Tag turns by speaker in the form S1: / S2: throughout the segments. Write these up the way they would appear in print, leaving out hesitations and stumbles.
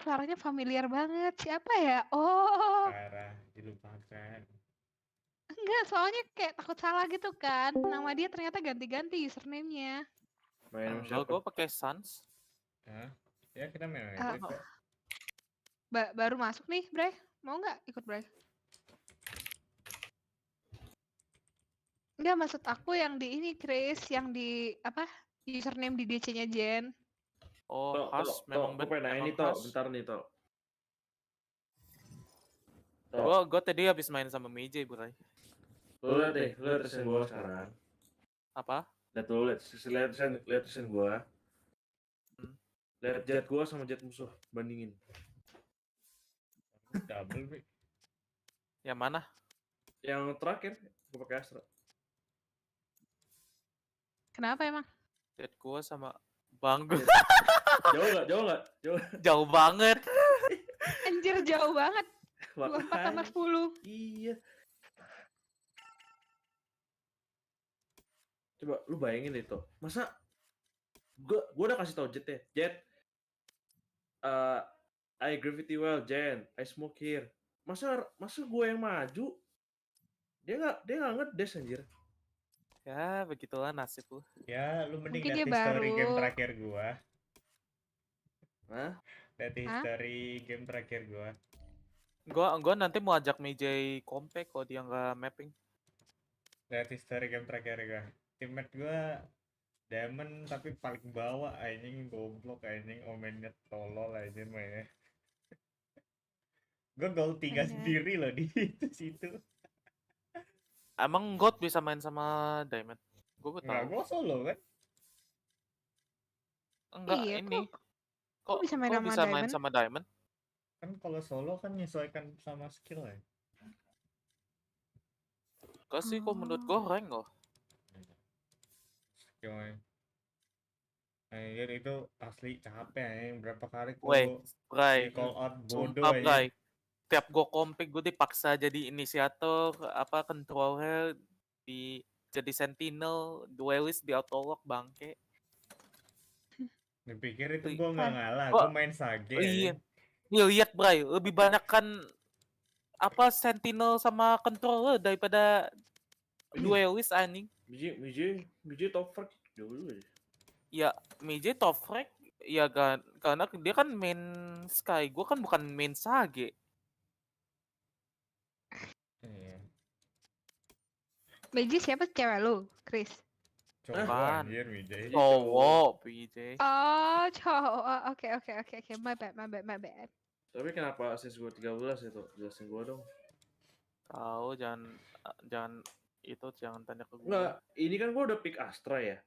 S1: suaranya familiar banget. Siapa ya? Oh,
S2: Parah, dilupakan.
S1: enggak, soalnya kayak takut salah gitu kan. Nama dia ternyata ganti-ganti username-nya.
S3: Main sama
S4: Enggak,
S3: siapa?
S4: gue pakai Sans.
S2: Hah? Ya kita main
S1: Ah,
S2: aja kok.
S1: Baru masuk nih, Bre. Mau nggak ikut, Bre? Enggak, maksud aku yang di ini, Chris. Yang di, apa, username di DC-nya Jen.
S4: Oh,
S3: Tok,
S4: khas, memang
S3: gue pengen nanya
S4: memang
S3: nih, Tok.
S4: khas.
S3: Bentar nih, Tok.
S4: Gue tadi habis main sama Mijay, bro.
S3: Lu liat deh, lu liat tulisan gue sekarang.
S4: Apa?
S3: Liat lu, liat tulisan gue. Liat jet gue sama jet musuh, bandingin.
S2: Double, Bi.
S4: Yang mana?
S3: Yang terakhir, gue pakai Astra.
S1: Kenapa emang?
S4: Jet gue sama Bang.
S3: Jauh nggak?
S4: Jauh banget.
S1: Anjir, jauh banget. 24
S3: Makanya.
S1: tambah 10.
S3: Iya. Coba lu bayangin deh, Tok. Masa gue udah kasih tau Jet ya. Jet, I gravity well, Jen. I smoke here. Masa gue yang maju? Dia nggak ngedes anjir.
S4: Ya, begitulah nasib lu.
S2: Ya, lu mending
S1: Mungkin
S2: lihat
S1: dia
S2: history
S1: baru.
S2: game terakhir gua.
S3: Hah?
S2: Lihat history game terakhir gua.
S4: Gua nanti mau ajak Mijay compare kalau dia nggak mapping.
S2: Lihat history game terakhir gua. Teammate gua Diamond tapi paling bawah anjing, goblok anjing, omennya tolol anjing mainnya. Gua goal 3 sendiri loh di situ.
S4: Emang God bisa main sama Diamond? Gue
S2: Enggak,
S4: tahu.
S2: gua solo kan.
S4: Enggak,
S1: Iya,
S4: ini.
S1: kok bisa main sama
S4: main
S1: Diamond?
S4: sama Diamond?
S2: Kan kalau solo kan menyesuaikan sama skill ya.
S4: Kok sih, kok menurut gue rank loh.
S2: Skill. Anjir itu asli capek anjing, berapa kali
S4: Weh,
S2: gua
S4: Bray.
S2: di call out bodoh
S4: Sumpah,
S2: anjing.
S4: Bray. Tiap gue compare, gue dipaksa jadi inisiator, controller, jadi sentinel, duelist di autolock, bangke.
S2: Dipikir itu gua nggak ngalah,
S4: Gua-
S2: gua main sage
S4: Iya.
S2: anjing.
S4: Nih, lihat, Bray. Lebih banyak kan sentinel sama controller daripada duelist anjing.
S3: Biji top frag dulu aja.
S4: Ya, Mijay top frag. Ya kan, karena dia kan main Sky. Gue kan bukan main Sage.
S2: Iya.
S1: Beji siapa cewek lu, Chris?
S2: Cowok
S4: Apaan?
S2: anjir Mijay.
S4: Cowok, PJ.
S1: Oh, cowok. Oke. My bad.
S3: Tapi kenapa asis gue 13 itu? Jelasin gue dong.
S4: Tahu, jangan tanya ke gue.
S3: Enggak, ini kan gue udah pick Astra ya.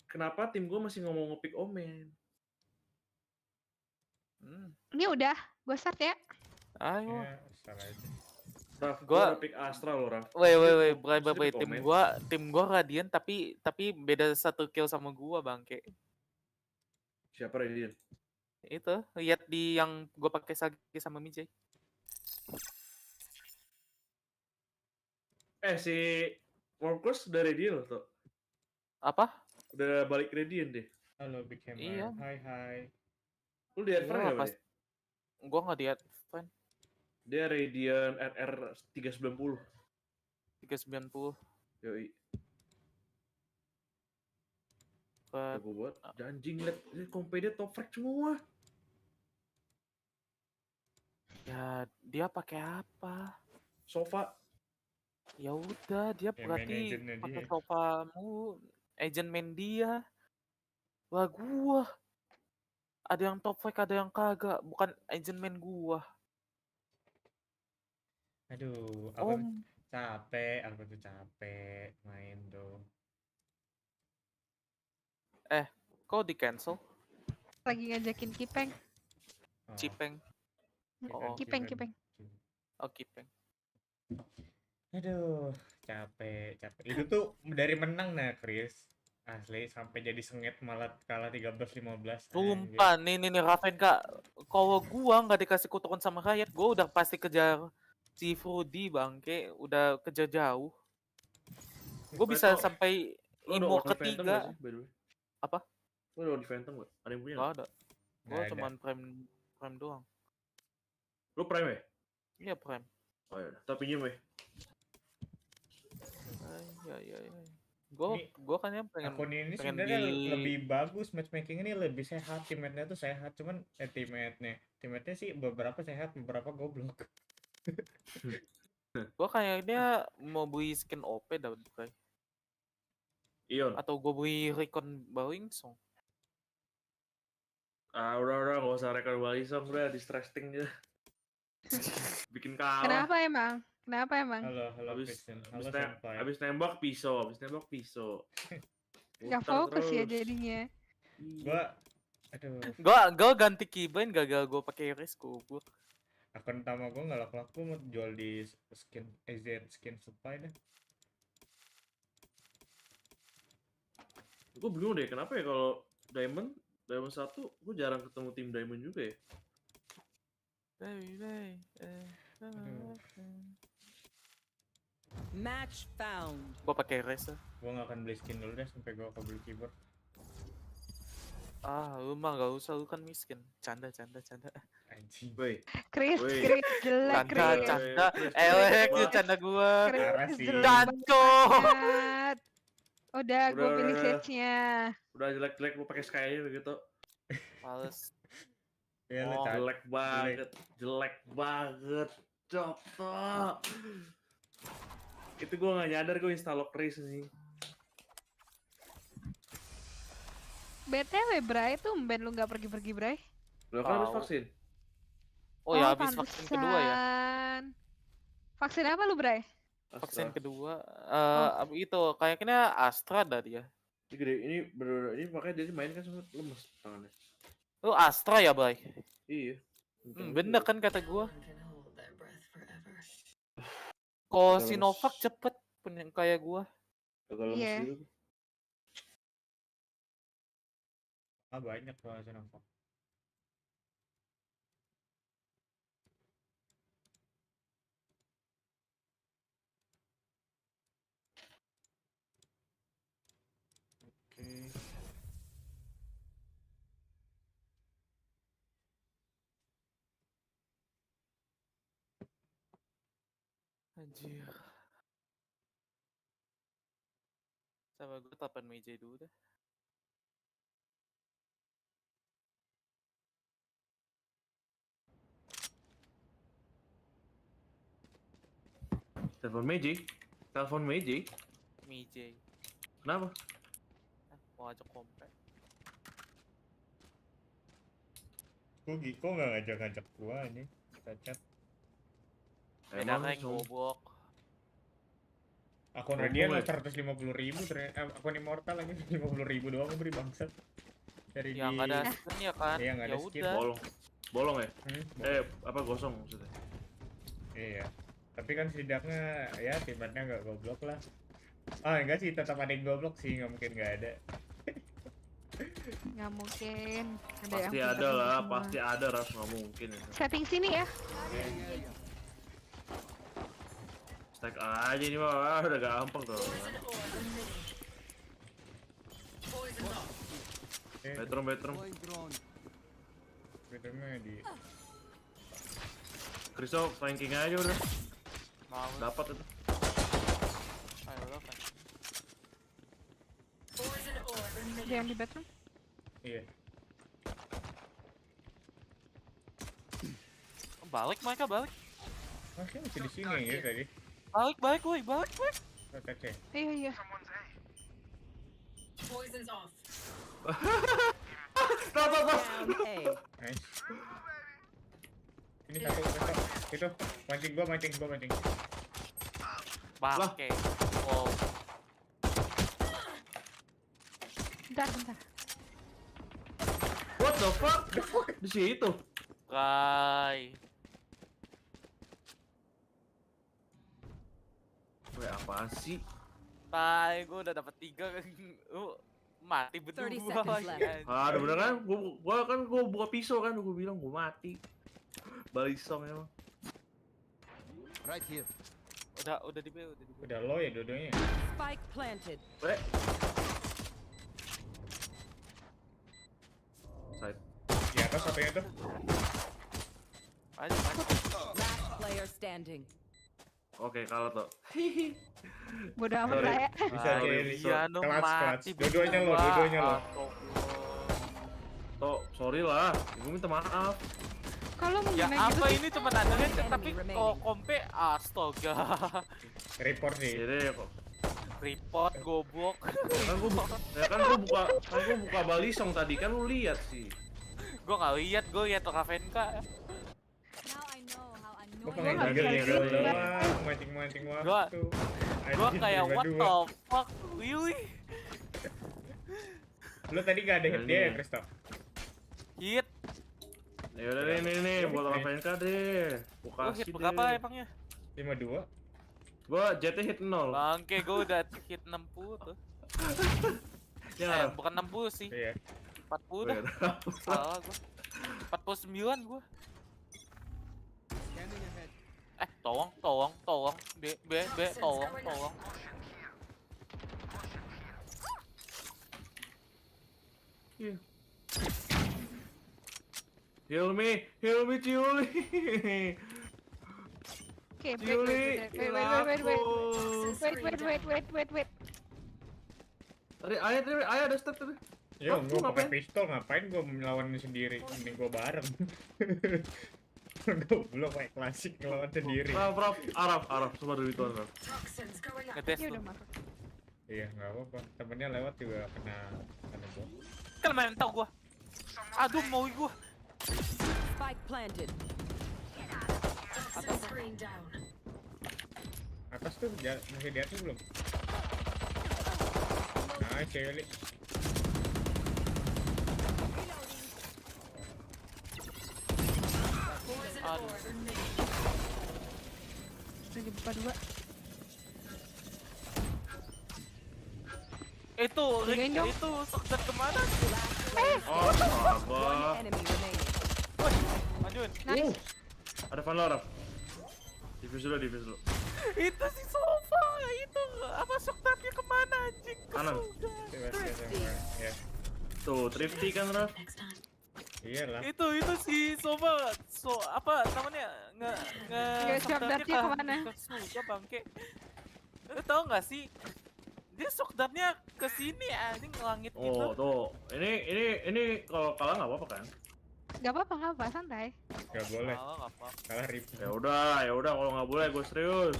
S3: Kenapa tim gue masih ngomong nge-pick Omen?
S1: Ini udah, gue start ya.
S4: Ayo.
S2: Ya, salah aja.
S3: Raf, gue udah pick Astra loh, Raf.
S4: Wait,
S3: Masih
S4: tim gua Radiant tapi beda 1 kill sama gua, bangke.
S3: Siapa Radiant?
S4: Itu, lihat di yang gua pakai Sage sama Mijay.
S3: Si Marcus udah Radiant loh, tuh.
S4: Apa?
S3: Udah balik Radiant deh.
S2: Halo Big Hammer.
S4: Iya.
S2: Hai.
S3: Lu di advance nggak, Pak?
S4: Gua nggak di advance.
S3: Dia Radiant RR 390.
S4: 390.
S3: Yoi.
S4: But...
S3: Gue buat anjing, liat kompe dia top frag semua.
S4: Ya, dia pakai apa?
S3: Sofa.
S4: Ya udah, dia berarti pakai sofamu, agent main dia. Wah, gua. Ada yang top fake, ada yang kagak, bukan agent main gua.
S2: Aduh, apa tuh capek main tuh.
S4: Kok di cancel?
S1: Lagi ngajakin Kipeng.
S4: Cipeng. Oh,
S1: Kipeng.
S4: Oh, Kipeng.
S2: Aduh, capek. Itu tuh dari menang nah, Chris. Asli sampai jadi sengit malah kalah 13-15.
S4: Sumpah, nih Ravenka. Kalau gua nggak dikasih kutukan sama Riot, gua udah pasti kejar si Frudy, bangke. Udah kejar jauh. Gua bisa sampai imo ketiga. Apa?
S3: Lu udah di Phantom gak? Ada yang punya?
S4: Gak ada. Gua cuman prime doang.
S3: Lu prime ya?
S4: Iya prime.
S3: Oh ya, tapi pinjem ya.
S4: Iya.
S2: Ini
S4: Gue kan yang
S2: akun ini
S4: pengen
S2: sebenarnya
S4: di
S2: lebih bagus, matchmaking ini lebih sehat, teammate-nya tuh sehat, cuman teammate-nya sih beberapa sehat, beberapa goblok.
S4: gue kayaknya mau beli skin OP dah kayak.
S3: Ion.
S4: Atau gue beli recon Bawingsong.
S3: Udah nggak usah rekor Walisong, udah distressing aja. Bikin kalah.
S1: Kenapa emang?
S2: Halo Kristen, halo senpai.
S3: Abis nembak pisau.
S1: Gak
S3: Muter
S1: fokus ya
S3: terus.
S1: jadinya.
S2: Gua aduh,
S4: Gue ganti keybind gagal gue pakai resku.
S2: akun utama gua nggak laku-laku, mau jual di skin skin supply deh.
S3: Gue bingung deh, kenapa ya kalau Diamond 1, gue jarang ketemu tim Diamond juga ya.
S5: Match found.
S4: Gue pakai res.
S2: Gua nggak akan beli skin dulu deh sampai gua beli keyboard.
S4: Lu mah gak usah, lu kan miskin. Canda.
S2: Anjing.
S3: Woi,
S1: Chris
S3: Woi.
S1: jelek
S4: Canda.
S1: Chris.
S4: Elek
S3: Chris,
S4: tuh canda gua.
S2: Parah
S1: Chris
S2: sih.
S1: jelek
S4: Danco.
S1: banget. Udah gue pilih
S3: Udah.
S1: stage-nya.
S3: udah jelek-jelek gue pakai Sky aja begitu.
S4: Males.
S2: Ya lu
S4: Oh,
S3: Jelek banget. Coba. Itu gue nggak nyadar gue install Chris nih.
S1: BTW Bray, tumben lu gak pergi-pergi Bray.
S3: Lo kan habis
S4: Tahu.
S3: vaksin.
S4: Oh ya habis vaksin kedua ya.
S1: pantesan. Vaksin apa lu Bray?
S4: Vaksin
S3: Astra.
S4: kedua itu kayaknya Astra dah dia.
S3: Ini gede, ini bener ini makanya dia main kan sempat lemes tangannya.
S4: Lu Astra ya, Bay?
S3: Iya.
S4: Bener kan kata gua. Kalau
S3: Lemes.
S4: Sinovac cepet pun yang kayak gua.
S3: Agak lemes
S1: Iya.
S3: gitu.
S2: Banyak soalnya Sinovac. Oke.
S4: Anjir. Sama gua tapan meja dulu dah.
S3: Telepon Magic.
S4: Meja.
S3: Kenapa?
S4: Mau ajak komplek.
S2: Kok nggak ngajak gua ini? Kita chat.
S4: Beda rank
S3: Cuma-
S4: gobok.
S2: Akun Radiant 150.000 ternyata, akun Immortal lagi 50.000 doang beri bangsat. Dari
S4: Yang
S2: di
S4: ada skin ya kan?
S2: Iya, nggak
S4: Ya
S2: ada skin.
S4: udah.
S3: bolong ya?
S2: Hmm,
S3: Apa gosong maksudnya?
S2: iya. Tapi kan setidaknya ya teammate-nya nggak goblok lah. Enggak sih, tetap ada yang goblok sih, nggak mungkin nggak ada.
S1: Nggak mungkin. Ada
S3: Pasti
S1: yang
S3: ada
S1: pintar
S3: lah,
S1: semua.
S3: pasti ada ras nggak mungkin ya.
S1: Setting sini ya.
S3: Stack aja ini mah udah gampang tuh. Bedroom.
S2: Bedroomnya di
S3: Kriso flanking aja udah.
S4: Mau
S3: Dapat itu.
S4: ayo lo kan.
S1: Ada yang di bedroom.
S2: iya.
S4: Balik mereka balik.
S2: Masih di sini ya tadi.
S4: Balik woi, balik.
S2: Oke.
S1: Iya.
S5: Poison's off.
S3: Dapat.
S5: Down A.
S2: Nice. Ini satu. Itu mancing gua.
S4: Bangke. Wow.
S1: Bentar.
S3: What the fuck? Di situ.
S4: Kai.
S3: Weh, apaan sih?
S4: Tai, gue udah dapet 3. Lu mati
S5: 30
S4: berdua
S5: seconds
S4: lagi.
S5: left.
S3: Aduh bener kan? Gua buka pisau kan, gua bilang gua mati. Balisong emang.
S6: Right here.
S4: Udah di B.
S2: Udah lo ya dua-duanya.
S5: Spike planted.
S3: Side.
S2: Di atas satunya tuh.
S4: Aja.
S5: standing.
S3: Oke, kalau tuh.
S1: Bodo amat
S2: Sorry.
S1: lah ya.
S2: Bisa Kelly.
S4: Iya, no,
S2: Kelas.
S4: mati
S2: Dua-duanya lo,
S4: berdua.
S2: dua-duanya lo.
S3: Toh, sorry lah. Gue minta maaf.
S1: Kalau mau
S4: Ya
S1: gimana gitu
S4: apa
S1: sih?
S4: ini cuma nanya tapi
S5: Enemy
S4: kok
S5: remaining.
S4: kompe astaga.
S2: Report nih.
S3: Jadi kok.
S4: Report goblok.
S3: Kan gue buka balisong tadi kan lu lihat sih.
S4: Gue liat Ravenka.
S7: Now I know how
S2: Gue
S7: annoying
S2: pengen
S1: nggak
S2: tinggal
S1: bisa
S2: tinggal
S1: lihat.
S2: doang, mancing waktu.
S4: Gue
S2: Anjing,
S4: kayak what the
S2: dua-dua.
S4: fuck, really?
S2: Lu tadi gak ada hit dia ya, Kristo?
S4: Hit,
S3: Ya udah nih buat Ravenka deh.
S4: gue
S3: Gua
S4: hit
S3: kasih
S4: berapa
S3: deh.
S4: emangnya?
S2: 52.
S3: Gua JT hit 0.
S4: Bangke, gue udah hit 60 tuh.
S3: Ya.
S4: Bukan 60 sih,
S2: Iya.
S4: 40 dah. Salah gue. 49 gue.
S6: Scanning ahead.
S4: Tolong. Tolong.
S3: Heal me, Ciuli.
S1: Oke,
S3: Ciuli,
S1: wait.
S3: Tadi ayah ada step tadi.
S2: Yo,
S3: Wah,
S2: gue
S3: lu
S2: pakai
S3: ngapain?
S2: pistol, ngapain gue melawan sendiri? Mending gue bareng. Gue belum pakai klasik ngelawan sendiri.
S3: Araf, coba dulu itu Araf.
S4: Ngetes
S1: Ya
S4: tuh.
S1: udah masuk.
S2: Iya, nggak apa-apa. Temennya lewat juga kena gue.
S4: Kan main tau gue. Aduh, mau gue.
S5: Spike planted.
S2: Atas tuh masih di atas belum? Nice, Kelly.
S4: Aduh.
S1: Udah dibuka dua.
S4: Itu,
S1: Jagain dong.
S4: itu sokset kemana?
S3: Oh,
S5: One
S3: sabar.
S5: enemy remaining.
S4: Woi, majuin.
S1: Nice.
S3: Ada fan Araf. Diffuse dulu.
S4: Itu si sofa, itu apa soksetnya kemana anjing?
S3: Kanan.
S2: Ya,
S3: Tuh, thrifty kan Raf.
S2: iyalah.
S4: Itu si sofa, apa namanya? Nggak
S1: soksetnya kemana?
S4: Suka bangke. Tahu nggak sih? Dia soksetnya ke sini anjing langit gitu.
S3: Oh, tuh. Ini kalau kalah nggak apa-apa kan?
S1: Gak apa-apa, santai.
S2: Gak boleh.
S4: Nggak apa.
S2: Kalah rip.
S3: Ya udah kalau nggak boleh gue serius.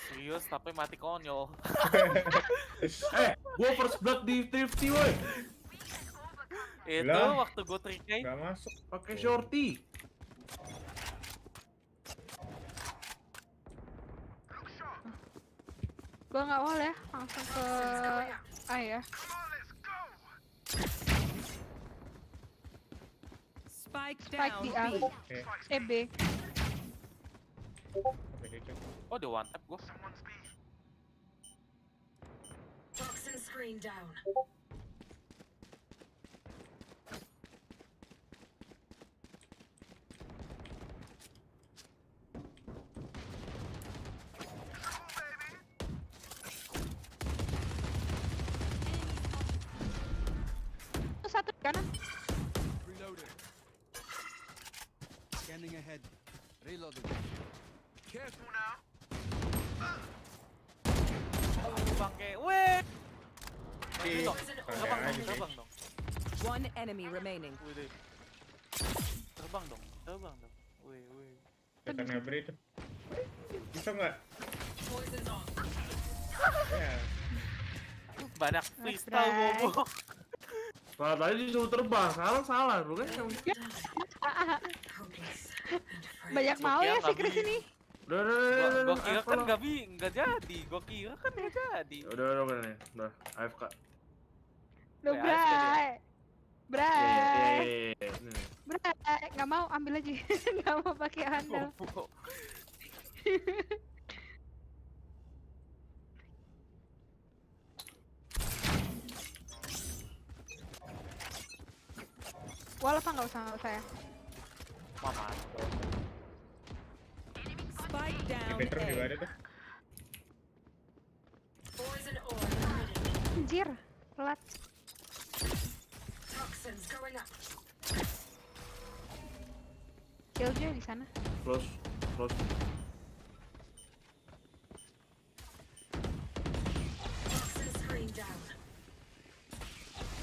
S4: Serius tapi mati konyol.
S3: Gue first blood di thrifty woi.
S4: Itu
S2: Lah.
S4: waktu gue trikai.
S2: Gak masuk.
S3: Pakai shorty.
S1: Gua nggak boleh langsung ke A ya.
S5: Spike
S1: Spike
S5: down
S1: di A.
S5: B.
S2: Oke,
S1: B.
S2: sampai gitu.
S4: Oh, dia one tap gue.
S1: Itu satu di kanan.
S6: Reloading. Scanning ahead. Reloading. Careful now.
S4: Bangke, weh.
S2: Di
S4: Terbang dong.
S5: One enemy remaining.
S4: Wih deh. Terbang dong. Wih.
S2: Setan ngabri itu. Bisa nggak? Ya.
S4: Banyak freestyle bobo.
S3: Kalau tadi disuruh terbang, salah lu kan.
S1: Banyak mau ya si Chris ini.
S3: Udah.
S4: Gua kira kan nggak jadi.
S3: Udah nih. Udah, AFK.
S1: Loh,
S4: Ya,
S1: Bray. Bray.
S3: Nih.
S1: Bray. Nggak mau, ambil aja. Nggak mau pakai handle.
S4: Bobo.
S1: Wall apa nggak usah ya.
S4: Mama.
S5: Spike
S2: Di
S5: down
S2: bedroom juga
S5: A.
S2: ada tuh.
S1: Anjir, telat. Killjoy di sana.
S3: Close. close.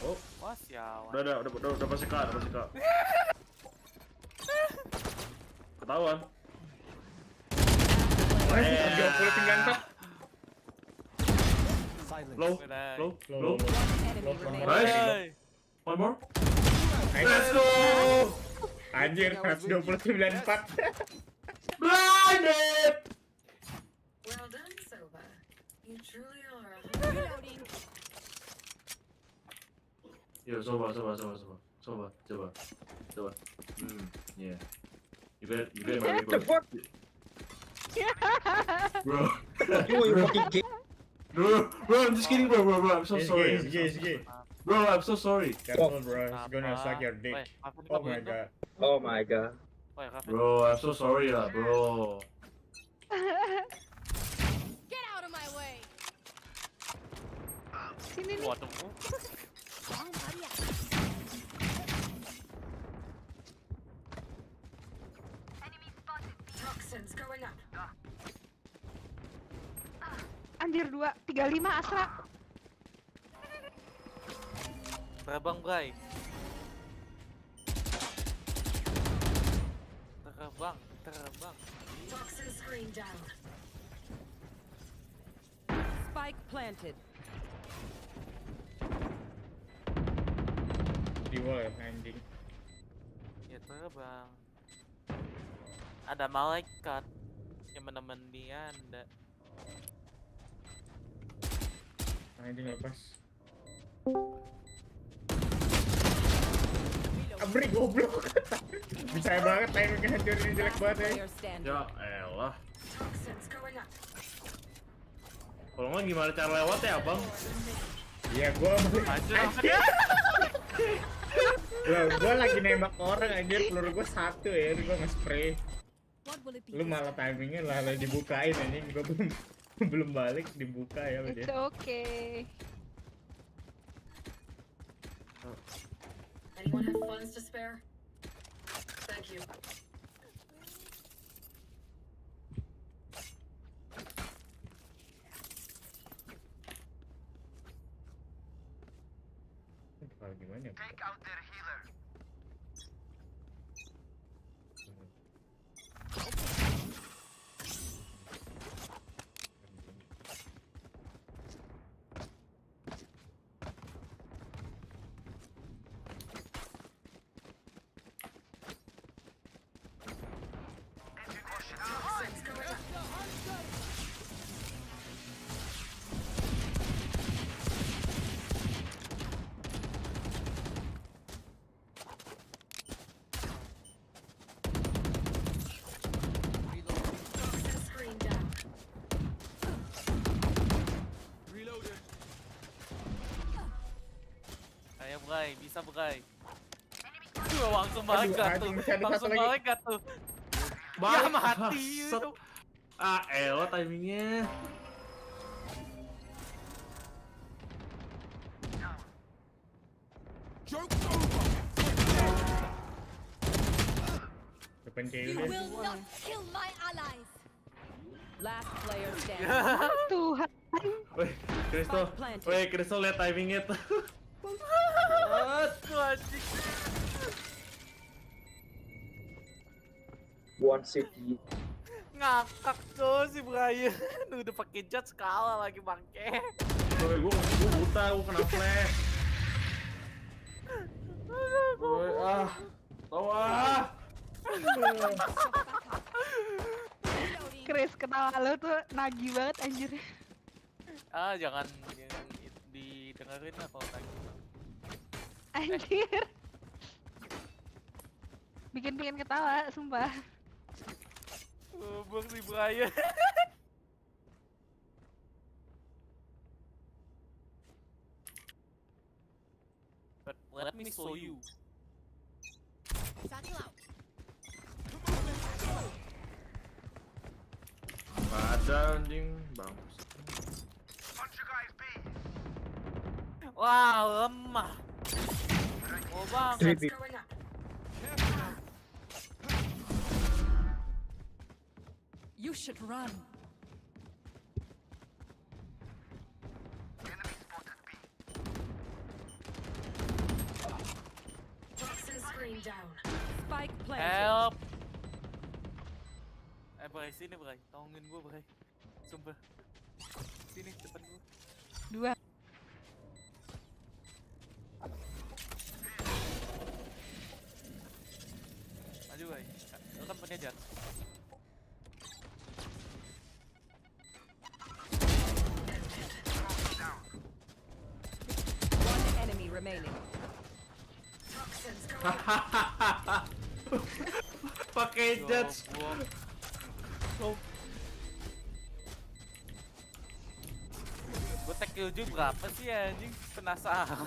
S3: Oh,
S4: Wah, sialan.
S3: udah pasti kak. Ketahuan.
S2: Nice, 39
S6: Silence.
S3: Low.
S2: Low.
S5: Enemy remaining.
S3: Nice.
S4: Hey.
S3: One more.
S2: Nice.
S3: Let's go.
S2: Anjir, 129-4.
S3: Blinded.
S8: Well done, Soba. You truly are a
S7: Reloading.
S3: Yo, coba. Yeah. You better my
S9: The fuck?
S3: bro.
S9: You fucking kid.
S3: Bro, I'm just kidding, bro. I'm so sorry.
S2: SG.
S3: Bro, I'm so sorry.
S2: Careful, bro. It's gonna suck your dick.
S4: Weh, Raven
S2: Oh my
S4: kabur itu.
S2: god.
S9: Oh my god.
S4: Weh, Raven.
S3: Bro, I'm so sorry lah, bro.
S7: Get out of my way.
S1: Sini nih.
S4: Waduh.
S7: Wrong body out.
S8: toxins going up.
S1: Anjir 35 Asra.
S4: Terbang, Bray. Terbang.
S8: Toxin screen down.
S5: Spike planted.
S2: Di wall ya, anjing.
S4: Ya terbang. Ada malaikat yang menemani Anda.
S2: Anjing lepas. Abri goblok. Bisa banget timingnya hancurin jelek
S5: Last
S2: banget ya.
S5: player standing.
S3: Ya elah.
S8: Toxins going up.
S3: Kalau nggak gimana cara lewat ya, Bang?
S2: Iya, gua gua lagi nembak orang anjir, peluru gua 1 ya, gua nge-spray.
S7: What will it be?
S2: Lu malah timingnya lah dibukain anjing, gua belum balik dibuka ya sama
S1: It's
S2: dia.
S1: okay.
S8: Anyone have funds to spare? Thank you.
S2: Kalau gimana ya?
S8: Toxins going up. Toxin screen down.
S6: Reloading.
S4: Ayo, Bray, bisa, Bray. Langsung balik gak tuh?
S2: anjing, masih ada
S4: Langsung
S2: satu lagi.
S4: balik gak tuh?
S3: Balik.
S4: Ya mati
S3: Set.
S4: itu.
S3: Ah, elah timingnya.
S6: Joke's over.
S2: Depan
S7: You
S2: cewek.
S7: will not kill my allies.
S5: Last player standing.
S1: Tuhan.
S3: Weh, Kristo.
S5: Spike planted.
S3: Weh, Kristo lihat timingnya tuh.
S4: Aduh, anjing.
S9: One city.
S4: Ngakak tuh si Brian. Udah pakai jet skala lagi bangke.
S3: Weh, gua buta, gua kena flash. Weh, tahu ah.
S7: Reloading.
S1: Chris, ketawa lu tuh nagih banget anjir.
S4: Jangan didengerin lah kalau lagi.
S1: Anjir. Bikin ketawa, sumpah.
S4: Bang si Brian. But let me show you.
S7: Satchel out.
S3: Nggak ada anjing, Bang.
S4: Wah, lemah. Oh banget.
S8: Going up.
S6: Careful now.
S7: You should run.
S8: Toxin screen down.
S5: Spike planted.
S4: Help. Bray, sini Bray. Tolongin gue Bray. Sumpah. Sini depan gue.
S1: 2.
S4: Maju Bray. Lo kan pengejar.
S5: One enemy remaining.
S8: Toxins going.
S3: Pakai judge.
S4: Gue tag killjoy berapa sih anjing? Penasaran.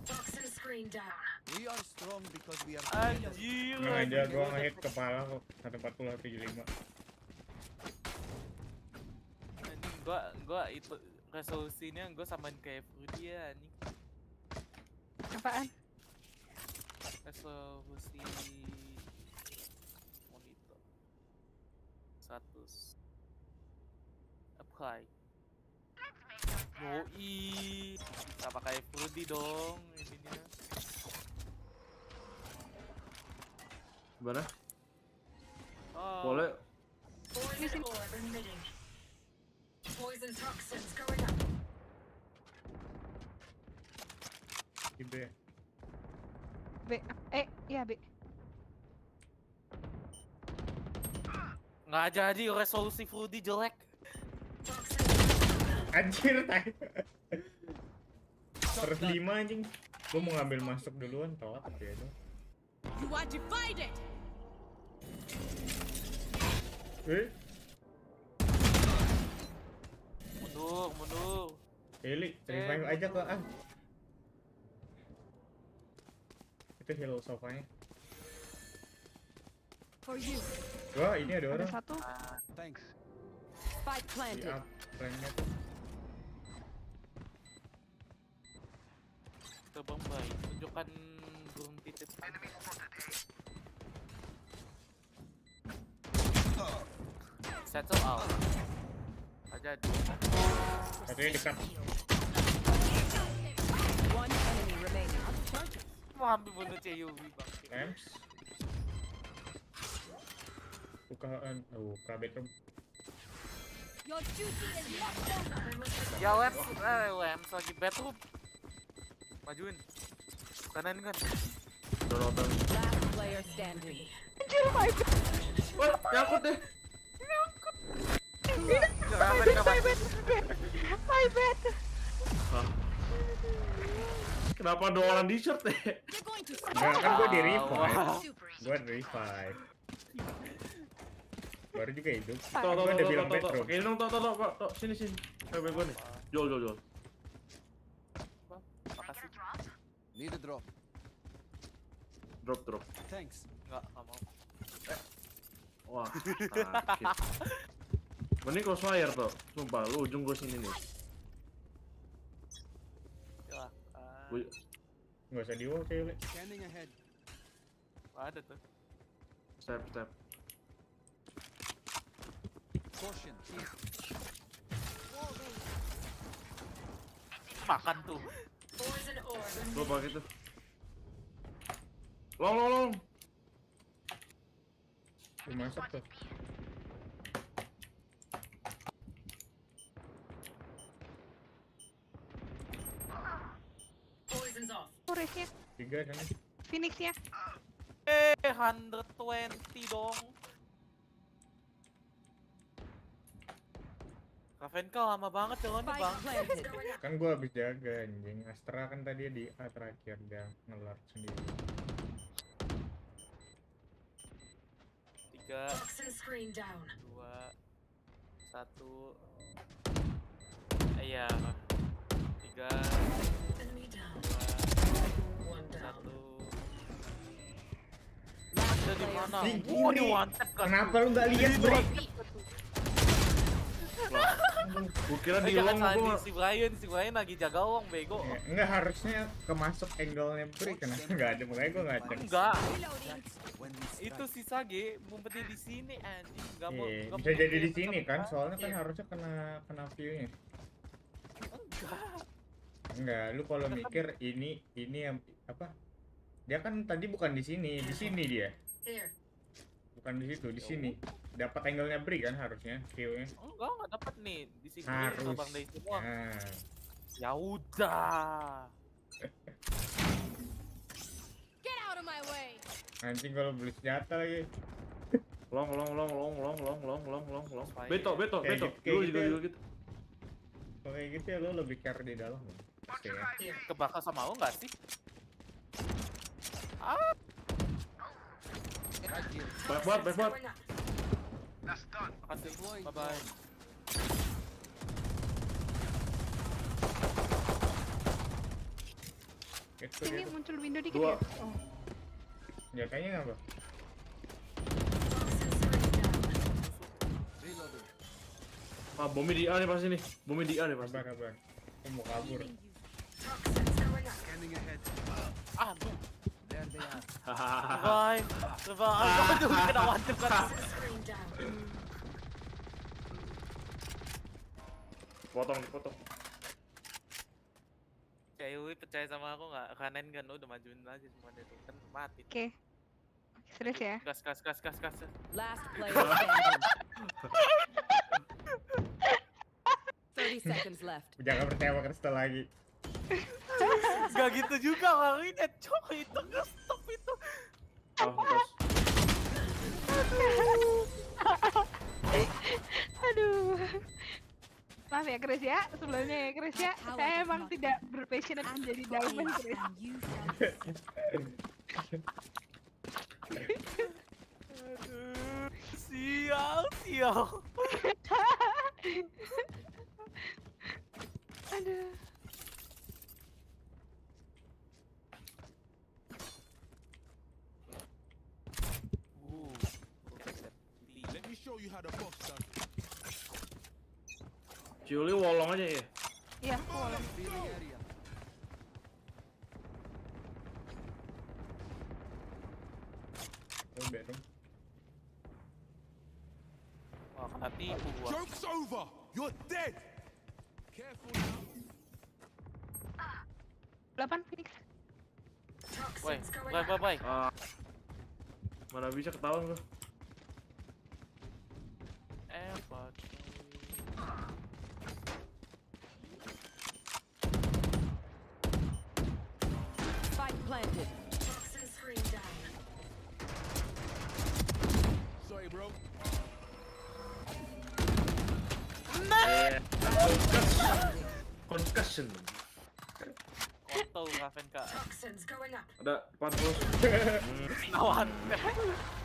S8: Toxin screen down.
S6: We are strong because we are
S4: Anjir.
S2: Nggak aja gua ngehit kepala kok 140/75.
S4: Anjing gua itu resolusinya gua samain kayak Fruity ya anjing.
S1: Apaan?
S4: Resolusi monitor 100 apply. Yoi, sama kayak Fruity dong ininya.
S3: Gimana?
S4: Oh.
S3: Boleh.
S8: Poison orb emitting. Poison toxins going up.
S2: Di B.
S1: B. Iya B.
S4: Nggak jadi resolusi Fruity jelek.
S2: Anjir, tai. Terus 5 anjing. Gua mau ngambil masuk duluan, telat ya itu.
S7: You are divided.
S4: Mundur.
S2: Eli, revive aja kok ah. Itu heal sofanya.
S7: For you.
S2: Wah, ini ada
S1: Ada
S2: orang.
S1: 1.
S6: Thanks.
S5: Spike
S2: Di
S5: planted.
S2: up ranknya tuh.
S4: Coba Bray, tunjukkan burung titik. Settle out. Aja
S2: Satunya dekat.
S5: One enemy remaining.
S4: mau ambil bunuh CUV bang.
S2: Lamps. Buka bedroom.
S7: Your duty is not done.
S4: Ya Lems lagi bedroom. Majuin. Kanan kan.
S3: Udah nonton.
S5: Last player standing.
S1: Anjir, my bad.
S3: Wah, nyangkut deh.
S1: My bad.
S3: Hah? Kenapa ada orang di shirt deh?
S7: They're going to
S2: Enggak, kan gua di revive.
S7: super.
S2: Gua di revive. Baru juga hidup.
S3: Tuh,
S2: Gua udah bilang
S3: tuh.
S2: bedroom.
S3: Oke, dong, tuh, sini. Coba gua nih. Jual.
S4: Makasih.
S6: Need a drop.
S3: Drop.
S6: Thanks.
S4: Enggak mau.
S3: Wah, sakit. Mending crossfire tuh. Sumpah, lu ujung gua sini nih.
S4: Ya,
S3: Gua-
S2: Nggak usah di wall, Cewek.
S6: Scanning ahead.
S4: ada tuh.
S3: Step.
S6: Caution. Here.
S4: Makan tuh.
S8: Poison orb
S3: Lu
S8: emitting.
S3: pakai itu. Long.
S2: Gua masak tuh.
S8: Poison's off.
S1: Forest-nya.
S2: 3 dan
S1: Phoenix-nya.
S4: 120 dong. Ravenka lama banget jalannya
S5: Spike
S4: bang.
S5: planted.
S8: Going up.
S2: kan gua habis jaga anjing. Astra kan tadi di A terakhir dia ngelart sendiri.
S4: 3,
S8: Toxin screen down.
S4: 2, 1. Iya. 3,
S8: Enemy down.
S4: 2,
S8: One down.
S4: 1. Ada di mana?
S2: Di-
S4: Oh,
S2: di-
S4: di one tap kan.
S2: Kenapa lu nggak lihat, Bre?
S3: Gua kira di
S4: Jangan
S3: long
S4: salah
S3: gua.
S4: si Brian lagi jaga long bego.
S2: Ya, enggak harusnya kemasuk angle-nya Bre. Kenapa nggak ada? Makanya gua ngacak.
S4: Enggak.
S7: Reloading.
S6: When we
S4: Itu si Sage ngumpetnya di sini anjing. Enggak mau.
S2: Iya,
S4: nggak
S2: bisa
S4: mau
S2: jadi di
S4: dia
S2: sini
S4: tetap
S2: kan,
S4: kan?
S2: soalnya kan
S4: Iya.
S2: harusnya kena view-nya.
S4: Enggak.
S2: Enggak, lu kalau
S4: Tetep.
S2: mikir ini yang apa? Dia kan tadi bukan di sini dia.
S8: Here.
S2: Bukan di situ, di sini. Dapat angle-nya Bri kan harusnya view-nya.
S4: Enggak dapat nih di sini
S2: Harus.
S4: Bang dari semua.
S2: Nah,
S4: Ya udah.
S7: Get out of my way.
S2: anjing kalau beli senjata lagi.
S3: Long.
S4: Fire.
S3: Beto.
S2: Kayak
S3: Dulu
S2: gitu
S3: juga
S2: ya.
S3: gitu.
S2: Kalau kayak gitu ya lu lebih care di dalam. Pasti ya.
S8: Here.
S4: Kebakar sama lo nggak sih?
S6: Right here.
S3: Banyak banget.
S8: Going up.
S4: Makasih.
S6: Deploying
S4: Bye bye.
S6: drone.
S2: Gitu
S1: Ini
S2: gitu.
S1: muncul window dikit
S3: Dua.
S1: ya. Oh.
S2: Ya kayaknya apa?
S8: Toxin screen down.
S6: Reloading.
S3: Bomnya di A nih pasti nih. Bomnya di A nih pasti.
S2: Kabar. Aku mau kabur.
S8: Toxins going up.
S6: Scanning ahead.
S4: Aduh.
S6: There they are.
S4: Revive. Aduh, kena wajib kan.
S8: Toxin screen down.
S3: Dipotong.
S4: Kayak Uwi percaya sama aku nggak? Kanen kan udah majuin aja semuanya tuh kan mati.
S1: Oke. Serius ya.
S4: Gas.
S5: Last player standing. 30 seconds left.
S2: Jangan percaya sama Kristal lagi.
S4: Gak gitu juga kalinya, cok itu nggak stop itu.
S3: Terus.
S1: Aduh. Maaf ya Chris ya, sebelumnya ya Chris ya. Saya emang tidak berpassionate menjadi diamond Chris.
S4: Aduh, sial.
S1: Aduh.
S6: Let me show you how the boss does it.
S3: Ciuli wolong aja ya.
S1: Iya, boleh.
S6: Feeling area.
S2: Oh, bedroom.
S4: Wah, kena tipu gua.
S6: Joke's over. You're dead. Careful now.
S1: 8 Phoenix.
S4: Woi,
S8: Toxins going up.
S4: bye.
S3: Mana bisa ketahuan gua.
S4: Pak.
S5: Spike planted.
S8: Toxin screen down.
S6: Sorry, bro.
S3: Concussion.
S4: Kontol Ravenka.
S8: Toxins going up.
S3: Ada depan bos.
S4: Kawan.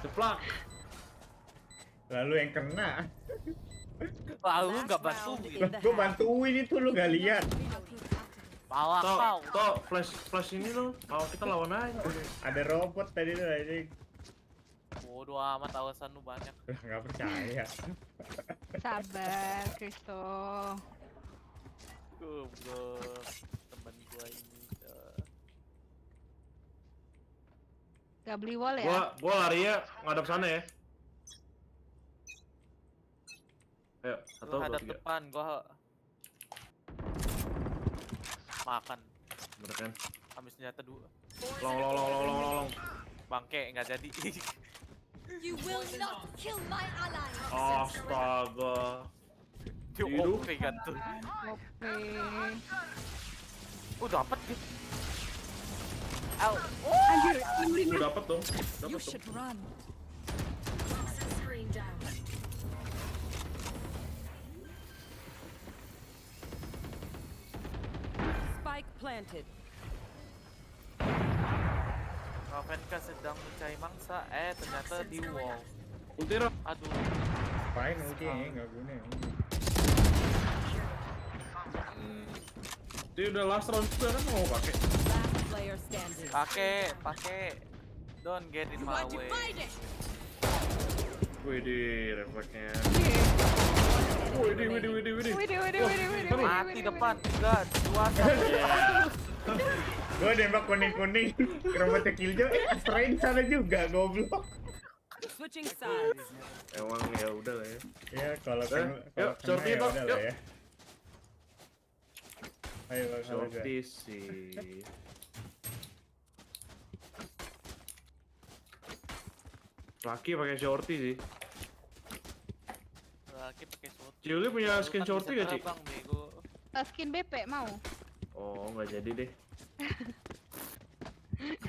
S3: Ceplak.
S2: Lalu yang kena.
S4: Lalu
S5: Last
S4: nggak
S5: round
S4: bantuin.
S5: in the
S2: Gue
S5: half.
S2: bantuin itu lu gak lihat.
S4: Palak kau.
S3: Toh flash ini lo. Mau kita lawan aja.
S2: Ada robot tadi tuh anjing.
S4: Bodoh amat alasan lu banyak.
S2: Lah nggak percaya.
S1: Sabar, Kristo.
S4: Goblok. Temen gua ini.
S1: Gak beli wall ya?
S3: Gua lari ya ngadap sana ya. Ayo,
S4: Lu hadap
S3: 1, 2, 3.
S4: depan, gua makan.
S3: Bener kan?
S4: Habis senjata 2.
S3: Long.
S4: Bangke nggak jadi.
S7: You will not kill my ally.
S3: Astaga. Hidup.
S4: OP kan tuh.
S1: Oke.
S4: Oh dapat gitu. Au.
S1: Anjir,
S3: Lu dapet dong.
S7: You
S3: Dapet dong.
S7: should run.
S8: Toxin screen down.
S5: Spike planted.
S4: Ravenka sedang mencari mangsa, ternyata di wall.
S3: Ulti Ra.
S4: Aduh.
S2: Fine ulti ya nggak guna.
S3: Dia udah last round juga kan mau pakai.
S5: Last player standing.
S4: Pakai. Don't get in
S7: You
S4: my
S7: are
S4: way.
S7: divided.
S3: Wih di refleksnya.
S1: Widih.
S3: Wih.
S4: Mati depan. 3, 2, 1.
S2: Gue nembak kuning-kuning. Robotnya Killjoy, Astra di sana juga, goblok.
S5: Switching sides.
S3: Emang ya udah lah ya.
S2: Ya kalau
S3: Yuk,
S2: kena
S3: sorti,
S2: ya
S3: Tok,
S2: udah
S3: yuk.
S2: lah ya. Ayo kalau
S3: Shorty sih. Laki pakai shorty sih.
S4: Laki pakai short.
S3: Cili punya
S4: Lu
S3: skin
S4: kan
S3: shorty
S4: bisa
S3: gak, Ci?
S4: terbang, bego.
S1: Skin BP mau?
S3: Oh, nggak jadi deh.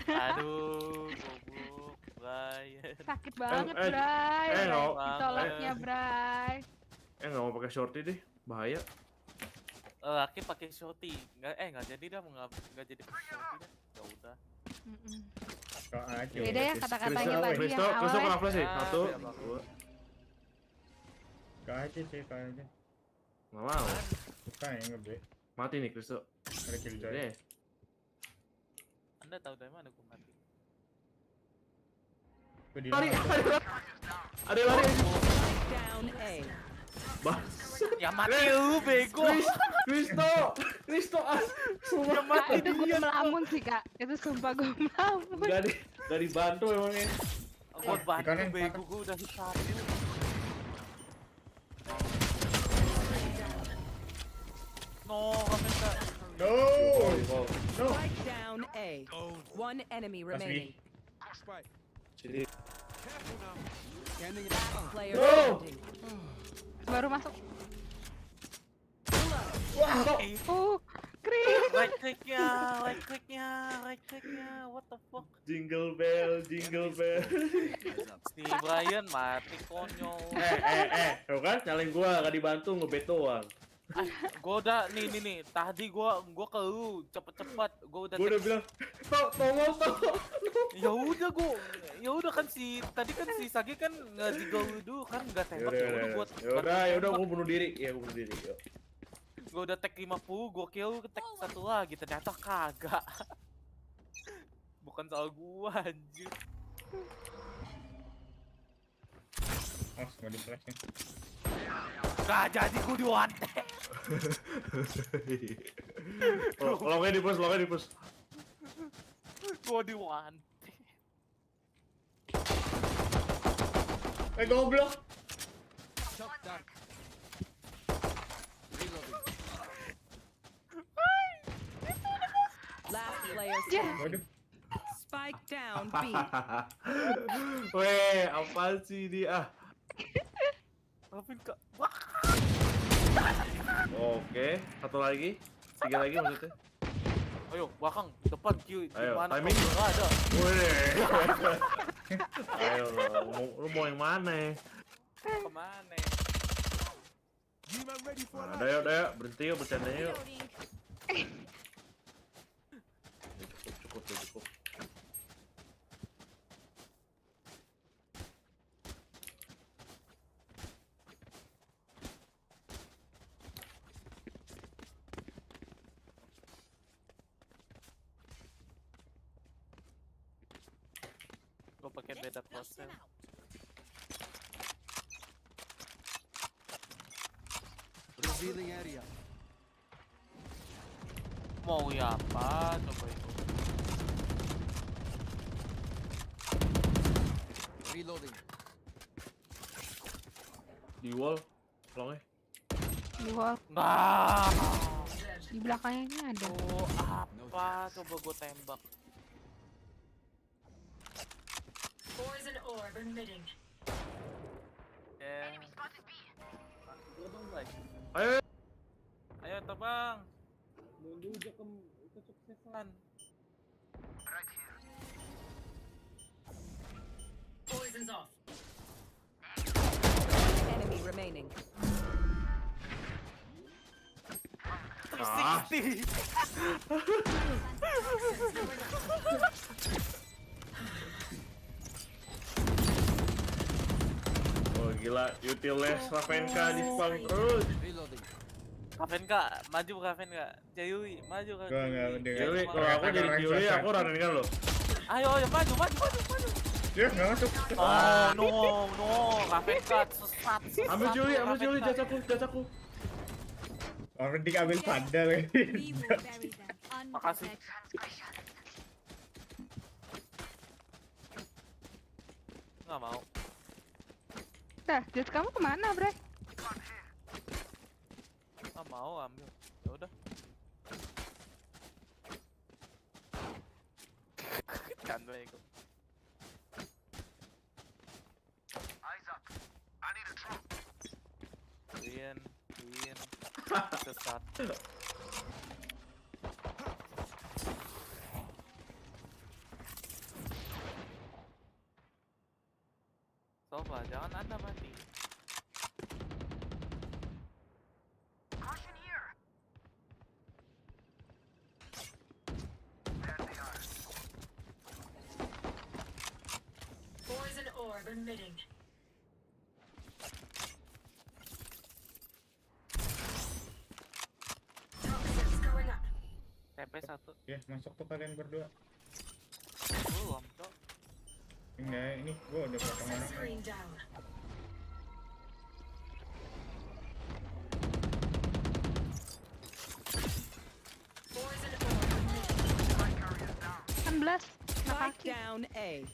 S4: Aduh, goblok, Brian.
S1: Sakit banget,
S3: eh,
S1: Bray.
S3: nggak-
S1: Ditolaknya, Bray.
S3: Nggak mau pakai shorty deh, bahaya.
S4: Laki pakai shorty. Nggak jadi dah, nggak jadi pakai shorty dah. Ya udah.
S2: kok aja.
S1: Beda ya kata-katanya
S2: Kristo,
S1: tadi
S3: Kristo,
S1: yang
S3: Kristo
S1: awal.
S3: kenapa sih?
S4: Ah,
S3: Satu,
S4: iya, Bang.
S3: dua.
S2: Kok aja sih kok aja.
S3: Nggak mau.
S2: Suka ya ngebek.
S3: Mati nih Kristo.
S2: Ada killjoy.
S3: Deh.
S4: Anda tahu dari mana gue mati?
S2: Gue di
S3: Lari,
S2: mana?
S3: ada yang lari.
S5: Down A.
S3: Bah.
S4: Ya mati lu, bego.
S3: Kristo,
S4: Ya mati
S1: Kak, itu gue melamun sih, Kak. Itu sumpah gue melamun.
S3: Nggak dibantu emangnya.
S4: Gue bantu,
S2: kanan,
S4: bego. Gue udah satu. No, Ravenka.
S2: No. No.
S5: Spike down A. One enemy
S2: Pas
S5: remaining.
S2: B.
S6: Spike.
S3: Jadi,
S6: Careful now. Scanning it.
S5: Player
S3: No!
S5: standing.
S1: Baru masuk.
S3: wah,
S1: Chris.
S4: Right clicknya. What the fuck?
S3: jingle bell.
S4: Si Brian mati konyol.
S3: Tuh kan, nyalain gua, nggak dibantu, ngebet doang.
S4: Gue udah nih. Tadi gue ke lu cepet. Gue udah.
S3: Gua udah bilang, tolong.
S4: Ya udah kan tadi kan si Sagi kan nggak digol dulu kan nggak tembak buat.
S3: Ya udah, gua bunuh diri. Iya, gua bunuh diri. Yuk.
S4: Gue udah tag 50, gue kill tag satu lagi ternyata kagak. Bukan soal gua anjir.
S2: Oh, mau di flash nih.
S4: Gak jadi gue di one tag.
S3: Lognya di push.
S4: Gue di one tag.
S2: Goblok.
S6: Shot down. Reloading.
S5: Last player standing.
S2: Waduh.
S5: Spike down B.
S3: Weh, apaan sih dia?
S4: Ravenka.
S3: Oke, satu lagi. 3 lagi maksudnya.
S4: Ayo, belakang, depan, kiri,
S3: Ayo,
S4: dimana
S3: timing.
S4: kau berada?
S3: Weh. Ayo, lu mau yang mana?
S4: Kemana?
S6: G-Man ready for
S3: Nah,
S6: life.
S3: udah yuk, berhenti yuk, bercandanya yuk. Cukup.
S4: Gue pakai beda pose.
S6: Revealing area.
S4: Mau ya apa? Coba itu.
S6: Reloading.
S3: Di wall, longnya.
S1: Di wall.
S4: Nah,
S1: Di belakangnya ada.
S4: oh apa? Coba gue tembak.
S8: Poison orb emitting.
S4: Ya.
S3: Ayo.
S4: Ayo terbang. Menuju ke kesuksesan.
S8: Poison's off.
S5: Enemy remaining.
S3: Ah. Oh gila, utiless Ravenka di spam terus.
S6: Reloading.
S4: Ravenka, maju Ravenka. Jayui, maju Ravenka.
S2: Gua enggak dengar.
S3: Yuli, kalau aku jadi Yuli, aku running kan lo.
S4: Ayo, maju.
S2: Dia enggak masuk.
S4: Oh, no, Ravenka sesat.
S3: Ambil Yuli,
S4: Ravenka.
S3: jasaku.
S2: Orang diambil padal lagi.
S7: We will bury them.
S4: Makasih. Nggak mau.
S1: Dah, jas kamu kemana, Bre?
S4: Ah, mau ambil. Ya udah. Canda ya gua. Win. Sesat. Coba, jangan Anda mati.
S8: Poison orb emitting. Toxins going up.
S4: TP 1.
S2: Ya, masuk tuh kalian berdua.
S4: Belum, Cok.
S2: Enggak, ini gua udah potong
S8: Toxin
S2: orang.
S8: screen down. Poison orb emitting.
S1: 16. Nah,
S5: Spike
S1: kaki.
S5: down A.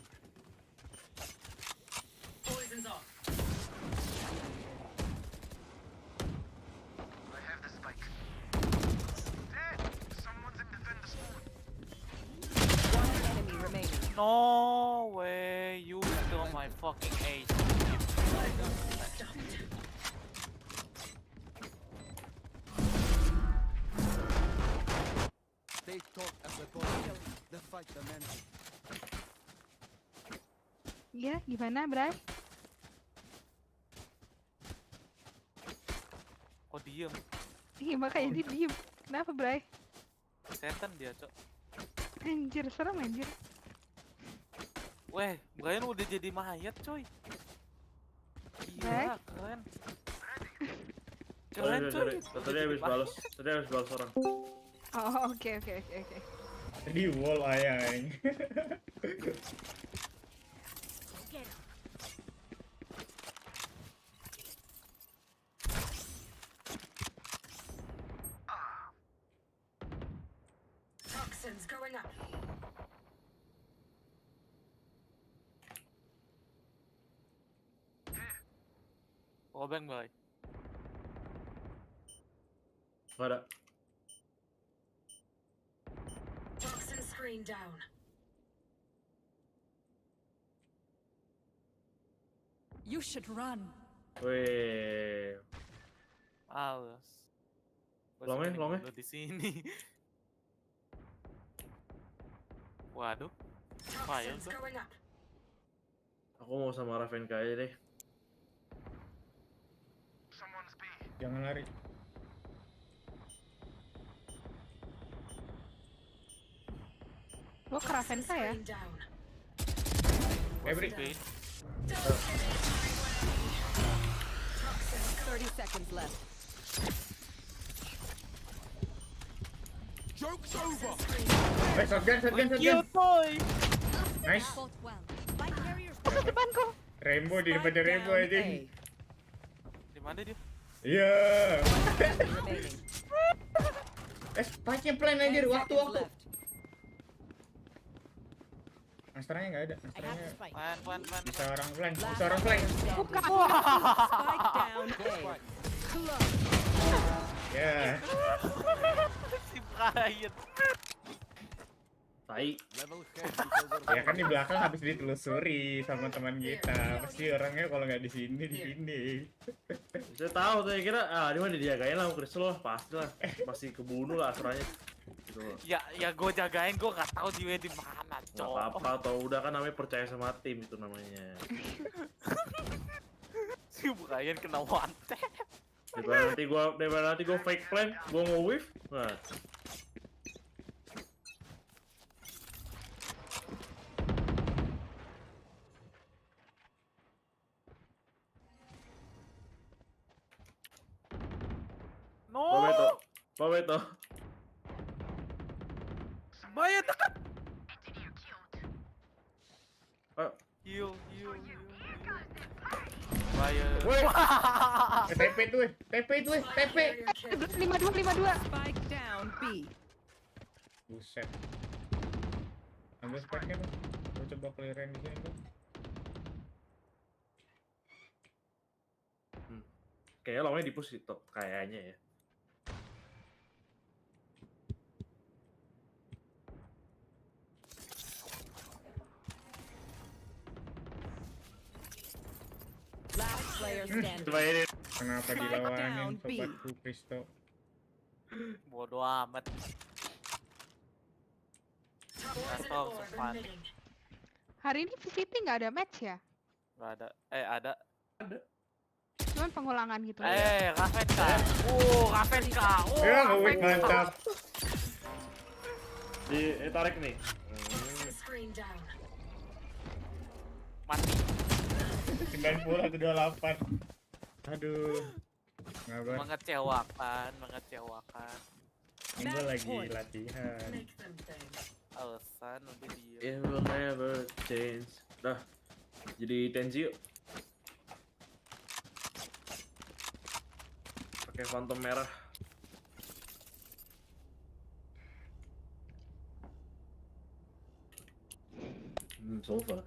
S8: Poison's off.
S5: One enemy remaining.
S4: No way, you stole my fucking ace.
S8: Stopped.
S6: They talk as a body. The fight the mental.
S1: Iya, gimana, Bray?
S4: Kok diem?
S1: Iya, makanya dia diem. Kenapa, Bray?
S4: Setan dia, Cok.
S1: Anjir, serem anjir.
S4: Weh, Brian udah jadi mayat, coy. Gila, keren. Keren, coy.
S3: Tadi habis balas. Tadi habis balas orang.
S1: Oh, oke.
S2: Tadi wall ayang.
S8: Toxins going up.
S4: Robeng, boy.
S3: Gak ada.
S8: Toxin screen down.
S7: You should run.
S3: Weh.
S4: Males. Gua
S3: Longnya,
S4: sering
S3: longnya.
S4: dulu di sini. Waduh.
S8: Toxins
S4: tuh.
S8: going up.
S3: Aku mau sama Ravenka aja deh.
S2: Jangan lari.
S1: Lo ke Ravenka ya?
S8: Screen down.
S2: Every.
S4: Win.
S5: 30 seconds left.
S6: Joke's over.
S2: Shotgun.
S4: Kill, boy.
S2: Nice.
S7: Fought well. Spike carrier.
S1: Oh, depanku.
S2: Rainbow di depan
S5: Spike
S2: Rainbow
S5: down
S2: aja.
S5: A.
S4: Di mana dia?
S2: Iya.
S5: Remaining.
S2: Spike-nya plan
S5: 10
S2: anjir,
S5: seconds
S2: waktu.
S5: left.
S2: Astranya nggak ada.
S7: I have the
S2: Astranya
S7: spike.
S4: Plan.
S2: bisa orang flank.
S5: Last
S2: Bisa orang flank.
S5: player standing.
S1: Buka.
S5: Spike down A. Close.
S2: Ya.
S4: Si Brian.
S3: Tai.
S6: Level head because of
S2: Ya kan di belakang habis ditelusuri sama teman kita. Pasti orangnya kalau nggak di sini di sini.
S3: Saya tahu tuh, saya kira dia mah dijagain lah sama Crystal lah, pasti lah. Pasti kebunuh lah asranya. Gitu loh.
S4: Ya gue jagain, gue nggak tahu dia di mana,
S3: Nggak
S4: Cok.
S3: apa-apa, atau udah kan namanya percaya sama tim itu namanya.
S4: Si Brian kena one tap.
S3: Daripada nanti gua fake plan, gua mau whiff. Nah,
S4: No.
S3: Babeto.
S4: Brian dekat.
S3: Ah,
S4: Heal. Brian.
S3: woi,
S2: TP tuh, TP itu, TP.
S8: Carrier killed.
S1: 52.
S5: Spike down B.
S2: Buset. Ambil spike-nya tuh. Gua coba clear-in di sini tuh.
S3: Kayaknya lawannya di push itu kayaknya ya.
S5: Last player standing.
S2: Coba ini kenapa
S5: Spike
S2: dilawanin
S5: down, B.
S2: sobatku Kristo?
S4: Bodoh amat.
S8: Poison
S4: Atau
S8: orb
S4: sempat.
S8: emitting.
S1: Hari ini VCT nggak ada match ya?
S4: Nggak ada. Ada.
S1: Cuman pengulangan gitu.
S4: Ravenka. Ravenka.
S2: Ya, nge-wake mantap.
S3: Tarik nih.
S8: Toxin screen down.
S4: Mati.
S2: 90 atau 28. Aduh. Ngabar.
S4: Mengecewakan.
S2: Ini gue lagi latihan.
S8: Make them think.
S4: Alasan udah dia.
S3: It will never change. Dah. Jadi Tenzi yuk. Pakai phantom merah. Sova.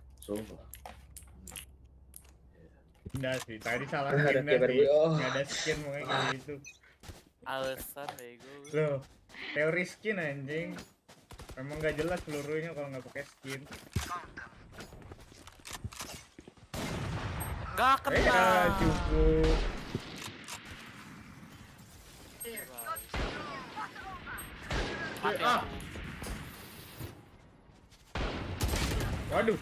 S2: Enggak sih, tadi salah
S9: Ada
S2: skin
S9: kiper
S2: sih.
S9: gue, oh.
S2: Nggak ada skin makanya kayak gitu.
S4: Alasan bego.
S2: Loh, teori skin anjing. Emang nggak jelas pelurunya kalau nggak pakai skin.
S4: Gak kena.
S2: Cukup.
S8: There.
S4: Mati
S3: Ah.
S4: aku.
S2: Waduh,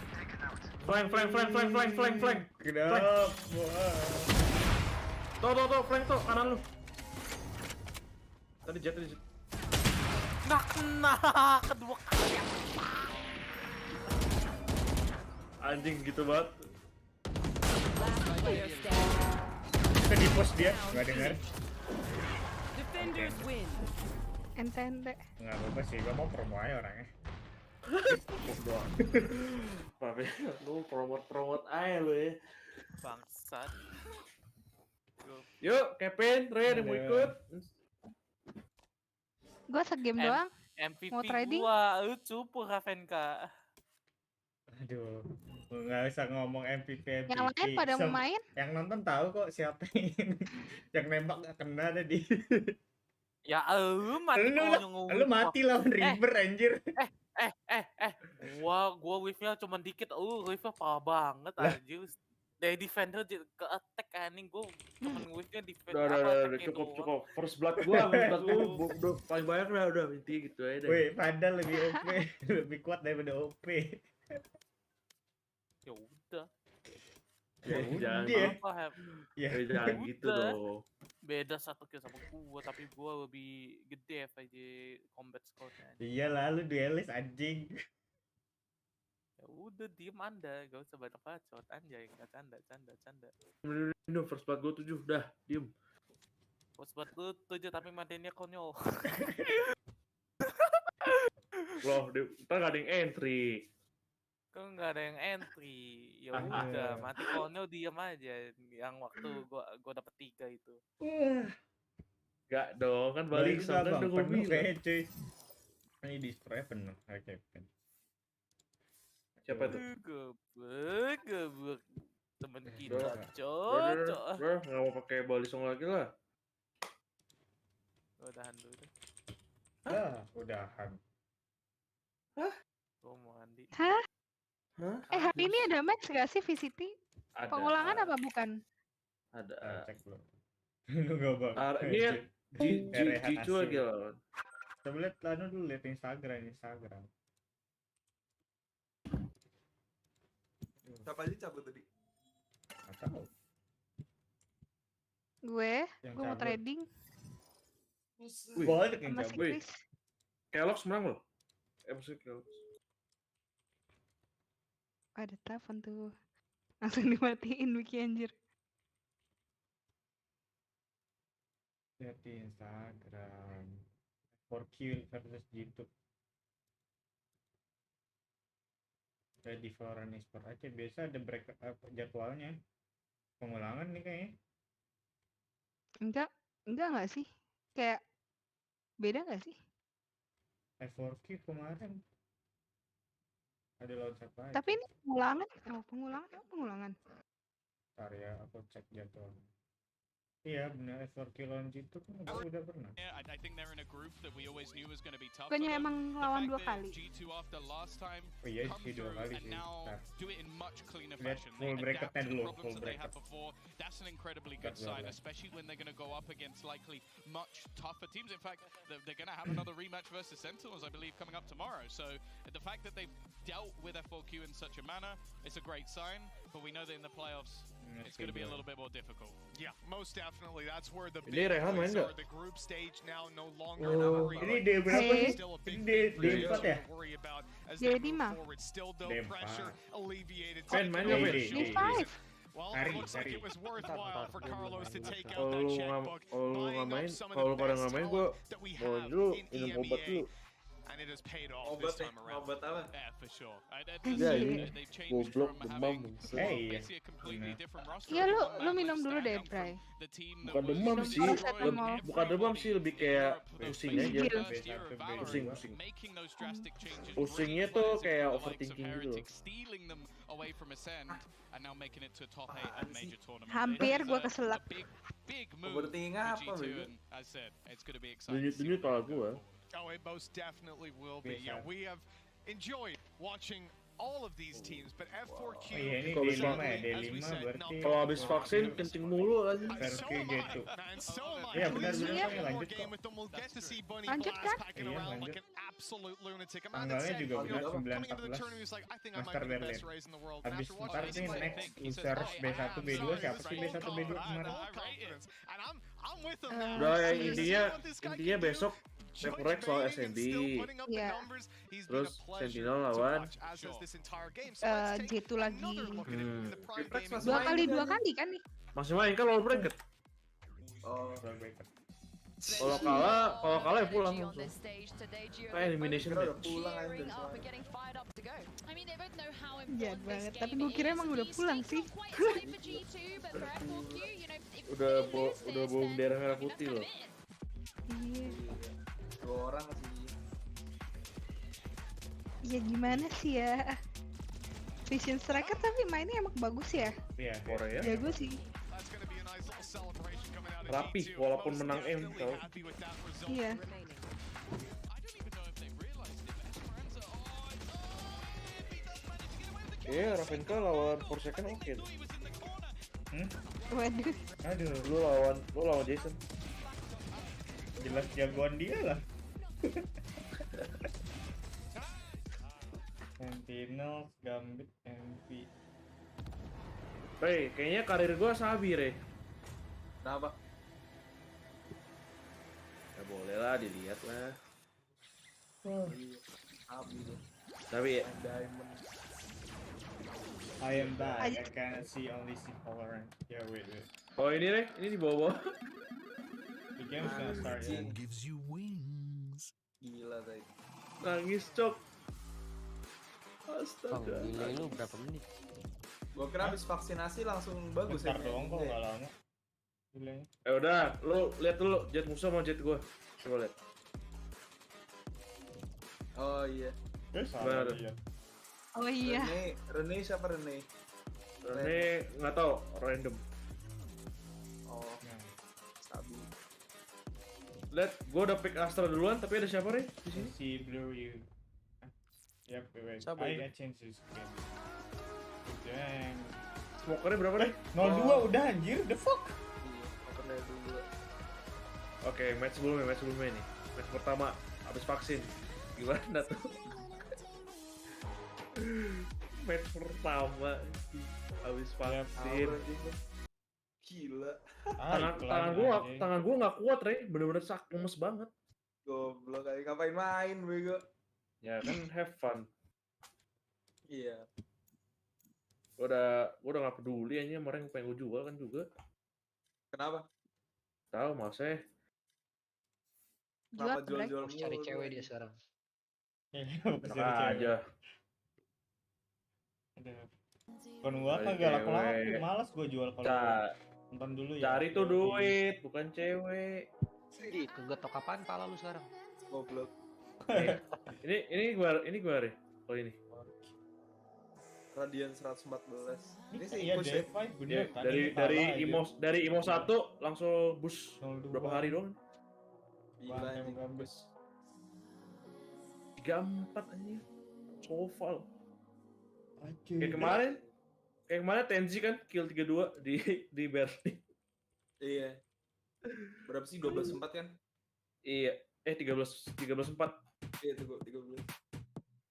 S3: Flank.
S2: kedap. Wah.
S3: Tuh, flank tuh, kanan lu. Tadi jet.
S4: Nggak kena. Kedua kali.
S3: Anjing gitu banget.
S5: Last player standing.
S2: Kita di post dia, nggak dengar.
S5: Defenders win.
S1: Ente.
S2: Nggak apa-apa sih, gua mau promo aja orangnya.
S3: Doang. Tapi lu promote aja lu ya.
S4: Bangsat.
S3: Yuk, Kevin, Ray ada yang mau ikut.
S1: Gue segame doang.
S4: MVP
S1: Mau trading?
S4: gua, lu cupu Ravenka.
S2: Aduh, nggak usah ngomong MVP.
S1: Yang lain pada mau main?
S2: Yang nonton tahu kok siapa yang nembak nggak kena tadi.
S4: Ya lu mati
S2: Lu mati lawan River anjir.
S4: Gua wave-nya cuma dikit, wave-nya parah banget anjir. Dari defender ke attack anjing gua cuma wave-nya defend
S3: Udah, cukup. First blood gua udah paling banyak udah intinya gitu aja deh.
S2: Wih, padahal lebih OP, lebih kuat daripada OP.
S4: Ya udah.
S2: Ya
S3: Jangan
S2: udah.
S4: Apa
S2: Ya.
S3: jangan gitu
S4: Udah.
S3: dong.
S4: Beda 1 kill sama gua, tapi gua lebih gede aja combat score-nya.
S2: Iya lah, lu duelis anjing.
S4: Ya udah diem Anda, gak usah banyak bacot anjay, nggak canda.
S3: Ini first blood gua 7, dah, diem.
S4: Bos buat lu 7 tapi mantennya konyol.
S3: Loh, ntar gak ada yang entry.
S4: Kok nggak ada yang entry? Ya
S2: Ah,
S4: udah,
S2: ah.
S4: mati konyol diam aja. Yang waktu gua dapet 3 itu.
S2: Wah,
S3: Gak dong, kan balik
S2: nggak,
S3: sama
S2: Bang.
S3: udah gua
S2: Penuh
S3: bilang.
S2: kayaknya cuy. Ini destroy penuh, oke.
S3: Siapa tuh?
S4: Gebek. Temen kita,
S3: Udah,
S4: cocok.
S3: nggak mau pakai balisong lagi lah.
S4: Udahan dulu deh.
S2: Udahan.
S4: Gua mau mandi.
S1: Hah?
S3: Hah?
S1: Hari ini ada match gak sih VCT?
S3: Ada.
S1: Pengulangan apa bukan?
S3: Ada.
S2: Cek belum. Lu nggak bang.
S3: Ini ya, Jicu lagi lawan.
S2: Coba lihat dulu lihat Instagram.
S6: Siapa aja cabut tadi?
S2: Nggak tahu.
S1: Gue
S2: Yang
S1: mau
S2: cabut.
S1: trading
S3: Wih,
S2: Banyak yang
S1: sama si
S2: cabut.
S3: Wih.
S1: Chris.
S3: Kellogg's menang loh. Maksudnya Kellogg's.
S1: Ada telepon tuh. Langsung dimatiin Wiki anjir.
S2: Lihat di Instagram. 4Q versus YouTube. Kayak di Valorant Esport aja biasa ada break jadwalnya. Pengulangan nih kayaknya.
S1: Enggak sih? Kayak beda gak sih?
S2: 4Q kemarin ada lawan siapa aja?
S1: Tapi ini pengulangan. Pengulangan.
S2: Ntar ya, aku cek jadwal. Iya benar, F4Q lawan G2 kan udah pernah.
S10: I think they're in a group that we always knew was going to be tough.
S1: Bukannya emang lawan 2 kali.
S10: G2 after last time
S2: Oh iya
S10: come
S2: sih 2
S10: through
S2: kali
S10: and
S2: sih.
S10: now
S2: Nah,
S10: do it in much cleaner
S2: lihat
S10: fashion.
S2: full
S10: They
S2: bracketnya
S10: adapt to the
S2: dulu,
S10: problems
S2: full
S10: that they had
S2: bracket.
S10: before. That's an incredibly good sign,
S2: Betul.
S10: especially when they're going to go up against likely much tougher teams. In fact, they're going to have another rematch versus Sentinels, I believe, coming up tomorrow. So the fact that they've dealt with F4Q in such a manner, it's a great sign. But we know that in the playoffs, it's going to be a little bit more difficult.
S6: Yeah, most definitely. That's where the
S3: Ini
S6: big
S3: Rehan main
S6: plays
S3: nggak?
S6: are. The group stage now no longer
S3: Oh.
S6: an
S2: Ini
S6: arena.
S2: D berapa
S1: Hey.
S2: sih?
S6: Still a
S2: Ini
S6: big
S2: D4 ya?
S6: to worry about as
S1: Jadi
S6: they move
S1: mah.
S6: forward. Still though,
S2: D4.
S6: pressure alleviated.
S3: Ben, main nggak, Ben?
S1: D5.
S6: Well,
S2: Hari,
S6: it looks like
S2: hari.
S6: it was worthwhile for Carlos to take out
S3: Kalau
S6: that
S3: lu
S6: checkbook, buying
S3: main,
S6: up some of
S3: kalau lu
S6: the
S3: pada
S6: best
S3: nggak main, gua
S6: talent that we
S3: mau
S6: have
S3: dulu
S6: in
S3: minum obat dulu.
S6: EMEA, and it has paid off this time around.
S10: Yeah, for sure.
S3: Ya ini
S10: They've changed
S3: goblok
S10: from
S3: demam.
S10: having
S2: Hey.
S10: basically a completely different roster.
S1: Iya, lu
S10: From
S1: minum dulu deh,
S10: standing
S1: Bray.
S10: from the team that
S3: Bukan
S10: was
S3: demam
S1: Minum
S3: sih,
S1: paracetamol.
S3: bukan demam sih, lebih kayak
S10: Europe,
S3: pusing
S10: the
S3: aja.
S10: first year of Valorant,
S3: Pusing.
S10: making those drastic changes,
S3: Pusingnya
S10: bringing
S3: tuh
S10: players in
S3: kayak
S10: from the likes of
S3: overthinking gitu loh.
S10: Heretic, stealing them away from Ascend, and now making it to top 8 at major tournament.
S1: Hampir
S10: This is
S1: gua
S10: a
S1: keselak.
S10: big move
S11: Overthinking
S10: for
S11: apa,
S10: G2,
S11: bego?
S10: and as I said, it's going to be exciting to see
S3: Denyut-denyut
S10: what
S3: pala
S10: they do
S3: gua.
S10: forward.
S6: Oh, it most definitely will be. Yeah, we have enjoyed watching all of these teams, but F4Q.
S2: Oh iya ini
S3: Kalau
S2: D5
S3: bisa-
S2: ya, D5 berarti.
S3: Kalau habis vaksin kencing mulu aja.
S6: So
S2: Versi
S6: am I,
S2: G2.
S6: man, so am I.
S2: Iya benar
S6: Please
S2: benar
S1: Iya.
S2: kok
S6: play more
S2: lanjut
S6: game
S2: kok.
S6: with them. We'll get to see Bunny
S1: Lanjut
S6: Blast
S1: kan?
S6: packing
S2: Iya,
S6: around
S2: lanjut.
S6: like an absolute lunatic. A man
S2: Tanggalnya
S6: that said,
S2: juga
S6: you
S2: benar,
S6: know,
S2: 9,
S6: coming into the
S2: 14.
S6: tournament, he was like, I think I might
S2: Master
S6: be the best
S2: Berlin.
S6: race in the world. And
S2: Habis
S6: after
S2: ntar
S6: watching
S2: sih
S6: this,
S2: next
S10: He says,
S2: Users
S10: I
S2: B1,
S6: am
S2: B2
S6: sorry,
S2: siapa
S6: it's
S2: sih
S6: full
S2: B1, B2
S6: confidence,
S2: kemarin?
S6: full confidence. And I'm with him, man.
S3: Udah
S6: See
S3: intinya
S6: what this guy
S3: intinya
S6: can do?
S3: besok
S6: Joint
S3: Rex lawan
S6: baiting and
S3: SMB.
S6: still putting up the
S1: Iya.
S6: numbers. He's been a
S3: Terus
S6: pleasure
S3: Sentinel
S6: to
S3: lawan
S6: watch, as has this entire game. So
S1: Eh,
S6: let's take
S1: G2 lagi.
S6: another look at it in the prime
S11: Rex
S6: gaming
S11: masih
S1: Dua
S11: main
S1: kali
S11: juga nih.
S1: kan nih?
S3: masih main kan lawan bracket.
S11: Oh,
S3: Kalau kalah ya pulang langsung. Kayak elimination
S11: kira udah
S3: match.
S11: pulang aja dari sana.
S1: Jahat banget, tapi gue kira emang udah pulang sih.
S3: Udah bau bendera merah putih loh.
S1: Iya.
S11: 2 orang sih.
S1: Ya gimana sih ya? Vision Striker tapi mainnya emang bagus ya.
S2: Iya.
S3: Korea
S1: Jago sih.
S6: That's going to be a nice little celebration coming out of
S3: rapi
S6: G2.
S3: walaupun
S6: Most
S3: menang M
S6: definitely
S3: tau.
S6: happy with that result.
S1: Iya.
S10: I don't even know if they realized it, but Esperanza, he does manage to get away with the kill.
S3: Iya, Ravenka lawan Forsaken oke.
S10: He was in the corner.
S1: Waduh.
S2: Aduh,
S3: Lu lawan Jason.
S2: jelas jagoan dia lah. Sentinels, Gambit, MP.
S3: Rey, kayaknya karir gua sabi, Rey.
S11: Kenapa?
S3: Ya boleh lah, dilihat lah.
S11: Abi deh.
S3: Tapi ya,
S11: Diamond.
S2: I am back. I can only see Valorant. Yeah, wait.
S3: oh ini Rey, ini di bawah.
S2: The game's gonna start ya.
S6: Gives you wings.
S11: Gila tadi.
S3: Nangis cok. Astaga.
S9: Delay lu berapa menit?
S11: Gua kira habis vaksinasi langsung bagus
S2: Bentar
S11: ya.
S2: doang kok, nggak lama. Delaynya.
S3: Udah, lu lihat dulu jet musuh sama jet gua. Coba lihat.
S11: Oh iya.
S2: Salah
S3: Bener.
S2: dia.
S1: Oh iya.
S11: Rene siapa Rene?
S3: Ini nggak tahu, random.
S11: Oh,
S2: Nah,
S11: Sabi.
S3: Lihat, gua udah pick Astra duluan, tapi ada siapa Rey di sini?
S2: si Blue you. Yep, wait.
S11: Siapa itu?
S2: I changed this game. Dang.
S3: Smokernya berapa Rey?
S2: 02 udah anjir, the fuck.
S11: Iya, opennya dulu.
S3: Oke, match sebelumnya nih. Match pertama habis vaksin. Gimana tuh? Match pertama habis vaksin.
S11: Gila.
S3: Tangan gua nggak kuat, Rey. Bener-bener lemes banget.
S11: Goblok kayak ngapain main bego.
S3: Ya kan have fun.
S11: Iya.
S3: Gua udah nggak peduli aja kemarin yang pengen gua jual kan juga.
S11: Kenapa?
S3: Tahu maksudnya.
S11: Kenapa
S1: Jual,
S11: jual-jual
S9: Harus cari
S11: mulu,
S9: cewek
S11: Bray?
S9: dia sekarang.
S3: Enak aja.
S2: Kon gua
S3: Cari
S2: kagak laku-laku,
S3: cewek.
S2: malas gua jual kalau nonton dulu ya.
S3: Cari tuh duit, bukan cewek.
S9: Ih, kegetok apaan pala lu sekarang?
S11: Goblok.
S3: Ini gua Rey. Kalau ini.
S11: Radian 114. Ini sih
S2: Iya
S11: push ya.
S2: D5 bener kan.
S3: Dari IMO 1 langsung boost
S2: 02.
S3: berapa hari doang?
S11: Gila anjing.
S2: Gambes.
S3: 34 anjing. Soval.
S2: Anjir.
S3: Kayak kemarin Tenzi kan kill 32 di Berlin.
S11: Iya. Berapa sih 12-4 kan?
S3: Iya, 13-4.
S11: Iya tuh 13.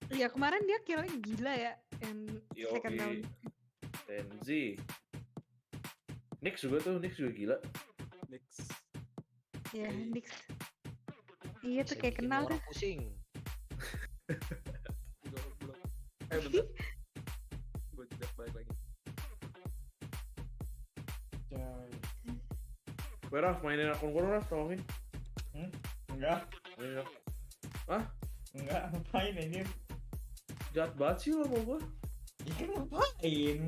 S1: Iya kemarin dia killnya gila ya yang second
S3: Yoi.
S1: round.
S3: Tenzi. Nix juga gila.
S11: Next.
S1: Iya, Nix. Iya tuh kayak kenal tuh.
S9: Pusing.
S11: Goblok. Bentar. Gue tidak balik lagi.
S3: Gue Raf, mainin akun gue Raf, tolongin.
S2: Enggak.
S3: Mainin akun. Hah?
S2: Enggak, ngapain anjir?
S3: Jahat banget sih lo sama gue.
S2: Iya ngapain?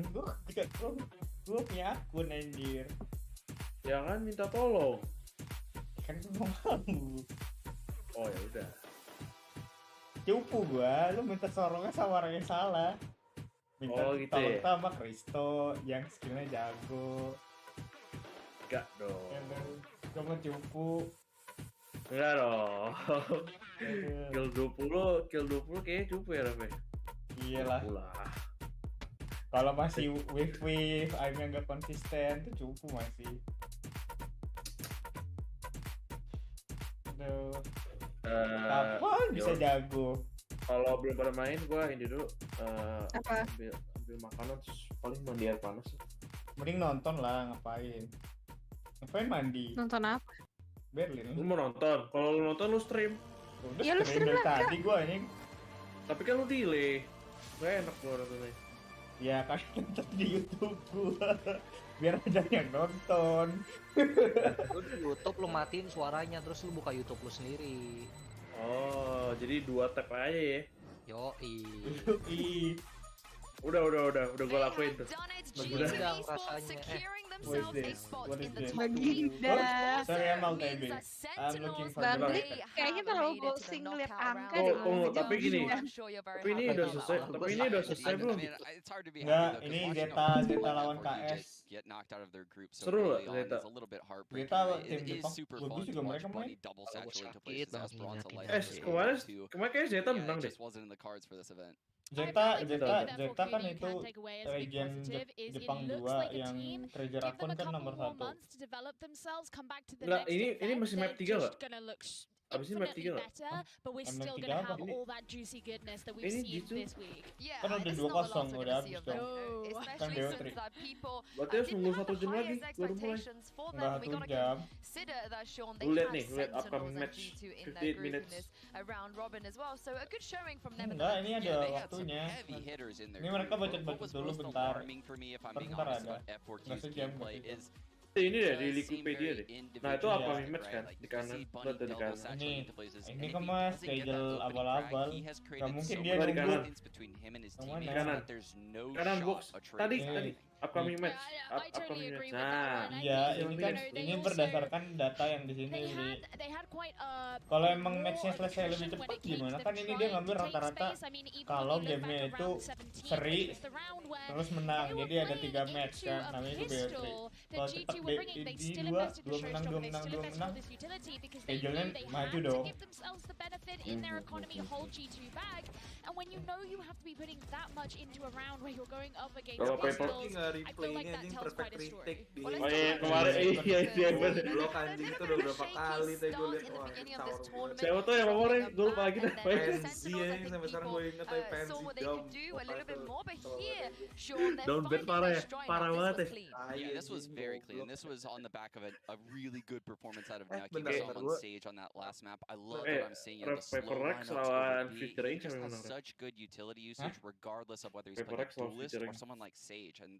S2: Gue punya akun anjir.
S3: Ya kan minta tolong.
S2: Kan gue mau malu.
S3: Oh ya udah.
S2: Cupu gua, lu minta sorongnya sama orang yang salah. Minta
S3: Oh, gitu
S2: tolong
S3: ya?
S2: sama Kristo yang skillnya jago.
S3: Enggak dong.
S2: Gue mau cupu.
S3: Enggak dong. Kill 20 kayaknya cupu ya Raf.
S2: Iyalah. Kalau masih wave aimnya nggak konsisten tuh cupu masih. Aduh. Kapan bisa jago?
S3: Kalau belum pada main, gua ini dulu.
S1: Apa?
S3: Ambil makanan terus paling mandi air panas.
S2: Mending nonton lah, ngapain? Ngapain mandi?
S1: Nonton apa?
S2: Berlin.
S3: Lu mau nonton? Kalau lu nonton lu stream.
S2: Udah
S1: Ya, lu stream
S2: dari
S1: lah,
S2: tadi gua ini.
S3: Tapi kan lu delay. Gak enak gua nontonnya.
S2: Ya kan nonton di YouTube gua. Biar ada yang nonton.
S9: Lu di YouTube lu matiin suaranya terus lu buka YouTube lu sendiri.
S3: Oh, jadi 2 tab aja ya.
S9: Yoi.
S3: Udah gua lakuin tuh.
S9: Udah rasanya.
S2: What is this? What is this?
S1: Baginda.
S2: Sorry, I'm out baby. I'm looking for the
S1: Bang,
S2: market.
S1: kayaknya terlalu boxing lihat angka
S3: Oh,
S1: deh.
S3: oh, tapi gini. Tapi ini udah selesai belum?
S2: Enggak, ini Zeta lawan KS.
S3: Seru lah Zeta.
S2: Zeta tim Jepang. Bagus juga mereka main.
S3: Kemarin kayak Zeta menang deh.
S2: Zeta kan itu region Jepang 2 yang treasure akun kan nomor 1.
S3: Enggak, ini masih map 3 enggak? Abis ini map 3 nggak?
S2: Map 3 apa?
S3: Ini gitu.
S2: Kan udah 2-0 udah habis dong. Kan BO3.
S3: Berarti harus nunggu 1 jam lagi baru mulai.
S2: Enggak 1 jam.
S3: Lu lihat nih, lihat upcoming match 58 minutes.
S2: Enggak, ini ada waktunya. Ini mereka bacot-bacot dulu bentar. Bentar ada. Nggak sejam gitu.
S3: Ini deh di Wikipedia deh. Nah itu upcoming match kan di kanan, lihat di kanan.
S2: Ini kan mas schedule abal-abal. Gak mungkin dia
S3: Di
S2: nunggu.
S3: kanan. Kanan box. Tadi upcoming match. Upcoming match. Nah,
S2: Iya, ini kan ini berdasarkan data yang di sini. Kalau emang matchnya selesai lebih cepat gimana? Kan ini dia ngambil rata-rata kalau gamenya itu seri terus menang. Jadi ada 3 match kan, namanya itu BO3. Kalau cepat di 2 menang, 2 menang, 2 menang, schedule-nya maju dong.
S3: Kalau paper
S11: Nggak replaynya anjing perfect retake di
S3: kemarin iya bener.
S11: blok anjing itu udah berapa kali tadi gue liat. Wah sahur gue.
S3: Siapa tuh yang favorit? Gue lupa lagi dah.
S11: Pensi ya sampai sekarang gue inget aja pensi
S3: Down bad parah ya, parah banget ya.
S12: Yeah, this was very clean. This was on the back of a really good performance out of Nucky
S11: bentar,
S12: on stage on that last map. I love what I'm seeing. The slow
S3: Paper Rex
S12: lineups
S3: lawan
S12: over B.
S3: Future
S12: He
S3: Inc
S12: just
S3: yang
S12: has
S3: menang.
S12: such good utility usage regardless of whether he's
S3: Paper
S12: playing a
S3: Rex lawan
S12: duelist
S3: Future
S12: or
S3: Inc.
S12: someone like Sage. And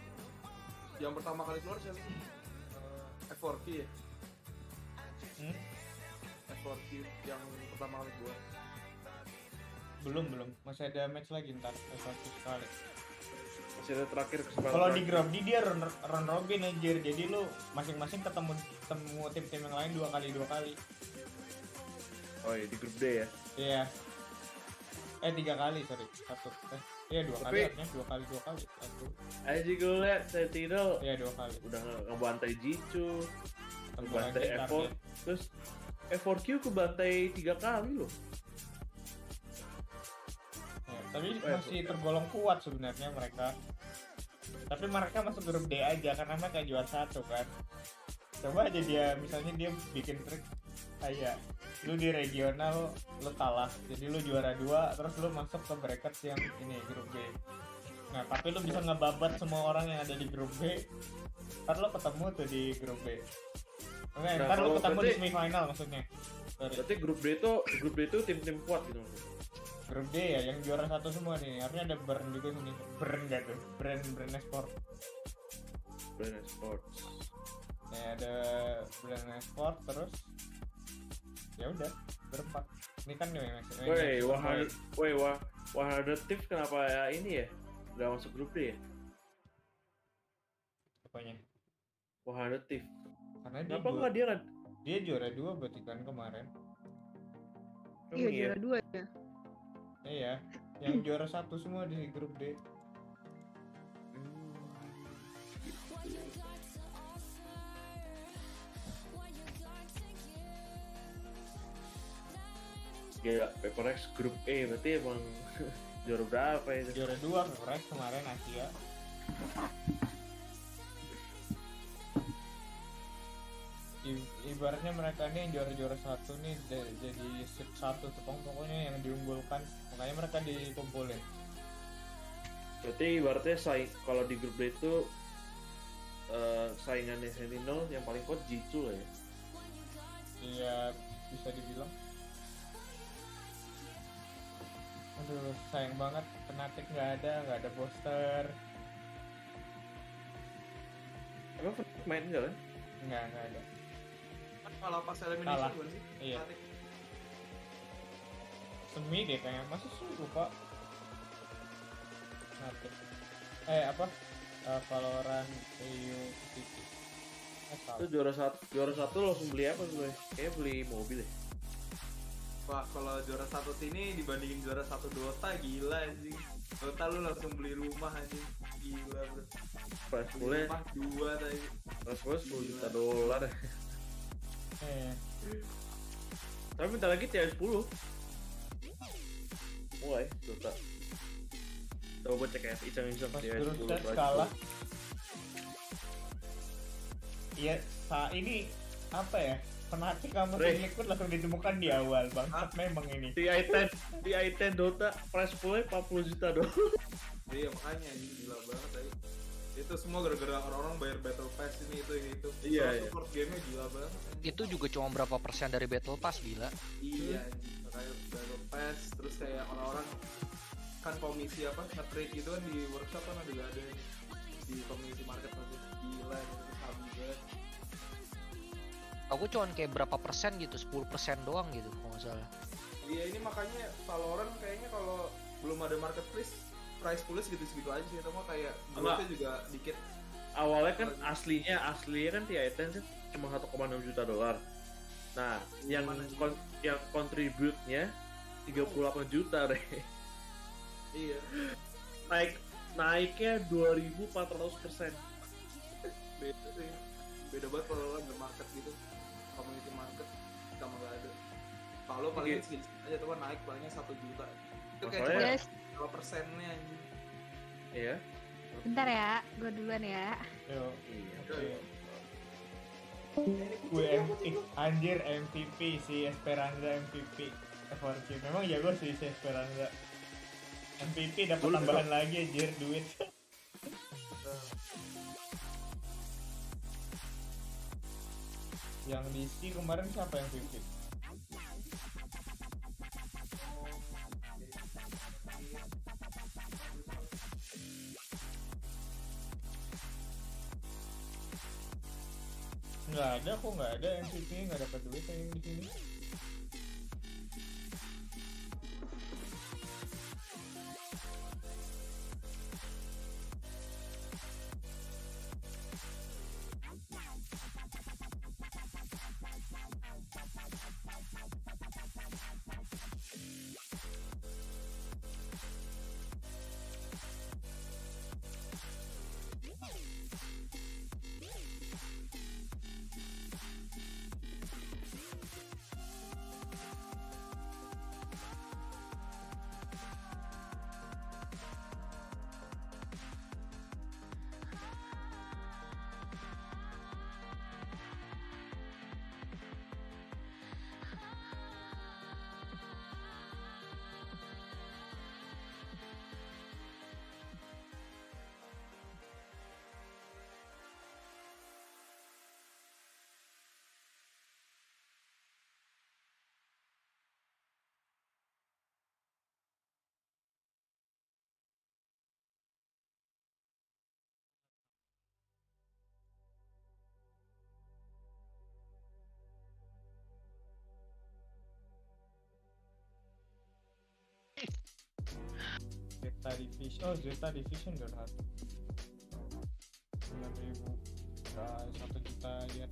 S11: Yang pertama kali keluar siapa sih? F4Q ya? F4Q yang pertama kali keluar.
S2: Belum, masih ada match lagi ntar, satu sekali.
S3: Masih ada terakhir kesempatan.
S2: Kalau di grup D dia run robin anjir, jadi lu masing-masing ketemu tim-tim yang lain dua kali.
S3: Oh iya, di grup D ya?
S2: Iya. 3 kali, sorry. 2 kali, artinya 2 kali. 1.
S3: Aji gue liat Sentinel.
S2: Iya, 2 kali.
S3: Udah ngebantai Jicu, ngebantai
S2: lagi
S3: F4, terus F4Q kebantai 3 kali loh.
S2: Ya, tapi masih tergolong kuat sebenarnya mereka. Tapi mereka masuk grup D aja karena mereka juara 1 kan. Coba aja dia, misalnya dia bikin trik kayak lu di regional lu kalah, jadi lu juara 2 terus lu masuk ke bracket yang ini grup B. Nah tapi lu bisa ngebabat semua orang yang ada di grup B, ntar lu ketemu tuh di grup B. Oke, ntar lu ketemu di semifinal maksudnya.
S3: Berarti grup B itu tim-tim kuat gitu.
S2: Grup D ya yang juara 1 semua nih, artinya ada Burn juga sini. Burn gak tuh? Brand Esport.
S3: Brand Esport.
S2: Ya ada Brand Esport terus ya udah berempat. Ini kan nih
S3: Wahada Tiff kenapa ya ini ya? Gak masuk grup D ya?
S2: Apanya?
S3: Wahada Tiff.
S2: Karena
S3: kenapa nggak dia kan?
S2: Dia juara 2 berarti kan kemarin.
S1: Iya juara 2 ya.
S2: Iya, yang juara 1 semua di grup D.
S3: Gila, Paper X grup E berarti emang juara berapa itu?
S2: Juara 2 Paper X kemarin Asia. Ibaratnya mereka ini yang juara 1 nih jadi seat 1 pokoknya yang diunggulkan, makanya mereka dikumpulin.
S3: Berarti ibaratnya kalau di grup D itu saingannya Sentinel yang paling kuat Jitu lah ya?
S2: Iya, bisa dibilang. Aduh, sayang banget Fnatic nggak ada booster.
S3: Emang Fnatic main nggak kan?
S2: Nggak ada.
S11: Kalau pas elimination bukan sih?
S2: Iya. Semi deh kayaknya, masa sih lupa. Fnatic. Valorant, EU, City.
S3: Itu juara satu langsung beli apa gue? Kayaknya beli mobil ya.
S11: Wah, kalau juara 1 ini dibandingin juara 1 Dota gila anjing. Dota lu langsung beli rumah anjing. Gila bro.
S3: Price poolnya
S11: rumah 2 tadi.
S3: Price poolnya $10 juta. Tapi bentar lagi tier 10. Mulai Dota. Coba cek ya, iseng-iseng tier 10
S2: kalah. Iya, ini apa ya? Fnatic sama Liquid langsung ditemukan di awal, bangsat memang ini.
S3: TI10 Dota price poolnya $40 juta doang.
S11: Iya makanya ini gila banget aja. Itu semua gara-gara orang-orang bayar Battle Pass ini itu.
S3: Iya.
S11: Support game-nya gila banget.
S9: Itu juga cuma berapa persen dari Battle Pass gila.
S11: Iya, kayak Battle Pass terus kayak orang-orang kan komisi apa nge-trade gitu kan di workshop kan ada di komisi market pasti gila gitu habis banget.
S9: Aku cuma kayak berapa persen gitu, 10% doang gitu kalau nggak salah.
S11: Iya ini makanya Valorant kayaknya kalau belum ada marketplace price poolnya segitu-segitu aja sih, atau kayak growth-nya juga dikit.
S3: Awalnya kan aslinya kan TI10 sih cuma $1,6 juta. Nah, yang contribute-nya 38 juta deh.
S11: Iya.
S3: Naiknya 2.400%.
S11: Beda sih. Beda banget kalau ada market gitu. Community market sama nggak ada. Kalau paling segini aja tuh naik palingnya 1 juta. Itu kayak cuma 2%-nya anjing.
S3: Iya.
S1: Bentar ya, gue duluan ya.
S2: Yo, iya. Gue anjir MVP si Esperanza MVP. F4Q. Memang jago sih si Esperanza. MVP dapat tambahan lagi anjir duit. Yang di C kemarin siapa yang MVP? Nggak ada kok, nggak ada MVP, nggak dapat duit yang di sini. Zeta Division udah 9.000 1 juta ya.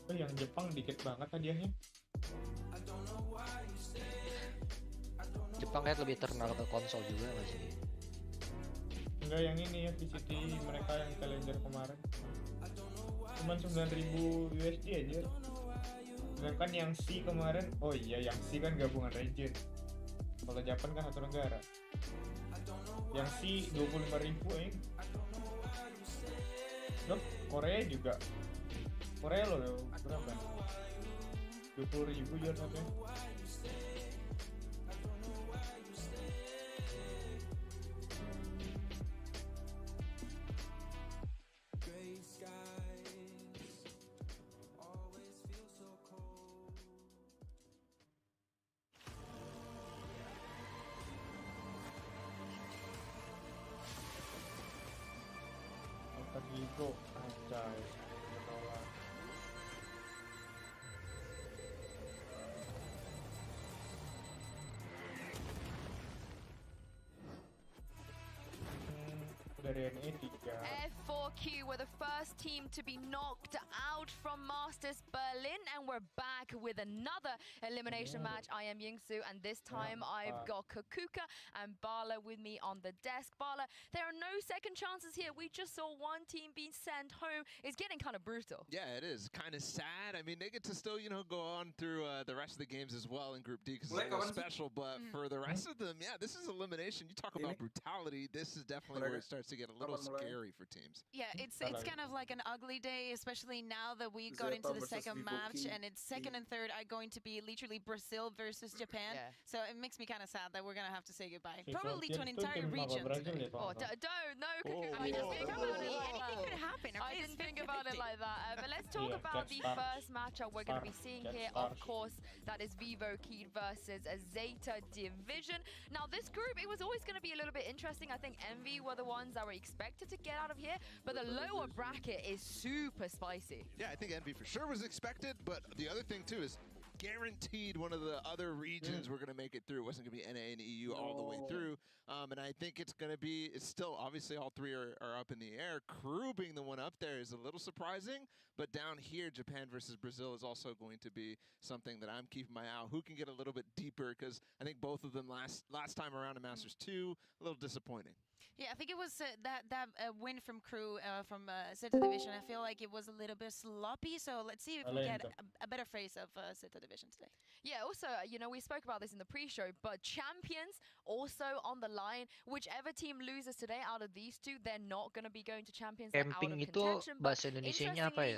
S2: Yang Jepang dikit banget hadiahnya.
S9: Jepang kayak lebih terkenal ke konsol juga nggak sih?
S2: Enggak, yang ini ya VCT mereka yang kalender kemarin cuman 9.000 USD aja. Sedangkan yang C kemarin, oh iya yang C kan gabungan region. Kalau Japan kan satu negara. Yang C 25.000 Loh, Korea juga. Korea loh berapa? 20.000 jual satunya. Gigo anjay $1. Dari NE 3.
S13: F4Q were the first team to be knocked out from Masters Berlin, and we're back with another elimination match. I am Yingsu, and this time I've got Kakuka and Bala with me on the desk. Bala, there are no second chances here. We just saw one team being sent home. It's getting kind of brutal.
S14: Yeah, it is kind of sad. I mean, they get to still, go on through the rest of the games as well in Group D because it's a little special. But for the rest of them, yeah, this is elimination. You talk about brutality. This is definitely where it starts to get a little scary for teams.
S15: Yeah, it's kind of like an ugly day, especially now that we got into the second match, and it's second and third are going to be literally Brazil versus Japan.
S13: Yeah.
S15: So it makes me kind of sad that we're gonna have to say goodbye, probably to an entire region.
S13: Oh, no, Kakuka.
S15: I just think about it. Anything could happen.
S13: I didn't think about it like that. But let's talk about the first matchup we're going to be seeing here. Of course, that is Vivo Key versus a Zeta Division. Now, this group, it was always going to be a little bit interesting. I think Envy were the ones that were expected to get out of here, but the lower bracket is super spicy.
S14: Yeah, I think Envy for sure was expected, but the other thing too is guaranteed one of the other regions were going to make it through. It wasn't going to be NA and EU all the way through. And I think it's going to be, it's still, obviously all three are up in the air. Crew being the one up there is a little surprising, but down here, Japan versus Brazil is also going to be something that I'm keeping my eye out. Who can get a little bit deeper, because I think both of them last time around in Masters 2, a little disappointing.
S15: Yeah, I think it was that win from Crew from Zeta Division. I feel like it was a little bit sloppy, so let's see if we get a better face of Zeta Division today.
S13: Yeah, also, we spoke about this in the pre-show, but champions also on the line. Whichever team loses today out of these two, they're not going to be going to champions. They're out of contention. But interestingly,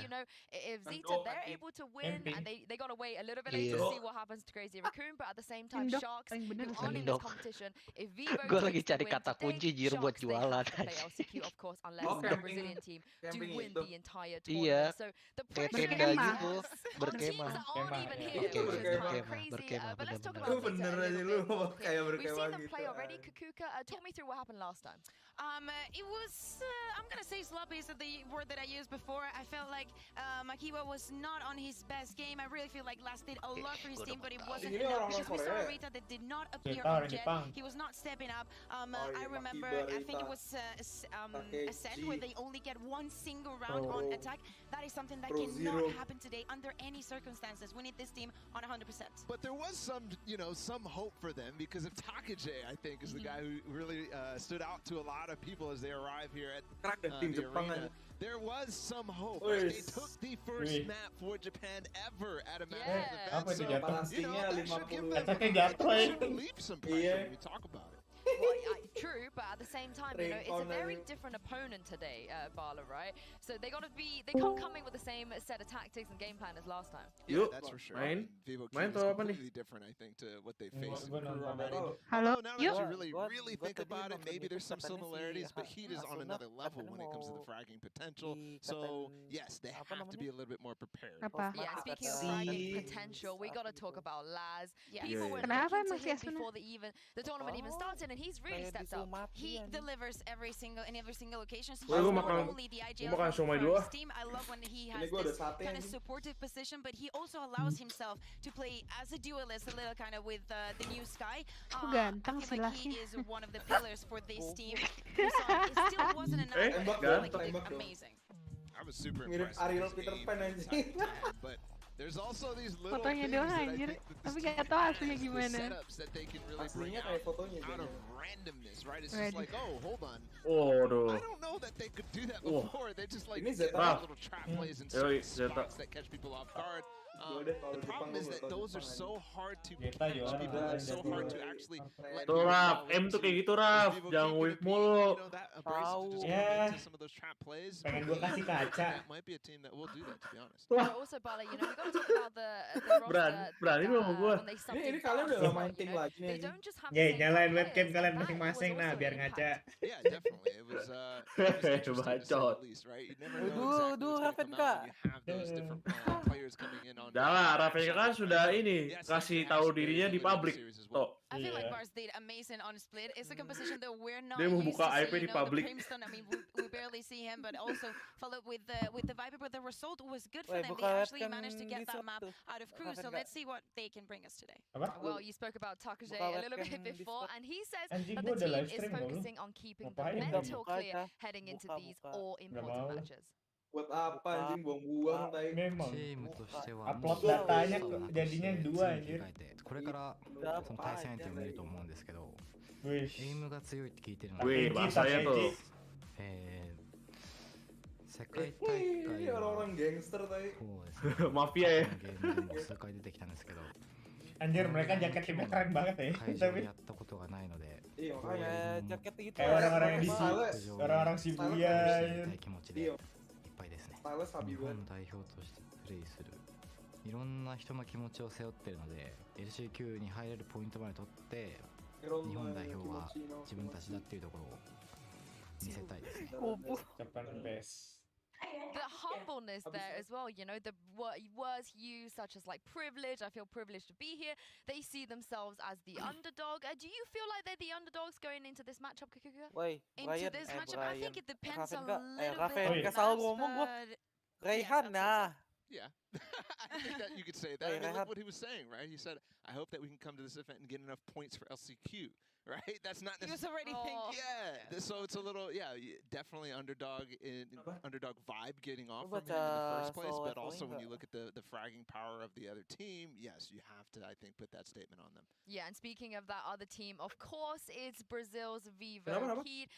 S13: if Zeta, they're able to win, and they got to wait a little bit later to see what happens to Crazy Raccoon, but at the same time, Sharks, who aren't in this competition, if Vivo
S9: lagi cari kata kunci jir buat jualan.
S13: LCQ, of course, unless the Brazilian team do win the entire tournament.
S9: Iya,
S13: So the
S9: kayak
S13: pressure
S9: tenda
S13: is
S9: gitu,
S13: on teams
S9: berkemah.
S13: that aren't even here, which is kind of crazy. But let's talk about Zeta a little bit. We've seen them play already. Kakuka, talk me through what happened last time.
S15: It was, I'm going to say sloppy is the word that I used before. I felt like Makiwa was not on his best game. I really feel like Last did a lot for his team, but it wasn't enough because we saw Rita that did not appear on Jet. He was not stepping up. I remember, I think it was Ascent where they only get one single round on attack. That is something that cannot happen today under any circumstances. We need this team on 100%.
S14: But there was some hope for them because of Takaje, I think, is the guy who really stood out to a lot of people as they arrive here at
S11: tim
S14: the
S11: Jepang
S14: arena. There was some hope. Right? They took the first map for Japan ever at a match
S2: Apa itu
S14: event.
S2: jatuh?
S14: So, you know, that should give them
S2: Efeknya jatuh
S14: that
S2: ya.
S14: should relieve some pressure when you talk about it.
S13: Well, true, but at the same time, you know, it's a very different opponent today, Bala, right? So they can't come in with the same set of tactics and game plan as last time.
S14: Yeah, that's for sure.
S3: Main.
S14: Vivo
S3: Main
S14: is
S3: tuh apa nih?
S14: completely different, I think, to what they faced in crew already.
S1: Halo,
S14: Now that
S1: yuk.
S14: you really think about it, maybe there's some similarities, but Heat is on another level when it comes to the fragging potential. So, yes, they have to be a little bit more prepared.
S1: Apa?
S13: Yeah, speaking of fragging potential, we gotta talk about Laz.
S15: Yeah.
S13: People were
S1: Kenapa
S13: looking
S1: emang
S13: to
S1: si
S13: him
S1: Asuna?
S13: before the tournament even started, and he's really stepped up.
S15: He delivers in every single occasion. He's
S3: Gua
S15: not
S3: makan-
S15: only the
S3: gua
S15: IGL
S3: makan somai
S15: for
S3: dulu
S15: his
S3: ah.
S15: team. I love when he
S11: Ini
S15: has
S11: gua udah
S15: this
S11: sate
S15: kind of
S11: anjing.
S15: supportive position, but he also allows himself to play as a duelist, a little kind of with the new Sky.
S1: Ganteng
S15: I feel like he
S1: sebelasnya.
S15: is one of the pillars for this team. We saw it still wasn't enough, but I
S11: Tembak
S15: feel
S11: dong,
S15: like he
S11: tembak
S15: did
S11: dong.
S15: amazing.
S14: I was super
S11: Mirip
S14: impressed.
S11: Ariel
S14: with his
S11: Peter
S14: aim
S11: Pan
S14: and his
S11: anjing.
S14: attack, but there's also these little
S1: Fotonya
S14: things
S1: doang
S14: that I
S1: anjir,
S14: think that
S1: tapi
S14: this
S1: gak
S14: team
S1: tau
S14: has,
S1: aslinya
S14: the
S1: gimana.
S14: setups that they can really bring
S11: Aslinya
S14: out,
S11: kayak fotonya
S14: out of
S11: kayaknya.
S14: randomness, right? It's
S1: Ready.
S14: just like, oh, hold on.
S3: Waduh.
S14: I don't know that they could do that
S3: Wah.
S14: before. They just like
S11: Ini
S14: get
S11: Zeta.
S14: those little trap plays and
S3: Yoi,
S14: certain
S3: Zeta.
S14: spots that catch people off guard.
S11: Yaudah, kalau
S14: The problem
S11: Jepang
S14: is
S11: gua
S14: that
S11: nggak tahu
S14: those are
S11: Jepang
S14: so hard to
S2: Zeta
S14: catch
S2: juara,
S14: people. It's so
S2: Zeta
S14: hard to
S2: juara.
S14: actually let
S3: Tuh
S14: people
S3: Raf,
S14: know
S3: M tuh kayak
S14: into.
S3: gitu Raf,
S14: Vivo
S3: jangan
S14: King
S3: wave
S14: gonna be,
S3: mulu.
S14: you know, that abrasive to just
S2: Ya.
S14: come into some of those trap plays.
S2: Pengen gua kasih kaca.
S14: That might be a team that will do that, to be honest.
S13: But also, Bala, you know, we gotta talk about the roster.
S3: Berani lu sama gua.
S13: When they subbed
S11: Ini
S13: in
S11: kalian
S13: Valorant
S11: udah
S13: as
S11: main
S13: well,
S11: tim
S13: you know,
S11: lagi nih
S13: they
S11: anjing.
S13: don't just have the
S2: Ya,
S13: same
S2: nyalain
S13: players,
S2: webcam
S13: and
S2: kalian
S13: that was
S2: masing-masing
S13: also
S2: nah
S13: an
S2: biar
S13: impact.
S2: ngaca.
S14: Yeah, definitely. It was interesting to say
S3: Bacot.
S14: the least, right? You never know exactly what's going to come out when you have those different players coming in on.
S3: Jangan, Ravenka kan sudah ini
S14: Yes,
S3: kasih
S14: they
S3: tahu
S14: actually
S3: dirinya di
S14: delivered the
S3: publik.
S14: series as well.
S3: Tuh.
S15: I feel like
S2: Iya.
S15: Bars did amazing on Split. It's a composition that we're not
S3: Dia mau
S15: used
S3: buka
S15: to see.
S3: IP di
S15: You know, the
S3: public.
S15: Brimstone. I mean, we barely see him, but also followed with the Viper. But the result was good for
S4: Weh,
S15: them. They
S4: buka
S15: actually
S4: webcam
S15: managed to get
S4: di
S15: that
S4: sub
S15: map
S4: tuh.
S15: out of crew. So
S4: Ravenka.
S15: let's see what they can bring us today.
S2: Apa?
S13: Well, you spoke about Takage
S4: Buka
S13: a little bit
S4: webcam di
S13: before,
S4: Discord.
S13: and he says
S2: Anjing,
S13: that
S2: gua
S13: the
S2: udah
S13: team
S2: live
S13: is
S2: stream belum?
S13: focusing on keeping the
S2: Ngapain?
S13: mental
S4: Buka
S13: clear
S4: aja.
S13: heading into
S4: Buka,
S13: these
S4: buka.
S13: all important
S2: mau.
S13: matches.
S11: Buat apa anjing buang-buang tai.
S2: Memang.
S16: チームとしては
S2: Upload
S16: もう
S2: datanya
S16: 操作をなく
S2: jadinya
S16: して
S2: dua
S16: 常に切り
S2: anjir.
S16: 替えてこれからその対戦相手を見ると思うんですけど
S2: Wih.
S16: エイムが強いって聞いてるの
S3: Wih,
S16: で
S3: bahasanya tuh.
S16: 世界大会
S11: Ini
S16: は
S11: orang-orang gangster tai.
S16: そうですね
S3: Mafia ya.
S16: ゲームでも数回出てきたんですけど
S2: Anjir, mereka jaket timnya keren banget ya.
S16: 会場
S2: Tapi
S16: でやったことがないので
S11: Iya
S16: こうい
S11: makanya.
S16: う
S4: jaket itu
S2: kayak orang-orang di
S11: Stylus.
S2: orang-orang Shibuya.
S16: やりたい気持ちでいっぱいですね
S11: Stylus
S16: 日
S11: sabi
S16: 本代表としてプレイするいろんな人の気持ちを背負ってるので LCQ に入れるポイントまで取って日本代表は自分たちだっていうところを見せたいですね
S2: Japan best.
S13: The humbleness there as well, you know, the words used such as like privilege, I feel privileged to be here. They see themselves as the underdog. Do you feel like they're the underdogs going into this matchup, Kukuga?
S4: Woi,
S15: Into
S4: Ryan,
S15: this matchup, I think it depends a
S4: Ravenka,
S15: little
S4: Ravenka
S15: bit.
S4: salah ngomong gua. Raihan nah.
S14: Yeah, I think that you could say that. I mean, look what he was saying, right? He said, "I hope that we can come to this event and get enough points for LCQ." Right? That's not.
S15: He was already thinking.
S14: Yeah. So it's a little, definitely underdog vibe getting off
S4: Coba
S14: from him in the first
S4: ca
S14: place.
S4: soal
S14: But also
S4: leveling
S14: when you
S4: nggak?
S14: look at the fragging power of the other team, yes, you have to, I think, put that statement on them.
S13: Yeah, and speaking of that other team, of course, it's Brazil's Vivo
S11: Kenapa?
S13: Heat.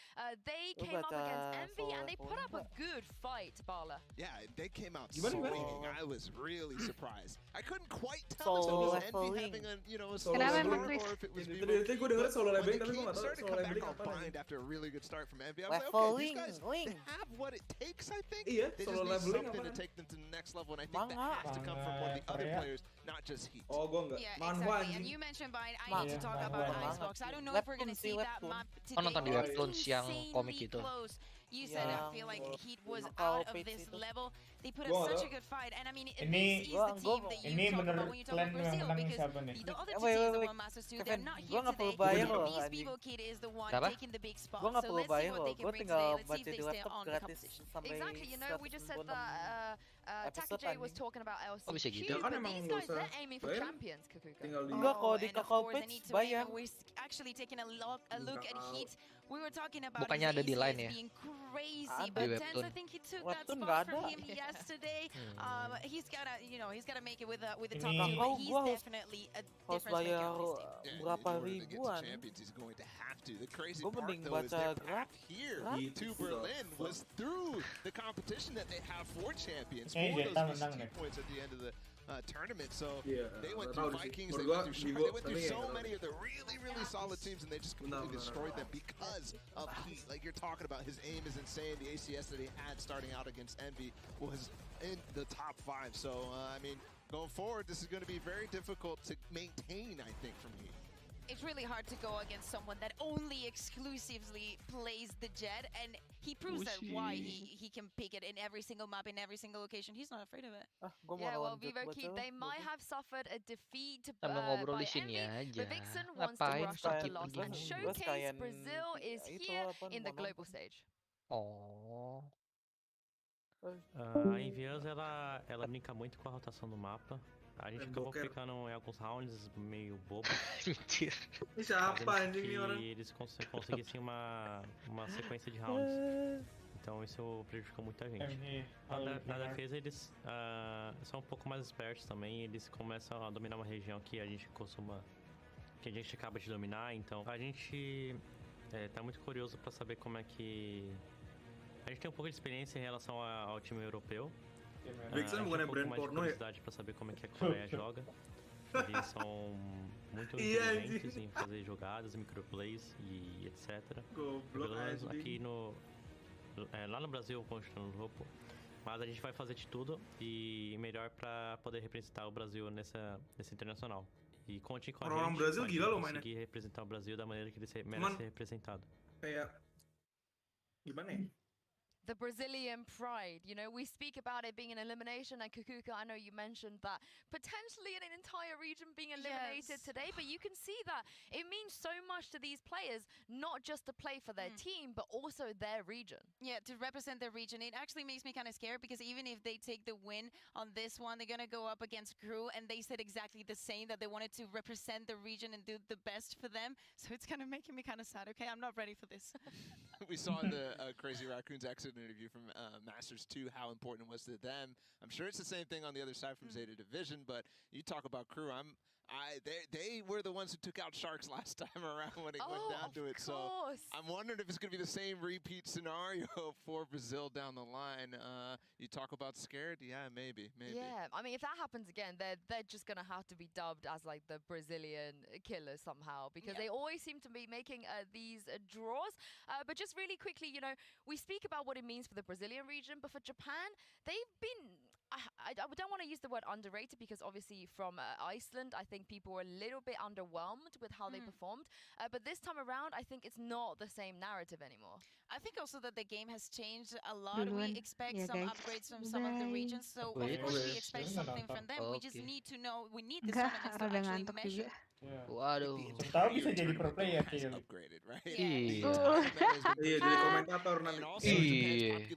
S13: They
S4: Coba
S13: came up
S4: ca
S13: against Envy
S4: soal
S13: and they put up a
S4: leveling
S13: good fight, Bala.
S14: Yeah, they came out
S11: Gimana, gimana?
S14: swinging. I was really surprised. I couldn't quite tell if it
S4: Soal
S14: was Envy
S4: leveling.
S14: having a
S11: Solo
S1: Kenapa
S11: leveling.
S1: emang, Chris?
S14: or if it was
S11: Itu
S14: Vivo
S11: dari tadi gue denger solo
S14: When
S11: leveling
S14: the
S11: tapi gue
S14: King
S11: gak tau
S14: started to
S11: solo
S14: come back
S11: leveling
S14: on
S11: apa
S14: behind
S11: namanya.
S14: after a really good start from Envy, I was like, okay, these guys, they have what it takes, I think.
S11: Iya,
S14: They just
S11: solo
S14: need
S11: leveling
S14: something
S11: apa
S14: to
S11: namanya?
S14: take them to the next level, and I think that
S4: Manga.
S14: has to come from one of the other
S2: Korea.
S14: players, not just Heat.
S11: Oh gue enggak.
S15: Yeah,
S11: Manhwa
S15: exactly. And
S11: anjing.
S15: you mentioned Bind. I
S4: Ma-
S15: need to talk
S2: Iya,
S15: about
S2: Manhwa.
S15: Icebox. I don't know if we're gonna
S4: Webtoon sih,
S15: see that
S4: webtoon.
S15: map
S9: Oh,
S15: today.
S9: nonton di
S15: It's
S9: Webtoons yang komik
S15: insanely
S9: itu.
S15: close. You said I feel like
S4: Yang
S15: Heat was
S4: Nakal
S15: out of
S4: Pits
S15: this
S4: itu.
S15: level. They put
S11: Gua
S15: up
S11: nggak
S15: such a
S11: tahu.
S15: good fight, and I mean,
S2: Ini-
S15: this is the
S4: Gua-
S15: team that
S2: ini
S15: you talk
S2: menurut
S15: about when you talk
S2: kalian
S15: about
S2: yang
S15: Brazil,
S2: menang
S15: because
S2: siapa nih?
S15: the other two
S4: Wait,
S15: teams
S4: wait,
S15: that
S4: wait.
S15: won Masters 2, they're
S4: Kevin,
S15: not
S4: gua
S15: here
S4: nggak perlu
S15: today.
S4: bayar
S15: But
S4: loh,
S15: Miss
S4: anjing.
S15: Vivo Kid is the one
S9: Kenapa?
S15: taking the big spot.
S4: Gua nggak
S15: So
S4: perlu
S15: let's see
S4: bayar
S15: what
S4: loh.
S15: they can
S4: Gua
S15: bring
S4: tinggal
S15: today. Let's see
S4: baca
S15: if
S4: di
S15: they stay
S4: laptop
S15: on the
S4: gratis
S15: competition.
S4: sampai
S13: Exactly, you know, we just said that
S4: episode
S13: Takage was
S4: anjing.
S13: talking about LCQ,
S9: bisa gitu?
S11: Ya kan
S13: but
S11: emang
S13: these
S11: nggak
S13: guys,
S11: usah
S13: they're aiming for
S11: bayar.
S13: champions, Kukuga.
S11: Tinggal di
S4: Enggak, kalau di
S15: And of
S4: Kakao
S15: course, I
S4: Page
S15: need to win.
S4: bayar.
S15: We're actually taking a look at
S11: Kakao.
S15: Heat we were talking about
S9: Bukannya ada di line ya?
S15: being crazy,
S9: Ada.
S15: but
S9: Di
S15: Tense,
S9: webtoon.
S15: I think he took that
S4: Webtoon
S15: spot
S4: nggak
S15: from
S4: ada.
S15: him yesterday. He's gotta, he's gotta make it with the
S2: Ini-
S15: top two, but he's
S4: Gua harus-
S15: definitely a
S4: Harus
S15: difference maker
S4: bayar
S15: on this team.
S14: Yeah,
S4: berapa
S14: in order to get to
S4: ribuan?
S14: champions, he's going to have to. The crazy
S4: Gua
S14: part
S4: mending
S14: though is
S4: baca
S14: their
S4: graf.
S14: path here
S4: Graf.
S14: to Berlin was through the competition that they have for champions for
S2: Jetta
S14: those
S2: menang
S14: VCT
S2: deh.
S14: points at the end of the tournament. So
S11: Iya,
S14: they went
S11: nggak
S14: through
S11: tahu sih.
S14: Vikings,
S11: Menurut
S14: they
S11: gua
S14: went through
S11: di
S14: Shark, they went
S11: tapi
S14: through
S11: ya
S14: so
S11: nggak
S14: many of the really solid teams, and they just completely destroyed them because of Heat. Like you're talking about, his aim is insane. The ACS that he had starting out against Envy was in the top 5. So I mean, going forward, this is going to be very difficult to maintain, I think, from Heat.
S15: It's really hard to go against someone that only exclusively plays the Jet, and he proves that why he can pick it in every single map, in every single location. He's not afraid of it.
S17: Yeah, well, Vivo Key, they might have suffered a defeat
S9: Sambil ngobrol
S17: by
S9: di sini
S17: Envy,
S9: aja.
S17: but Vixen wants to
S9: Ngapain
S17: brush up the
S9: skip
S17: loss and
S9: begini?
S17: showcase Brazil is here in the global stage.
S9: Oh.
S18: A Envious, ela brinca muito com a rotação do mapa. A gente acabou
S11: Boker.
S18: ficando em alguns rounds meio bobo.
S9: Mentira.
S11: Ini siapa
S18: fazendo
S11: anjing
S18: que
S11: nih orang?
S18: eles conseguissem uma sequência de rounds. Então isso prejudicou muita gente. Na defesa eles são um pouco mais espertos também. Eles começam a dominar uma região que a gente acaba de dominar. Então a gente tá muito curioso para saber como é que... A gente tem um pouco de experiência em relação ao time europeu.
S11: Vixen bukannya brand
S18: mais de
S11: porno ya?
S18: curiosidade para saber como é que a Coreia joga. Eles são muito
S11: Iya,
S18: inteligentes
S11: anjing.
S18: em fazer jogadas, microplays e etc.
S11: Goblok,
S18: Pelo menos
S11: anjing.
S18: aqui lá no Brasil, continuando no grupo. Mas a gente vai fazer de tudo e melhor para poder representar o Brasil nesse internacional. E conte com a
S11: Orang-orang
S18: gente
S11: Brasil
S18: pra
S11: gila
S18: gente
S11: loh mainnya.
S18: conseguir representar o Brasil da maneira que ele merece
S11: Cuman-
S18: ser representado.
S11: Kayak gimana ya?
S17: The Brazilian pride, we speak about it being an elimination, and Kukuka, I know you mentioned that potentially an entire region being eliminated today, but you can see that it means so much to these players, not just to play for their team, but also their region.
S15: Yeah, to represent their region. It actually makes me kind of scared because even if they take the win on this one, they're going to go up against Crew, and they said exactly the same, that they wanted to represent the region and do the best for them. So it's kind of making me kind of sad. Okay, I'm not ready for this.
S14: We saw in the Crazy Raccoons exit interview from Masters 2 how important it was to them. I'm sure it's the same thing on the other side from Zeta Division, but you talk about Crew, they were the ones who took out Sharks last time around when it went down to it. So I'm wondering if it's going to be the same repeat scenario for Brazil down the line. You talk about scared? Yeah, maybe.
S17: Yeah, I mean, if that happens again, they're just going to have to be dubbed as like the Brazilian killers somehow, because they always seem to be making these draws. But just really quickly, we speak about what it means for the Brazilian region, but for Japan, they've been... I don't want to use the word underrated because obviously from Iceland, I think people were a little bit underwhelmed with how they performed. But this time around, I think it's not the same narrative anymore.
S15: I think also that the game has changed a lot. We expect some upgrades from some of the regions, so of course we expect something from them. We just need to know, we need the tournaments to actually measure.
S9: Waduh.
S2: Tahu bisa jadi pro player sih.
S14: Upgraded, right?
S9: Iya.
S11: Iya, jadi komentator nanti.
S9: Iya.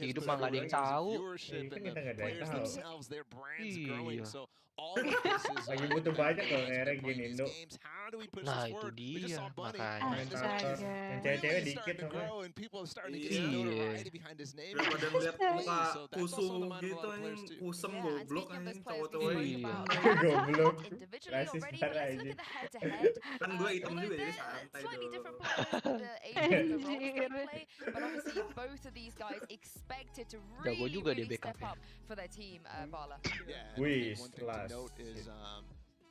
S9: Hidup mah nggak ada yang tahu.
S14: Viewership and the
S2: Kita nggak ada yang
S14: players
S2: tahu.
S14: themselves, their brands
S9: Iya.
S14: growing. So all of this is
S2: Lagi butuh banyak loh Erek
S14: playing
S2: gini
S14: these
S2: Indo.
S14: games. How do we push
S9: Nah,
S14: this
S9: itu
S14: forward? We just
S9: dia,
S14: saw Bunny.
S9: makanya.
S2: Komentator. Yang cewek-cewek
S14: Really
S2: dikit
S14: starting to
S2: soalnya.
S14: grow and people are starting to
S11: Iya.
S14: get some notoriety behind his name.
S11: Daripada ngeliat muka
S14: So that's also
S11: kusum
S14: the mind of a
S11: gitu
S14: lot of players
S11: anjing,
S14: too.
S11: kusem
S17: Yeah, and
S11: goblok
S17: speaking of those
S11: anjing,
S17: players, we
S11: cowok-cowok
S17: spoke
S11: ini.
S17: about
S2: Goblok.
S17: individually
S2: Rasis
S17: already,
S2: parah
S17: but let's look
S2: aja.
S17: at the head-to-head.
S11: Kan gue hitam
S17: Although
S11: juga jadi
S17: they're
S11: santai
S17: slightly
S11: dulu.
S17: different players, the ages and the roles they play, but obviously both of these guys expected to
S9: Jago
S17: really,
S9: juga dia
S17: really step
S9: backupnya.
S17: up for their team, Bala.
S14: Yeah, and I
S2: Wiz,
S14: think one thing to
S2: Laz.
S14: note is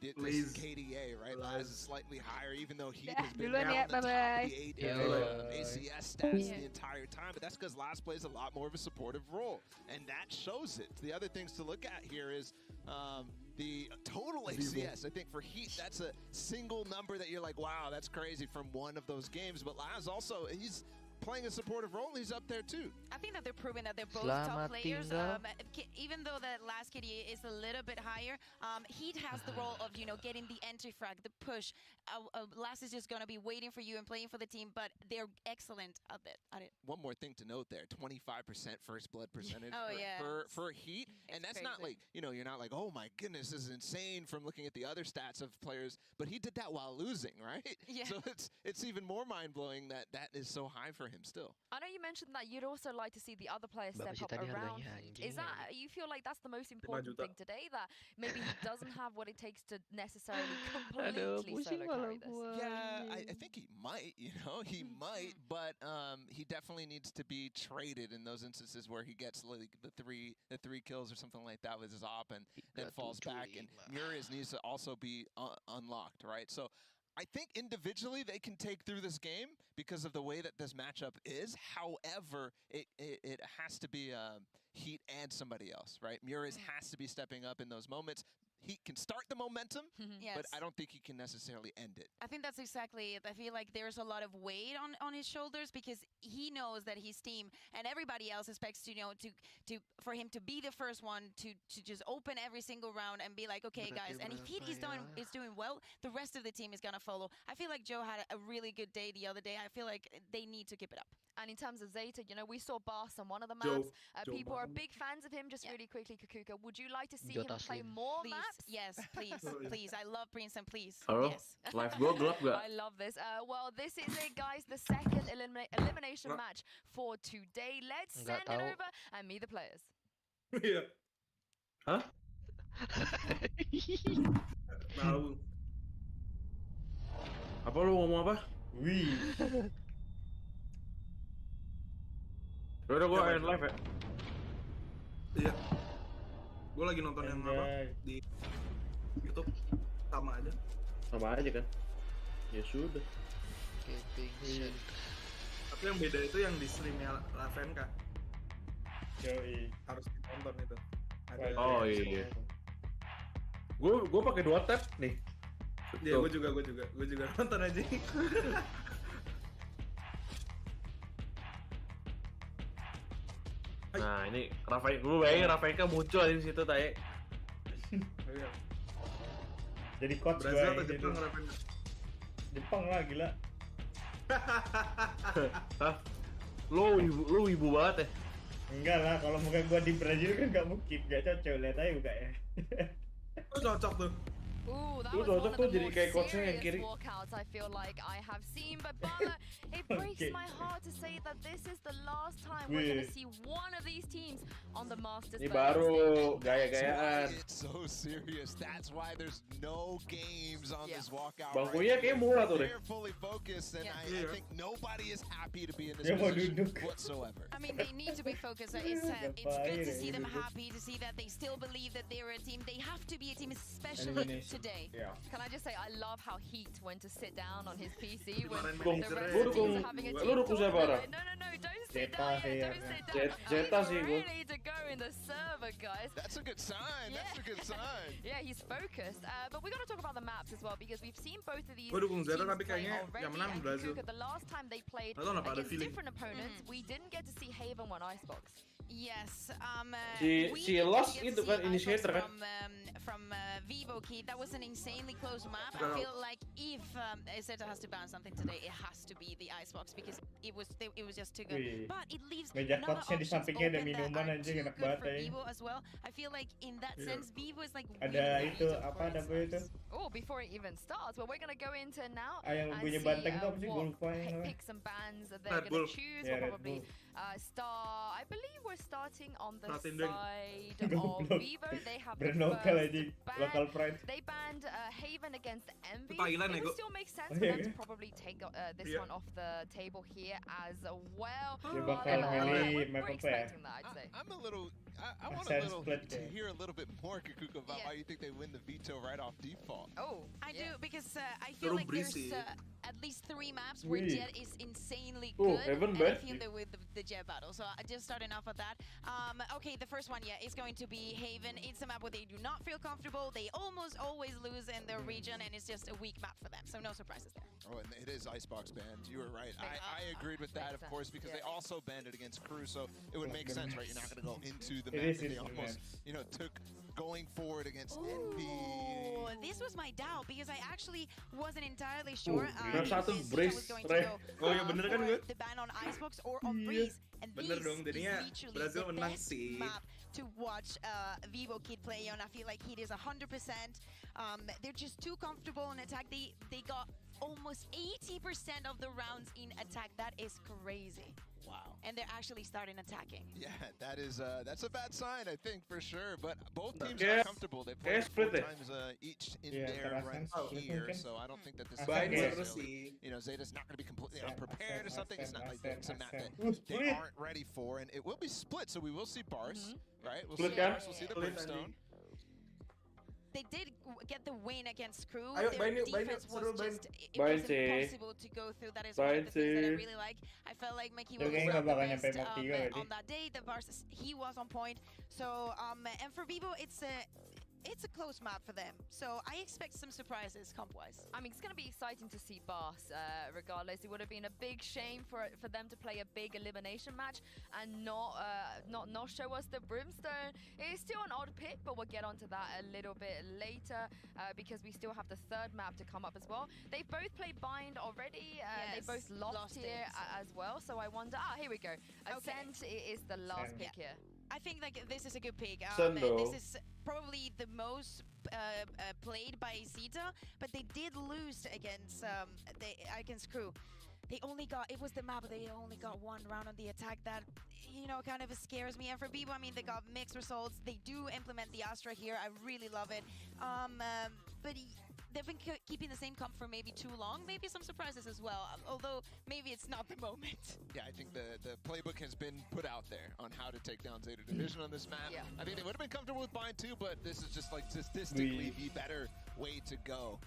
S14: this
S11: Liz.
S14: KDA, right? Laz is slightly higher, even though he
S1: Dah,
S14: has been
S1: duluan ya,
S14: down the top of
S1: bye-bye.
S14: the
S9: Yo.
S14: ACS stats the entire time, but that's because Laz plays a lot more of a supportive role, and that shows it. The other things to look at here is the total ACS. I think for Heat, that's a single number that you're like, wow, that's crazy from one of those games. But Laz also, he's playing a supportive role, he's up there too.
S15: I think that they're proving that they're both top players. Even though the last KDA is a little bit higher, Heat has the role of, you know, getting the entry frag, the push. Last is just going to be waiting for you and playing for the team, but they're excellent at it.
S14: One more thing to note there, 25% first blood percentage for Heat. And that's not like, you know, you're not like, oh my goodness, this is insane from looking at the other stats of players, but he did that while losing, right?
S17: Yeah.
S14: So it's even more mind-blowing that that is so high for him still.
S17: I know you mentioned that you'd also like to see the other players step up around Heat. Is that, you feel like that's the most important thing today, that maybe he doesn't have what it takes to necessarily completely solo carry this?
S14: Yeah, I think he might, you know, he might, but he definitely needs to be traded in those instances where he gets like the three kills or something like that with his op and then falls back, and Muriz needs to also be unlocked, right? So I think individually they can take through this game because of the way that this matchup is. However, it has to be Heat and somebody else, right? Muriz has to be stepping up in those moments. He can start the momentum, but I don't think he can necessarily end it.
S15: I think that's exactly it. I feel like there's a lot of weight on his shoulders because he knows that his team and everybody else expects, you know, for him to be the first one to just open every single round and be like, okay, guys. And if Heat is doing well, the rest of the team is gonna follow. I feel like Joe had a really good day the other day. I feel like they need to keep it up.
S17: And in terms of Zeta, you know, we saw Bas on one of the maps. People are big fans of him. Just really quickly, Kukuka, would you like to see him play more maps?
S15: Yes, please, please. I love Prince and please.
S3: Yes. Live goal gelap gak?
S17: I love this. Well, this is it, guys. The second elimination match for today. Let's send it over and meet the players.
S11: Iya.
S3: Hah?
S11: Tahu.
S3: Apa lu ngomong apa?
S2: Wih.
S3: Udah gua end live ya.
S11: Iya. Gue lagi nonton yang apa di YouTube, sama aja.
S3: Sama aja kan? Ya sudah.
S11: Tapi yang beda itu yang di streamnya Ravenka. Harus ditonton itu.
S3: Oh iya. Gue pakai 2 tab nih.
S11: Iya, gue juga nonton aja.
S3: Nah ini gue bayangin Ravenka muncul di situ tadi.
S2: Jadi coach
S11: Brazil
S2: gue
S11: atau Jepang Ravenka?
S2: Jepang lah, gila.
S3: Hah? Lu wibu banget ya?
S2: Enggak lah, kalau muka gue di Brazil kan gak mungkin, gak cocok, lihat aja mukanya.
S11: Cocok tuh.
S17: Ooh, that was one of the more serious walkouts I feel like I have seen. But Bala, it breaks my heart to say that this is the last time we're going to see one of these teams on the Masters.
S3: Ini baru gaya-gayaan.
S14: It's so serious. That's why there's no games on this walkout.
S3: Bangkunya kayak murah tuh deh.
S14: They're fully focused, and I think nobody is happy to be in this position whatsoever.
S15: I mean, they need to be focused. It's good to see them happy, to see that they still believe that they're a team. They have to be a team, especially today.
S17: Can I just say, I love how Heat went to sit down on his PC when the
S3: Lu
S17: rest of the teams are having a team
S3: dukung siapa, Ra?
S17: No, don't sit down yet, don't sit down.
S3: Zeta sih gue.
S17: Really to go in the server, guys.
S14: That's a good sign. That's a good sign.
S17: Yeah, he's focused. But we're going to talk about the maps as well, because we've seen both of these
S11: Gue dukung Zeta,
S17: teams
S11: tapi
S17: play
S11: kayaknya
S17: already.
S11: yang menang
S17: And
S11: Brazil.
S17: Kukuka, the last time they played
S11: Ada
S17: against
S11: feeling.
S17: different opponents, we didn't get to see Haven won Icebox.
S15: Yes.
S3: Si Lost itu kan initiator kan?
S15: From Vivo Key, that was an insanely close map. I feel like if Zeta has to ban something today, it has to be the Icebox because it was just too good. But it leaves
S2: meja
S15: another
S2: coachnya di
S15: options
S2: sampingnya ada
S15: open that
S2: minuman
S15: are
S2: anjing,
S15: too
S2: enak
S15: good
S2: banget
S15: for
S2: ya.
S15: Vivo as well. I feel like in that sense, Vivo is like
S2: Ada itu apa namanya itu?
S17: Oh, before it even starts, well, we're gonna go into now
S2: yang
S17: and
S2: punya
S17: see
S2: banteng tuh apa sih, gue
S17: what
S2: lupa yang namanya.
S17: picks and bans that they're gonna choose. We'll probably start. I believe we're starting on the side of Vivo. They have the
S2: local pride.
S17: They banned Haven against Envy.
S11: Thailand,
S17: It would still make sense for them to probably take this one off the table here as well. We're expecting that, I'd say.
S14: I'm a little. I want to hear a little bit more, Kukuka, about why you think they win the veto right off default.
S15: I do, because I feel like there's at least 3 maps where Jet is insanely
S3: Oh,
S15: good.
S3: Heaven
S15: And I
S3: bad.
S15: feel that with the Jet battle. So just starting off with that. Okay, the first one, yeah, is going to be Haven. It's a map where they do not feel comfortable. They almost always lose in their region, and it's just a weak map for them. So no surprises there.
S14: Oh, and it is Icebox banned. You were right. I agreed with that, of course, because they also banned it against Crew, so it would make sense, right? You're not going to go into the map that they almost, you know, took going forward against Envy.
S15: Oh, this was my doubt because I actually wasn't entirely sure
S3: Grab satu brace, Ray.
S11: Oh ya bener kan gue?
S15: the ban on Icebox or on Breeze. And
S11: Bener
S15: this
S11: dong, jadinya
S15: is literally
S11: Brazil
S15: the
S11: menang
S15: best
S11: sih.
S15: map to watch Vivo Kid play on. I feel like Kid is 100%. They're just too comfortable in attack. They got almost 80% of the rounds in attack. That is crazy.
S14: Wow.
S15: And they're actually starting attacking.
S14: Yeah, that is that's a bad sign, I think, for sure. But both teams are comfortable. They played 4 times each in their runs here, so I don't think that this is necessarily, you know, Zeta's not going to be completely unprepared or something. It's not like it's a map that they aren't ready for, and it will be split, so we will see Bars, right? We'll see Bars, we'll see the Brimstone.
S15: They did get the win against Crew.
S11: Ayo,
S15: Their defense was just it was impossible to go through. That is one of the things that I really like. I felt like Mikey was the best on that day. The bars he was on point. So and for Vivo, it's a close map for them. So I expect some surprises comp-wise.
S17: I mean, it's going to be exciting to see Bars, regardless. It would have been a big shame for them to play a big elimination match and not show us the Brimstone. It is still an odd pick, but we'll get onto that a little bit later because we still have the 3rd map to come up as well. They both played Bind already. They both lost here as well. So I wonder, here we go. Ascent is the last pick here.
S15: I think like this is a good pick.
S3: Sendo.
S15: This is probably the most played by Zeta, but they did lose against Crew. They only got, it was the map, they only got 1 round on the attack. That, you know, kind of scares me. And for Vivo, I mean, they got mixed results. They do implement the Astra here. I really love it. But they've been keeping the same comp for maybe too long. Maybe some surprises as well, although maybe it's not the moment.
S14: Yeah, I think the playbook has been put out there on how to take down Zeta Division on this map. Yeah. I think they would have been comfortable with Bind too, but this is just like statistically the better way to go.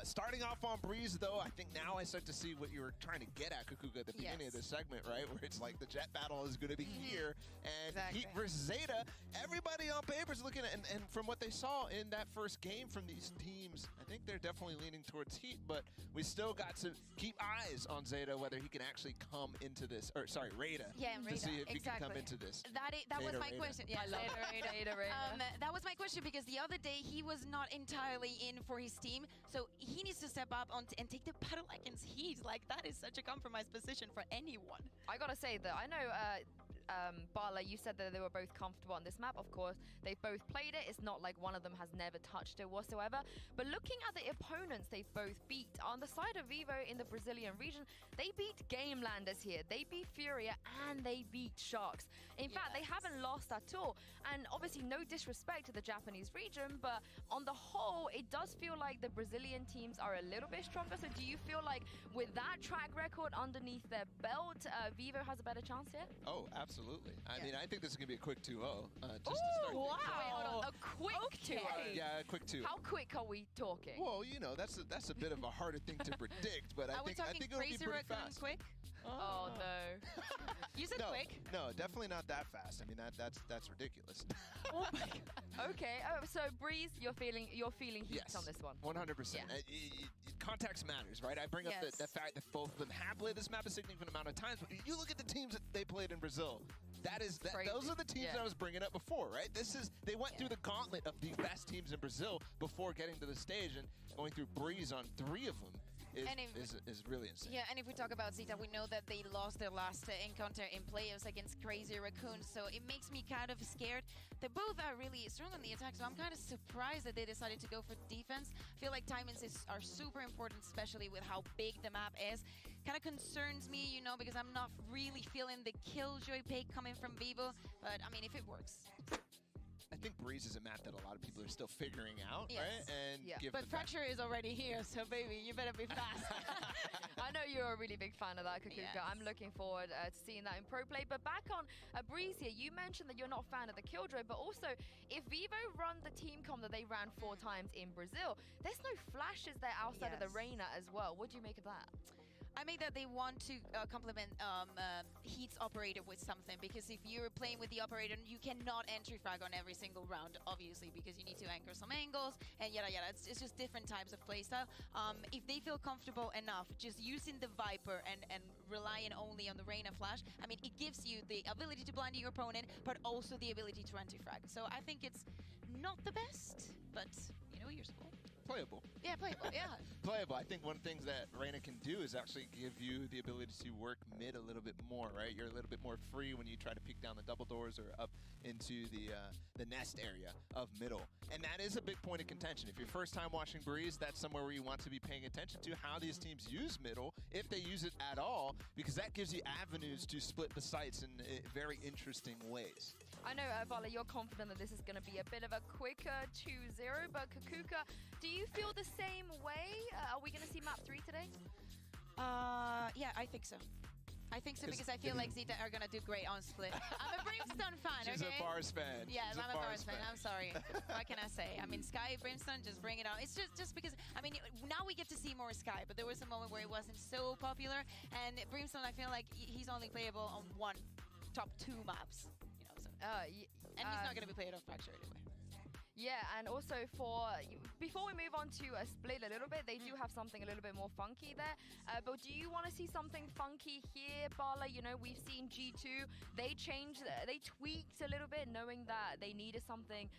S14: Starting off on Breeze though, I think now I start to see what you were trying to get at, Kukuga, at the beginning of this segment, right? Where it's like the Jet battle is going to be here, and Heat versus Zeta, everybody on paper is looking at, and from what they saw in that first game from these teams, I think they're definitely leaning towards Heat, but we still got to keep eyes on Zeta, whether he can actually come into this, or sorry, Rada, to see if he can come into this.
S15: That was my question. Yeah, Rada. That was my question because the other day he was not entirely in for his team, so he needs to step up and take the battle against Heat. Like, that is such a compromised position for anyone.
S17: I gotta say that I know Bala, you said that they were both comfortable on this map. Of course, they've both played it. It's not like one of them has never touched it whatsoever. But looking at the opponents they've both beat, on the side of Vivo in the Brazilian region, they beat Gamelanders here. They beat Furia and they beat Sharks. In fact, they haven't lost at all. And obviously, no disrespect to the Japanese region, but on the whole, it does feel like the Brazilian teams are a little bit stronger. So do you feel like with that track record underneath their belt, Vivo has a better chance here?
S14: Oh, absolutely. I mean, I think this is going to be a quick 2-0. Just to start.
S17: Wow. Wait, hold on. A quick 2-0?
S14: Yeah, a quick 2.
S17: How quick are we talking?
S14: Well, you know, that's a bit of a harder thing to predict, but I think it'll be pretty fast.
S15: Quick?
S17: Oh no.
S15: You said quick?
S14: No, definitely not that fast. I mean, that's ridiculous.
S17: Oh my god. Okay. So Breeze, you're feeling Heat on this one.
S14: 100%.
S17: Yeah.
S14: Context matters, right? I bring up the fact that both of them have played this map a significant amount of times, but you look at the teams that they played in Brazil. Those are the teams I was bringing up before, right? They went through the gauntlet of the best teams in Brazil before getting to the stage, and going through Breeze on 3 of them is really insane.
S15: Yeah, and if we talk about Zeta, we know that they lost their last encounter in playoffs against Crazy Raccoons, so it makes me kind of scared. They both are really strong on the attack, so I'm kind of surprised that they decided to go for defense. I feel like timings are super important, especially with how big the map is. Kind of concerns me, you know, because I'm not really feeling the Killjoy pick coming from Vivo, but I mean, if it works.
S14: I think Breeze is a map that a lot of people are still figuring out, right? And
S15: but Fracture is already here, so baby, you better be fast.
S17: I know you're a really big fan of that, Kakuka.
S13: Yes.
S17: I'm looking forward to seeing that in pro play. But back on Breeze here, you mentioned that you're not a fan of the Killjoy, but also if Vivo run the team comp that they ran 4 times in Brazil, there's no flashes there outside of the Reyna as well. What do you make of that?
S15: I make that they want to complement Heat's operator with something, because if you're playing with the operator, you cannot entry frag on every single round, obviously, because you need to anchor some angles and yada yada. It's just different types of playstyle. If they feel comfortable enough just using the Viper and relying only on the Reyna flash, I mean, it gives you the ability to blind your opponent, but also the ability to anti frag. So I think it's not the best, but you know, useful.
S14: Playable.
S15: Yeah, playable, yeah.
S14: Playable. I think one of the things that Reyna can do is actually give you the ability to work mid a little bit more, right? You're a little bit more free when you try to peek down the double doors or up into the nest area of middle. And that is a big point of contention. If you're first time watching Breeze, that's somewhere where you want to be paying attention to how these teams use middle, if they use it at all, because that gives you avenues to split the sites in very interesting ways.
S17: I know, Vala, you're confident that this is going to be a bit of a quicker 2-0, but Kakuka, do you feel the same way? Are we going to see map 3 today?
S15: Yeah, I think so. I think so, because I feel like Zeta are gonna do great on split. I'm a Brimstone fan, okay?
S14: She's a Bars fan.
S15: Yes, I'm a Bars fan. I'm sorry. What can I say? I mean, Sky, Brimstone, just bring it on. It's just because, I mean, now we get to see more Sky, but there was a moment where it wasn't so popular, and Brimstone, I feel like he's only playable on top 2 maps, you know, so. And he's not gonna be played on Fracture anyway.
S17: Yeah, and also before we move on to a split a little bit, they do have something a little bit more funky there. But do you want to see something funky here, Bala? You know, we've seen G2, they tweaked a little bit, knowing that they needed something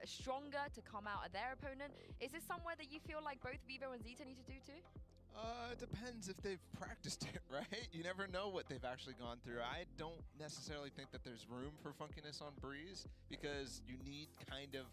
S17: stronger to come out of their opponent. Is this somewhere that you feel like both Vivo and Zeta need to do too?
S14: It depends if they've practiced it, right? You never know what they've actually gone through. I don't necessarily think that there's room for funkiness on Breeze, because you need kind of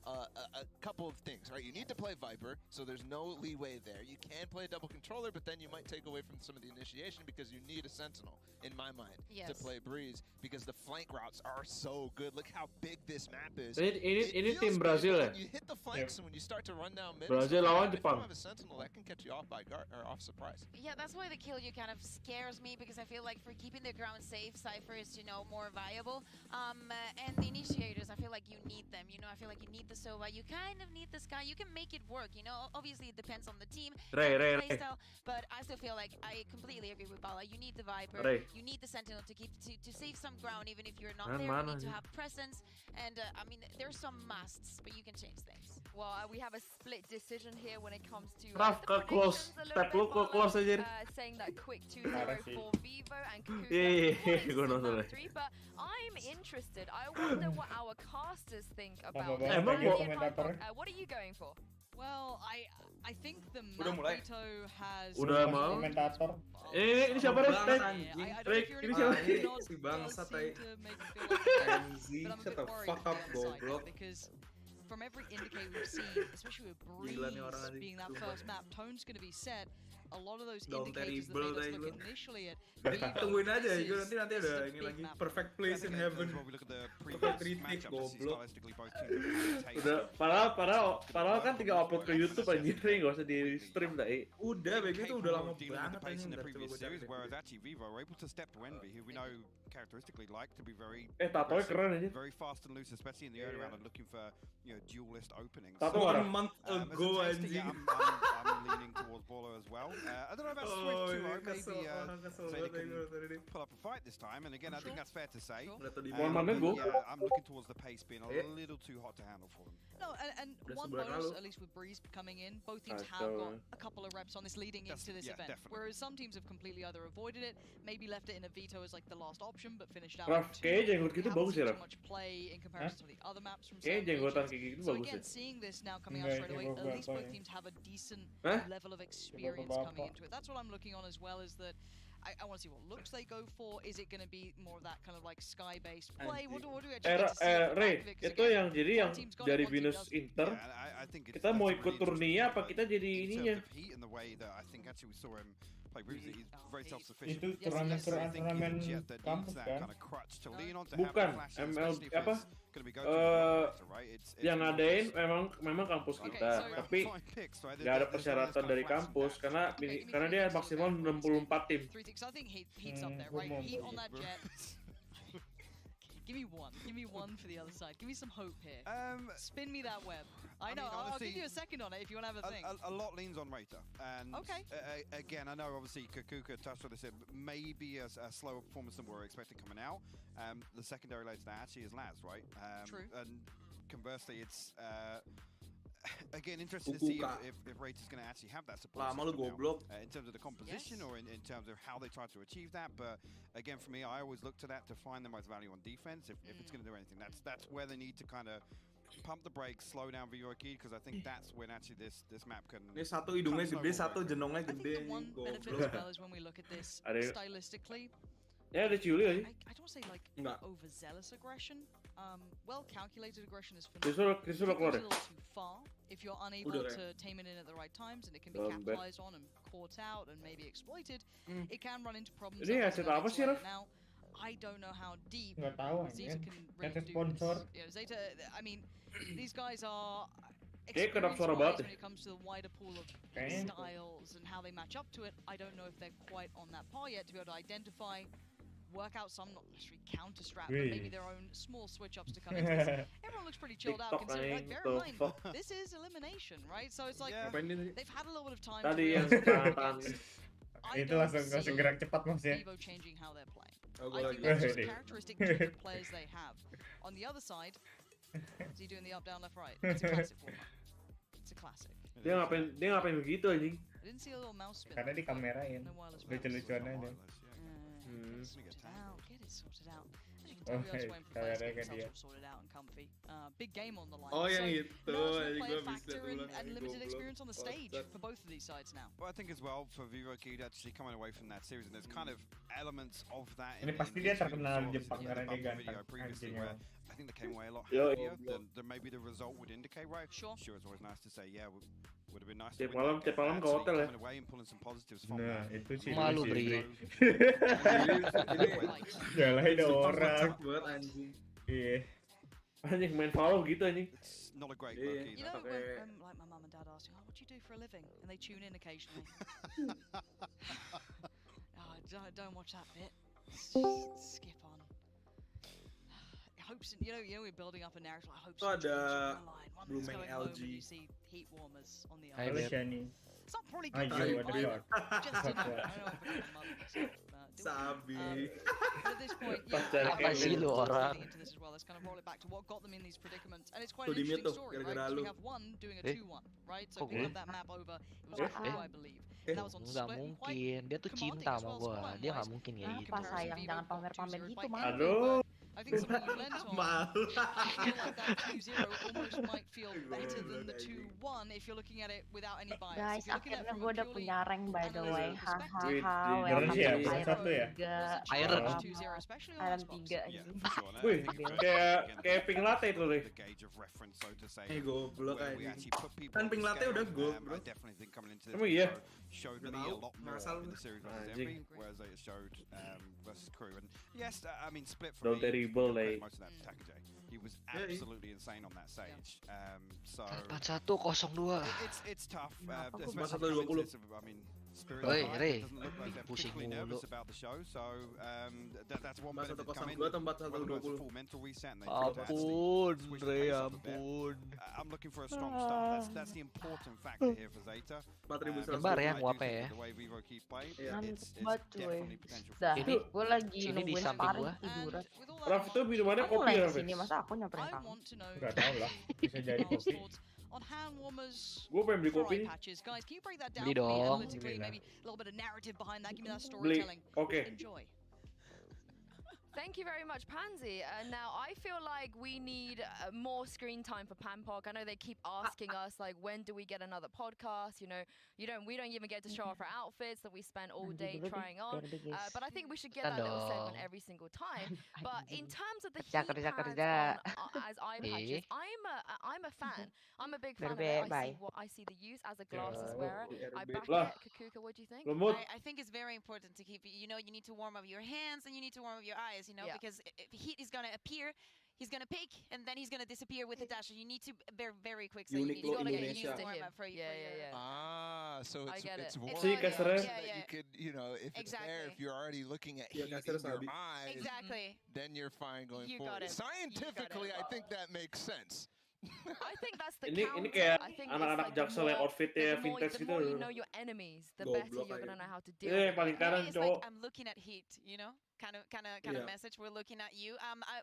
S14: a couple of things, right? You need to play Viper, so there's no leeway there. You can play a double controller, but then you might take away from some of the initiation, because you need a Sentinel, in my mind, to play Breeze, because the flank routes are so good. Look how big this map is.
S3: Ini tim Brazil ya?
S14: You hit the flanks, and when you start to run down mid,
S3: Brazil lawan
S14: if you
S3: Jepang.
S14: have a Sentinel, that can catch you off by guard or off surprise.
S15: Yeah, that's why the kill you kind of scares me, because I feel like for keeping the ground safe, Cypher is, you know, more viable. And the initiators, I feel like you need them. You know, I feel like you need the Sova. You kind of need the Sky. You can make it work. You know, obviously it depends on the team, playstyle. But I still feel like I completely agree with Bala. You need the Viper. You need the Sentinel to save some ground, even if you're not there. You need to have presence. And I mean, there's some musts, but you can change things.
S17: Well, we have a split decision here when it comes to
S3: Raf, close. Step lu close aja.
S17: saying that quick 2-0 for Vivo and Kakuka.
S3: Yeah.
S17: 3, but I'm interested. I wonder what our casters think about what are you going for?
S19: Well, I think the Mapito has...
S3: Udah mau? Ini siapa Rick? Ini siapa?
S11: Si bangsat shut the fuck up, goblok.
S19: Because from every indicator we've seen, especially with Breeze being that first map, tone's going to be set. A lot of those indicators that made us look initially at
S11: tungguin aja, nanti ada ini lagi perfect place in heaven. Perfect retake, goblok.
S3: Udah, padahal kan tinggal upload ke YouTube anjir, nggak usah di stream dah.
S11: Udah, baby itu udah lama banget
S20: in the previous series, whereas actually Vivo were able to step to Envy, who we know characteristically like to be very very fast and loose, especially in the early round, and looking for, you know, duelist openings.
S11: 1 month ago, anjing.
S20: I'm leaning towards Bolo as well. I don't know about Swift 2-0, maybe Zeta can pull up a fight this time, and again, I think that's fair to say. I'm looking towards the pace being a little too hot to handle for them.
S19: No, and one bonus, at least with Breeze coming in, both teams have got a couple of reps on this leading into this event.
S20: Definitely.
S19: Whereas some teams have completely either avoided it, maybe left it in a veto as like the last option, but finished out
S3: kayaknya jenggot gitu bagus ya,
S19: too much play in comparison to the other maps from some regions. So again, seeing this now coming out straight away, at least both teams have a decent level of experience coming into it. That's what I'm looking on as well, is that I want to see what looks they go for. Is it going to be more of that kind of like Sky-based play? What do we actually get to see?
S3: Ray, itu yang jadi yang dari Venus Inter, kita mau ikut turninya apa kita jadi ininya?
S20: In the way that I think actually we saw him play previously. He's very self-sufficient.
S2: Itu turnamen kampus kan?
S3: Bukan, ML apa? Yang ngadain memang kampus kita, tapi nggak ada persyaratan dari kampus karena dia maksimal 64 tim.
S19: Give me one for the other side. Give me some hope here. Spin me that web. I know. I'll give you a second on it if you want to have a think.
S20: A lot leans on Rata, and again, I know obviously Kakuka touched on this. Maybe a slower performance than we were expecting coming out. The secondary lanes now actually is Laz, right?
S19: True.
S20: And conversely, it's again interesting to see if Rata's going to actually have that support in terms of the composition or in terms of how they try to achieve that. But again, for me, I always look to that to find the most value on defense. If it's going to do anything, that's where they need to kind of pump the brakes, slow down Vivo Key, because I think that's when actually this map can.
S11: Ini satu hidungnya gede, satu jenongnya gede.
S19: I think the one benefit as well is when we look at this stylistically.
S3: Ya ada Ciuli aja.
S19: I don't say like overzealous aggression. Well calculated aggression is phenomenal.
S3: Krisul keluar.
S19: A little too far if you're unable to tame it in at the right times, and it can be capitalized on and caught out and maybe exploited. It can run into problems.
S3: Ini aset apa sih, Raf?
S19: Now, I don't know how deep
S2: Zeta
S19: can really do this. You know, Zeta, I mean, these guys are experienced when it comes to the wider pool of styles and how they match up to it. I don't know if they're quite on that par yet to be able to identify, work out some, not necessarily counter strat, but maybe their own small switch ups to come into this. Everyone looks pretty chilled out considering, like, bear in mind, this is elimination, right? So it's like, they've had a little bit of time to realize
S2: itu langsung gerak cepat maksudnya.
S19: Vivo changing how they're playing. I think that's just characteristic to the players they have. On the other side, is he doing the up, down, left, right? It's a classic format. It's a classic.
S3: Dia ngapain begitu anjing?
S19: I didn't see a little mouse spin.
S2: Karena dikamerain. Lucu-lucuan aja.
S19: Get it sorted out. As you can tell, we are waiting for players to get themselves sorted out and comfy. Big game on the line.
S11: Oh, yang itu.
S19: No player factor and limited experience on the stage for both of these sides now.
S20: Well, I think as well for Vivo Kid actually coming away from that series, and there's kind of elements of that.
S2: Ini pasti dia terkenal Jepang karena dia ganteng.
S20: I think they came away a lot happier than maybe the result would indicate, right? Sure, it's always nice to say, yeah, would have been nice.
S3: Tiap malam ke hotel ya.
S2: Nah, itu sih.
S9: Malu Bri.
S2: Nyalahin orang.
S11: Buat anjing.
S2: Iya.
S3: Anjing main follow gitu anjing.
S20: It's not a great look either.
S19: You know when like my mum and dad ask you, oh, what do you do for a living? And they tune in occasionally. Don't watch that bit. Skip on. Hopes, you know, we're building up a narrative. I hope.
S11: Ada blooming LG.
S19: You see heat warmers on the
S2: Halo Shani.
S19: It's not probably good. Just
S11: Sabi.
S19: But at this point,
S9: apa sih lu orang?
S19: Into this as well. Let's kind of roll it back to what got them in these predicaments, and it's quite an interesting story, right? So we have one doing a 2-1, right? So we have that map over. It was I believe. That was on
S9: Nggak
S19: split.
S9: mungkin, dia tuh cinta sama gua. Dia nggak mungkin kayak gitu.
S13: Pas sayang, jangan pamer-pamer gitu, Mas.
S3: Aduh.
S19: I think something you lent on. I feel like that 2-0 almost might feel better than the 2-1 if you're looking at it without any bias.
S13: Guys,
S19: If you're looking at it
S13: akhirnya
S19: from
S13: gue
S19: a
S13: udah
S19: purely
S13: punya rank by the way. Hahaha.
S2: Iron ya, bukan satu ya?
S9: Iron.
S13: Iron 3 aja.
S3: Wih, kayak pink latte itu deh.
S11: Goblok aja. Kan pink latte udah gold, bro.
S3: Emang iya?
S20: Showed me a lot more in the series versus Envy, whereas they showed versus Crew. And yes, I mean, split for me, most of that Takajay. He was absolutely insane on that stage. So
S9: 41-02.
S20: It's tough.
S11: Especially
S20: I mean, Spirit
S9: Oi, Ray,
S20: doesn't look like they're
S9: pusing
S20: particularly nervous
S9: mulu.
S20: about the show, so that's one benefit to come in.
S11: 41-02 tempat
S20: Rather than
S11: 120.
S20: a full mental reset and they
S9: Ampun,
S20: switch the
S9: Ray,
S20: pace up a bit.
S9: ampun.
S20: I'm looking for a strong start. That's the important factor here for Zeta.
S9: Nyebar ya nguapnya ya.
S20: The way Vivo keep playing, it's
S13: Buat cuy.
S20: definitely potential for
S13: Dah,
S9: Ini
S13: gue lagi
S9: sini di
S13: nungguin
S9: samping
S13: sparring
S9: gua.
S13: tiduran.
S3: Raf itu minumannya
S13: Aku
S3: kopi
S13: mulai
S3: ya,
S13: kesini,
S3: Fes?
S13: masa aku nyamperin kamu?
S2: Gak tau lah, bisa jadi kopi.
S19: On hand warmers,
S3: Gue pengen beli kopi.
S19: patches. Guys, can you break that down
S9: Beli
S19: for me
S9: dong.
S19: analytically? Maybe a little bit of narrative behind that. Give me that
S3: Beli,
S19: storytelling.
S3: oke.
S19: Enjoy.
S17: Thank you very much, Pansy. Now, I feel like we need more screen time for Pampok. I know they keep asking us, like, when do we get another podcast? You know, we don't even get to show off our outfits that we spent all day trying on. But I think we should get that little segment every single time. But in terms of the heat hands on as eye patches. I'm a fan. I'm a big fan of it. I see the use as a glasses wearer. I back it. Kakuka, what do you think?
S15: I think it's very important to keep, you need to warm up your hands and you need to warm up your eyes, because if heat is gonna appear, he's gonna pick and then he's gonna disappear with the dash. You need to bear very quick, so you need to get used to him.
S14: So it's warm
S3: See,
S14: up so
S3: Kasser.
S14: that you could, if it's there, if you're already looking at heat in your eyes, then you're fine going forward. Scientifically, I think that makes sense.
S17: I think that's the
S3: Ini
S17: counter.
S3: kayak
S17: I think
S3: anak-anak Jaksel yang outfitnya vintage
S17: the
S3: gitu.
S17: more you know your enemies, the better you're gonna know how to deal with
S3: paling
S17: it.
S3: kanan
S15: It's
S3: cowok.
S15: like I'm looking at heat, kind of message. We're looking at you.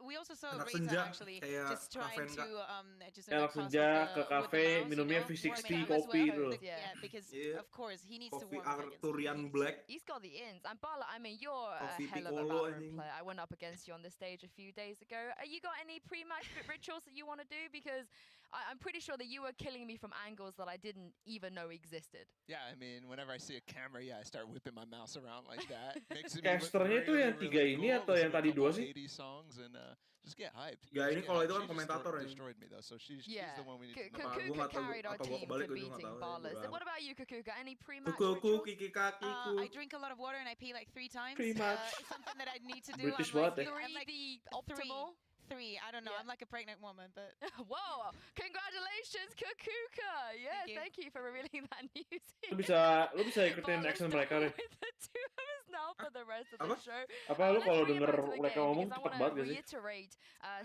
S15: We also saw
S11: Anak
S15: Reza
S11: senja,
S15: actually
S11: kayak
S15: just trying
S11: Ravenka.
S15: to just
S3: Anak senja ke kafe minumnya V60 kopi itu.
S15: because of course he needs to
S11: Coffee
S15: warm up.
S11: Arthurian Black.
S17: He's got the ins. And Bala, I mean, you're a
S11: Coffee
S17: hell of a
S11: Piccolo,
S17: Valorant player. I went up against you on the stage a few days ago. You got any pre-match rituals that you want to do? Because I'm pretty sure that you were killing me from angles that I didn't even know existed.
S14: Yeah, I mean, whenever I see a camera, I start whipping my mouse around like that.
S3: Casternya itu yang 3 ini atau yang tadi 2 sih?
S14: Songs and just get hyped.
S11: Ya ini kalau itu kan komentator ya.
S14: Destroyed me though, so she's
S17: Yeah,
S14: the one we need to know.
S17: Kakuka carried our team to beating Ballers. What about you, Kakuka? Any pre-match
S11: Kuku,
S17: rituals?
S11: kiki kakiku.
S15: I drink a lot of water and I pee like 3 times.
S3: Pre-match.
S15: It's something that I need to do.
S3: British
S15: I'm
S3: what, eh?
S15: like
S17: The optimal?
S15: 3. I don't know. I'm like a pregnant woman, but
S17: Whoa! Congratulations, Kakuka! Yeah, thank you for revealing that news.
S3: Lu bisa ikutin action mereka deh.
S17: With the two of us now for the rest of the show.
S3: Apa lu
S17: Let's
S3: kalau
S17: bring it
S3: denger
S17: back to the
S3: mereka
S17: game,
S3: ngomong
S17: because I
S3: cepet
S17: wanna
S3: banget gak sih?
S17: reiterate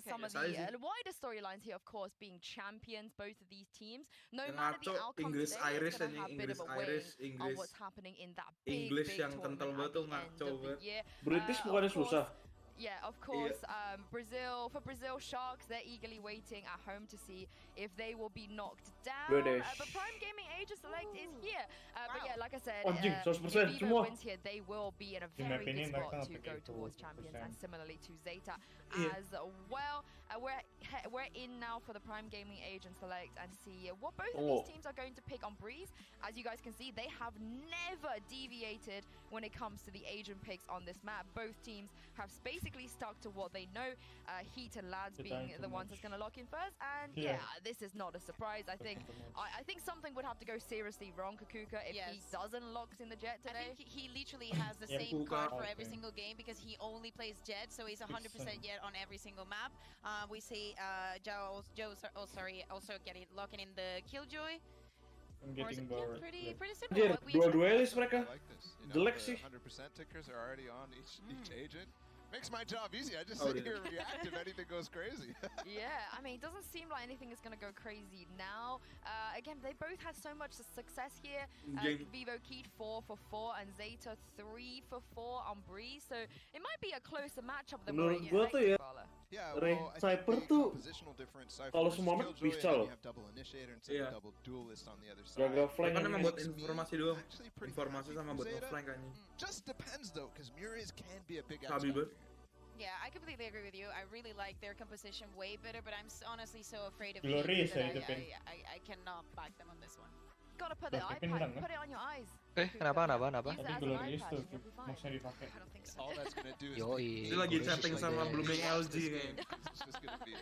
S17: some of the wider storylines here, of course, being champions, both of these teams. No matter the outcome
S11: English
S17: today,
S11: Irish
S17: it's gonna have a bit of a weighing on what's happening in that big,
S11: English
S17: big
S11: yang kental
S17: tournament
S11: banget
S17: at
S11: tuh
S17: the end
S11: ngaco
S17: of the
S11: banget.
S17: year.
S3: British bukannya susah.
S17: Yeah, of course. Brazil Sharks, they're eagerly waiting at home to see if they will be knocked down.
S3: British.
S17: But Prime Gaming Asia Select is here. But yeah, like I said,
S3: Anjing,
S17: if
S3: 100%
S17: Vivo
S3: semua.
S17: wins here, they will be in a
S3: In my
S17: very good
S3: opinion,
S17: spot
S3: mereka
S17: to go
S3: pakai
S17: towards
S3: 20%.
S17: champions, and similarly to Zeta
S11: Yeah.
S17: as well. We're in now for the Prime Gaming Agent Select and see what both of these teams are going to pick on Breeze. As you guys can see, they have never deviated when it comes to the agent picks on this map. Both teams have basically stuck to what they know. Heat and Lads being the ones that's going to lock in first, and yeah, this is not a surprise. I think something would have to go seriously wrong, Kakuka, if he doesn't lock in the Jet today.
S15: I think he literally has the same card for every single game because he only plays Jet, so he's 100% Jet on every single map. We see Joe also locking in the Killjoy.
S3: I'm getting bored.
S15: Pretty simple.
S3: Anjir, dua duelis mereka.
S14: I like this.
S3: Jelek sih.
S14: 100% tickers are already on each agent. Makes my job easy. I just sit here and react if anything goes crazy.
S17: Yeah, I mean, it doesn't seem like anything is going to go crazy now. Again, they both had so much success here. Vivo keyed 4 for 4 and Zeta 3 for 4 on Breeze. So it might be a closer matchup than what you expected, Bala.
S14: Yeah, well, I think the compositional difference,
S3: kalau semua map bisa loh.
S14: you have double initiator and double duelist on the other side.
S3: Gagal flank
S11: Kan emang buat informasi doang. Informasi sama buat nge-flank kan.
S14: Just depends though, because Muri's can be a big
S15: Yeah, I completely agree with you. I really like their composition way better, but I'm honestly so afraid of
S3: Glory
S15: that I cannot back them on this one.
S17: Gotta put the iPad, put it on your eyes.
S9: Kenapa?
S3: Tapi Glory itu maksudnya dipakai.
S14: All that's gonna do is
S11: Dia lagi chatting sama Blooming LG kayaknya.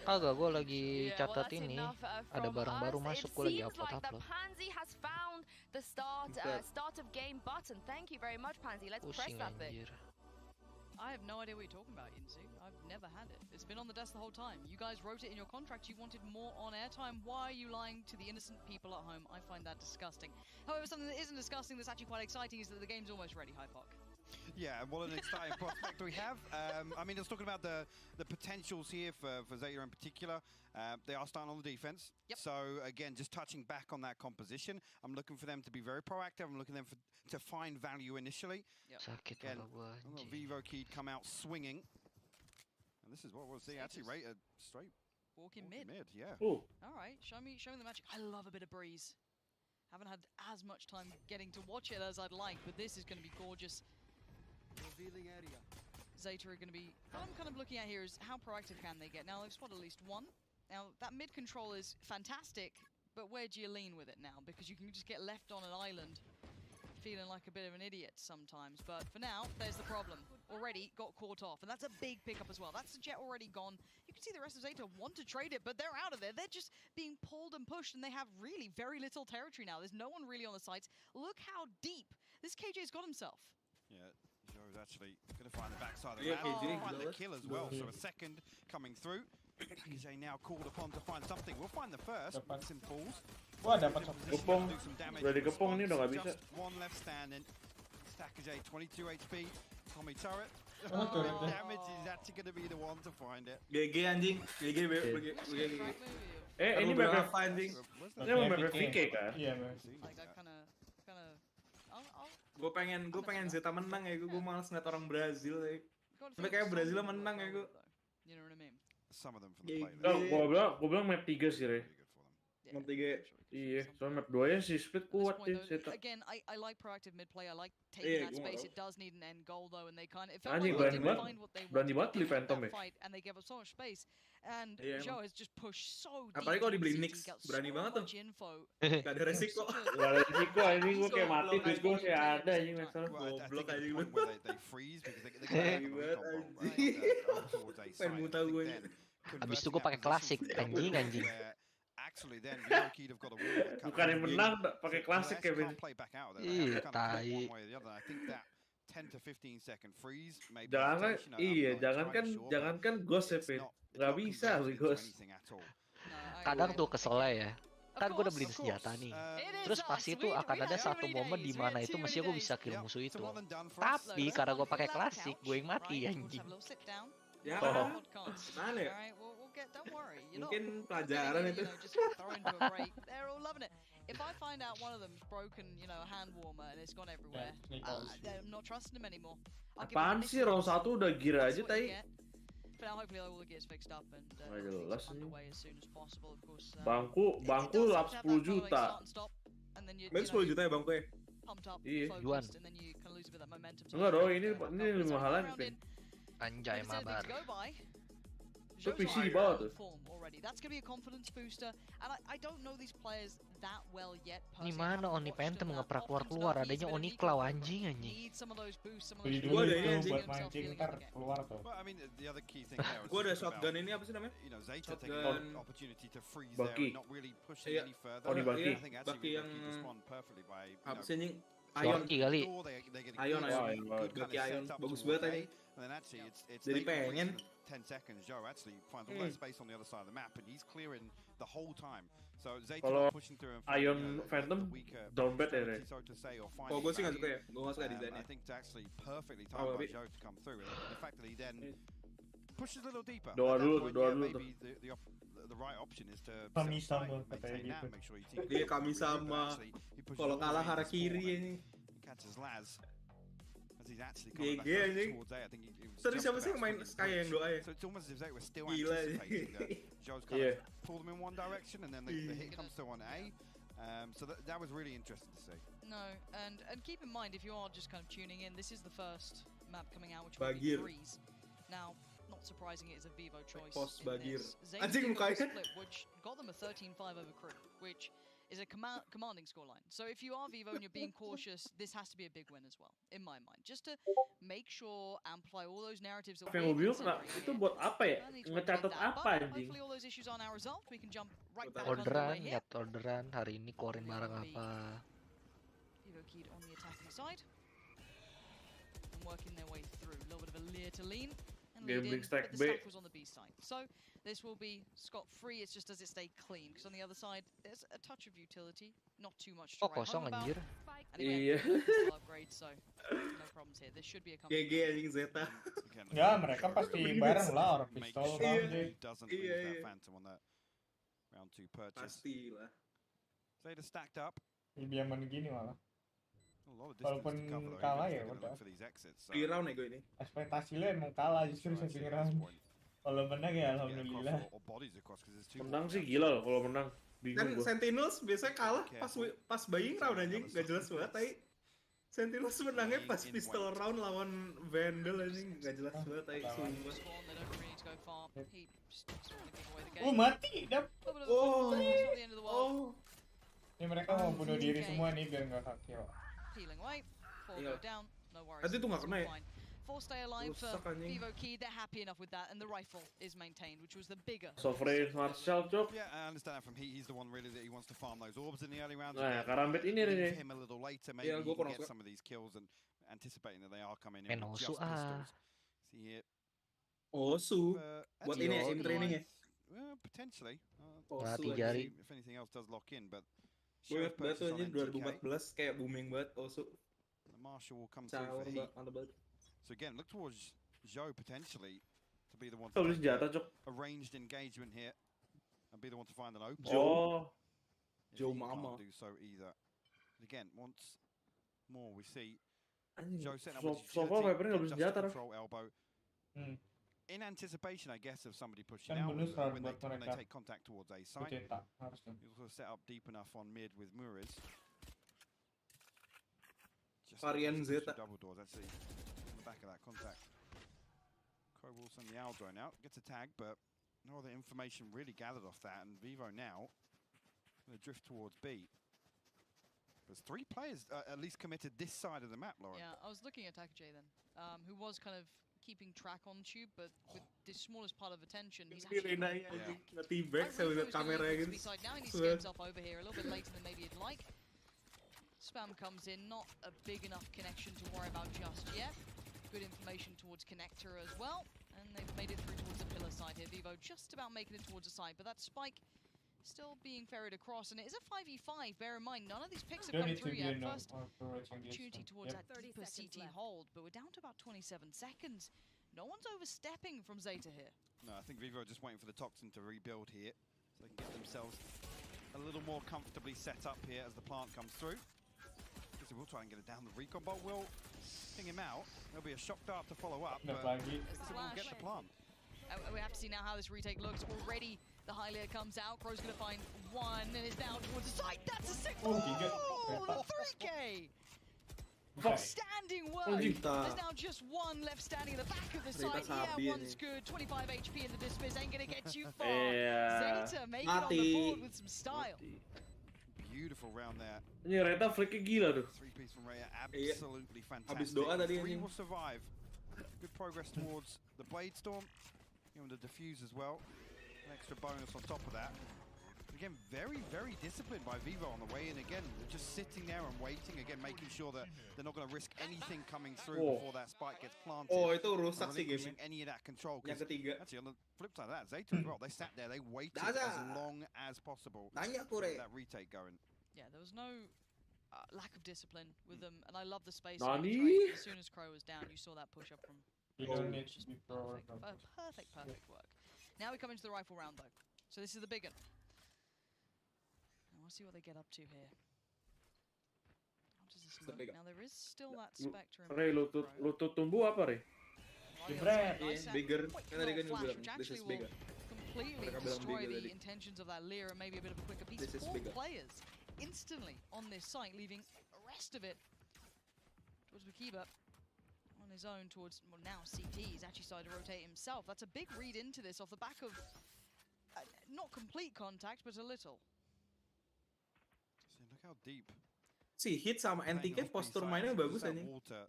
S9: Agak, gue lagi catat ini. Ada barang baru masuk, gue lagi upload.
S17: Pansy has found the start of game button. Thank you very much, Pansy. Let's press that thing.
S19: I have no idea what you're talking about, Insu. I've never had it. It's been on the desk the whole time. You guys wrote it in your contract. You wanted more on airtime. Why are you lying to the innocent people at home? I find that disgusting. However, something that isn't disgusting that's actually quite exciting is that the game's almost ready, Hypoc.
S20: Yeah, what an exciting prospect we have. I mean, let's talk about the potentials here for Zeta in particular. They are starting on the defense. So, again, just touching back on that composition, I'm looking for them to be very proactive. I'm looking for them to find value initially. Again, Vivo Keyed come out swinging. And this is what we'll see. Actually, right, straight.
S19: Walking mid.
S20: Yeah.
S19: All right, show me the magic. I love a bit of Breeze. Haven't had as much time getting to watch it as I'd like, but this is going to be gorgeous. Revealing area. Zeta are going to be... What I'm kind of looking at here is how proactive can they get. Now, they've spotted at least one. Now, that mid control is fantastic, but where do you lean with it now? Because you can just get left on an island feeling like a bit of an idiot sometimes. But for now, there's the problem. Already got caught off, and that's a big pickup as well. That's the jet already gone. You can see the rest of Zeta want to trade it, but they're out of there. They're just being pulled and pushed, and they have really very little territory now. There's no one really on the sites. Look how deep this KJ's got himself.
S20: Yeah, Joe's actually going to find the backside of the map. Find the kill as well, so a second coming through. KJ now called upon to find something. We'll find the first. Winston falls.
S2: Wah, dapat gepong. Udah digepong nih, udah nggak bisa.
S20: Just one left standing. Stackers 22 HP. Tommy turret. Damage is actually going to be the one to find it.
S11: GG anjing. GG.
S2: Ini map
S11: finding.
S2: Ini map VK kan? Iya, Mas.
S11: Gue pengen Zeta menang ya, gue malas ngeliat orang Brazil ya. Tapi kayak Brazil menang ya gue.
S20: Some of them from the play.
S2: Gue bilang map 3 sih, Re.
S11: Map 3.
S2: Iya, soalnya map 2 nya si split kuat ya.
S19: Again, I like proactive mid play. I like taking that space. It does need an end goal though, and they kind of it felt
S2: like
S19: they didn't find what they
S2: wanted beli Phantom ya.
S19: And they gave up so much space. And Joe has just pushed so deep.
S11: Apalagi kalau dibeli Nix, berani banget tuh. Gak ada resiko.
S2: Gak ada resiko, ini gue kayak mati, duit gue masih ada aja masalah.
S20: Goblok aja gue.
S11: Pengen muta gue.
S9: Abis itu gue pakai klasik, anjing.
S2: Bukan yang menang, pakai klasik Kevin.
S9: Iya, tai.
S2: Jangankan Ghost ya, Fit. Gak bisa beli Ghost.
S9: Kadang tuh keselnya ya. Kan gue udah beli senjata nih. Terus pasti itu akan ada satu momen di mana itu mesti gue bisa kill musuh itu. Tapi karena gue pakai klasik, gue yang mati anjing.
S11: Ya, mana ya? Mungkin pelajaran itu.
S19: If I find out one of them's broken, a hand warmer and it's gone everywhere, I'm not trusting him anymore.
S2: Apaan sih, round 1 udah gear aja tai.
S19: But now hopefully all the gears fixed up and
S2: jelas
S19: underway as soon as possible, of course.
S2: Bangku lap 10 juta.
S11: Main 10 juta ya bangku ya?
S2: Iya.
S9: Juan.
S2: Enggak dong, ini lebih mahalan.
S9: Anjay mabar.
S2: Itu PC di bawah tuh.
S19: That's going to be a confidence booster, and I don't know these players that well yet.
S9: Ini mana Oni Phantom ngeprak keluar, adanya Oni Claw anjing.
S2: Beli dulu itu buat mancing ntar keluar tuh.
S11: Gue ada shotgun ini apa sih namanya? Shotgun
S2: Baki.
S11: Oni Baki. Baki yang apa sih ini?
S9: Ion kali.
S11: Ion. Baki Ion bagus banget ini. Jadi pengen
S20: 10 seconds, Joe actually finds all that space on the other side of the map, and he's clearing the whole time. So Zeta pushing through.
S2: Ion Phantom down bad ya, Re.
S11: Oh, gue sih nggak suka ya. Gue nggak suka desainnya.
S20: I think it's actually perfectly timed by Joe to come through, and the fact that he then pushes a little deeper.
S2: Doa dulu tuh.
S20: Maybe the right option is to
S2: kami sama katanya gitu.
S20: Make sure you keep.
S11: Dia kami sama. Kalau kalah harakiri ini.
S20: Catches Laz.
S11: GG anjing. Tadi siapa sih yang main Sky yang doa ya?
S20: So it's almost as if they were still
S11: Gila.
S20: anticipating that Joe's kind of pull them in one direction and then the hit comes through on A. So that was really interesting to see.
S19: No, and keep in mind if you are just kind of tuning in, this is the first map coming out which will be Freeze. Now, not surprising it is a Vivo choice.
S11: Post Bagir.
S19: Anjing mukanya. Which got them a 13-5 over crew, which is a commanding scoreline. So if you are Vivo and you're being cautious, this has to be a big win as well, in my mind. Just to make sure, amplify all those narratives that we're considering
S2: itu buat apa ya? Ngecatat apa anjing?
S19: Hopefully all those issues are now resolved. We can jump right back
S9: orderan, lihat orderan hari ini keluarin barang apa.
S19: Vivo keyed on the attacking side and working their way through. A little bit of a leer to lean.
S2: Gambling stack
S19: B. The stack was on the B side. So this will be scot-free. It's just does it stay clean? Because on the other side, there's a touch of utility, not too much to write home about. Anyway, upgrade, so no problems here. This should be a
S11: GG anjing Zeta.
S2: Ya, mereka pasti bareng lah orang pistol kan.
S20: Iya. Phantom on that round 2 purchase.
S11: Pasti lah.
S20: Zeta stacked up.
S2: Lebih aman gini malah. Walaupun kalah ya udah.
S11: Di round ya gue ini.
S2: Ekspektasi lo emang kalah justru second round. Kalau menang ya alhamdulillah. Menang sih gila loh kalau menang.
S11: Kan Sentinels biasanya kalah pas buying round anjing, gak jelas banget tapi Sentinels menangnya pas pistol round lawan Vandal anjing, gak jelas banget tapi sumpah.
S2: Mati dap. Oh. Ini mereka mau bunuh diri semua nih biar nggak kill.
S19: healing away. 4
S11: Iya.
S19: go down. No worries.
S11: Tadi tuh nggak
S19: It's
S11: kena
S19: all
S11: ya?
S19: fine. 4 stay alive for
S11: Rusak, anjing.
S19: Vivo Key. They're happy enough with that, and the rifle is maintained, which was the bigger.
S3: Sovereign Marshall, Cok.
S20: Yeah, I understand that from he's the one really that he wants to farm those orbs in the early rounds.
S3: Nah,
S20: Again,
S3: Karambit ini
S20: leave
S3: nih.
S20: him a little later, maybe
S11: Iya,
S20: he
S11: gua
S20: can
S11: kurang
S20: get
S11: suka.
S20: some of these kills and anticipating that they are coming in with
S9: Menosu
S20: just pistols. See here.
S11: Osu. Buat ini ya, aim training ya.
S20: Potentially.
S9: Mati
S20: see
S9: jari.
S20: if anything else does lock in, but
S11: Gue
S20: Sheriff
S11: ingat banget tuh
S20: purchase on
S11: anjing
S20: NTK.
S11: 2014 kayak booming banget Osu.
S20: The Marshal will come through for
S11: Mantap
S20: Heat.
S11: banget.
S20: So again, look towards Joe potentially to be the one
S3: Oh,
S20: to
S3: beli
S20: take
S3: senjata, Cok.
S20: a ranged engagement here and be the one to find an open.
S3: Oh.
S20: If
S11: Joe
S20: he
S11: Mama.
S20: can't do so either. But again, once more we see
S3: Anjing,
S20: Joe setting up
S3: so
S20: with
S3: far
S20: agility,
S3: Viper nggak beli
S20: just
S3: senjata, Raf.
S20: control elbow. In anticipation, I guess, of somebody pushing
S3: Kan
S20: out
S3: bonus round
S20: when
S3: buat
S20: they
S3: mereka.
S20: take contact towards A site.
S3: Cetak harusnya.
S20: You also set up deep enough on mid with Muriz. Just
S11: Varian
S20: push
S11: Zeta.
S20: through double doors. That's it. On the back of that contact. Crow will send the owl drone out. Gets a tag, but no other information really gathered off that. And Vivo now going to drift towards B. There's 3 players at least committed this side of the map, Lauren.
S19: Yeah, I was looking at Takajay then, who was kind of keeping track on tube, but with the smallest part of attention, he's actually...
S11: Ngerti anjing. Nge-teabag saya lihat kamera gitu.
S19: Now he needs to get himself over here a little bit later than maybe he'd like. Spam comes in, not a big enough connection to worry about just yet. Good information towards connector as well, and they've made it through towards the pillar side here. Vivo just about making it towards the side, but that spike still being ferried across, and it is a 5v5. Bear in mind, none of these picks have come through yet. First opportunity towards that deeper CT hold, but we're down to about 27 seconds. No one's overstepping from Zeta here.
S20: No, I think Vivo are just waiting for the Toxin to rebuild here, so they can get themselves a little more comfortably set up here as the plant comes through. So we'll try and get it down. The recon bolt will ping him out. There'll be a shock dart to follow up, but we'll get the plant.
S19: We have to see now how this retake looks. Already the Hylia comes out. Crow's going to find one and is now towards the site. That's a sick ball! The 3K! Outstanding work! There's now just one left standing at the back of the site. Yeah, one's good. 25 HP in the dismiss. Ain't going to get too far. Zeta make it on the board with some style.
S20: Beautiful round there.
S3: Ini Reta flicknya gila tuh.
S20: 3-piece from Raya, absolutely fantastic.
S11: Habis doa tadi
S20: 3 will survive. Good progress towards the Blade Storm. Give him the defuse as well. An extra bonus on top of that. Again, very, very disciplined by Vivo on the way in. Again, just sitting there and waiting. Again, making sure that they're not going to risk anything coming through before that spike gets planted.
S11: Oh, itu rusak sih game.
S20: Any of that control.
S11: Yang ketiga.
S20: Actually, on the flip side of that, Zeta as well. They sat there, they waited as long as possible to get that retake going.
S19: Yeah, there was no lack of discipline with them, and I love the space.
S3: Nani?
S19: As soon as Crow was down, you saw that push up from.
S3: You don't need to be pro.
S19: Perfect work. Now we come into the rifle round though. So this is the big one. We'll see what they get up to here. How does this look? Now there is still that Spectre.
S3: Ray, lutut tumbuh apa, Ray?
S11: Bigger. Kan tadi kan gue bilang, this is bigger.
S19: Completely destroy the intentions of that Lear and maybe a bit of a quicker piece. 4 players instantly on this site, leaving the rest of it towards Wakiba on his own towards, well, now CT. He's actually started to rotate himself. That's a big read into this off the back of not complete contact, but a little.
S20: So look how deep.
S11: Si Hit sama NTK postur mainnya bagus aja.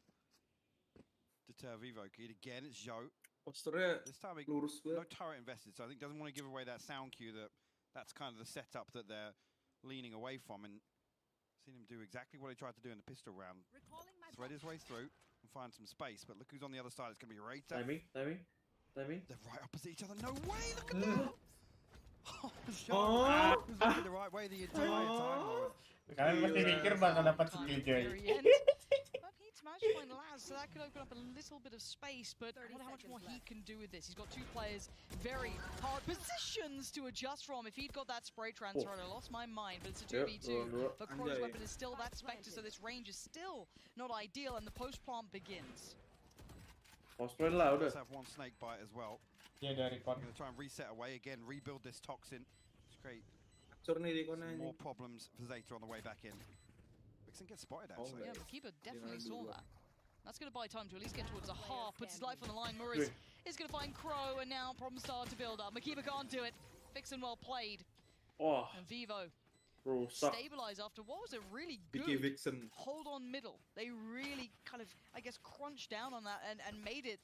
S20: Deter Vivo Kid again. It's Joe.
S11: Posturnya
S20: this time
S11: lurus
S20: no turret invested, so I think doesn't want to give away that sound cue that's kind of the setup that they're leaning away from, and seen him do exactly what he tried to do in the pistol round. Thread his way through and find some space, but look who's on the other side. It's going to be Rata.
S3: Timing.
S20: They're right opposite each other. No way! Look at that! Oh, was looking the right way the entire time.
S3: Kalian pasti mikir bakal dapat skill Joy.
S19: But Heat's managed to find Laz, so that could open up a little bit of space, but I wonder how much more Heat can do with this. He's got 2 players, very hard positions to adjust from. If he'd got that spray transfer, I'd have lost my mind, but it's a 2v2. But Crow's weapon is still that Spectre, so this range is still not ideal, and the post-plant begins.
S3: Post-plant lah udah.
S20: Let's have one snake bite as well.
S3: Yeah, dari
S20: I'm going to try and reset away again, rebuild this toxin. It's great. More problems for Zeta on the way back in. Vixen gets spotted actually.
S19: Yeah, Makiba definitely saw that. That's going to buy time to at least get towards the half, puts his life on the line. Muriz is going to find Crow, and now problems start to build up. Makiba can't do it. Vixen well played.
S3: Oh.
S19: And Vivo stabilize after what was a really good hold on middle. They really kind of, I guess, crunched down on that and made it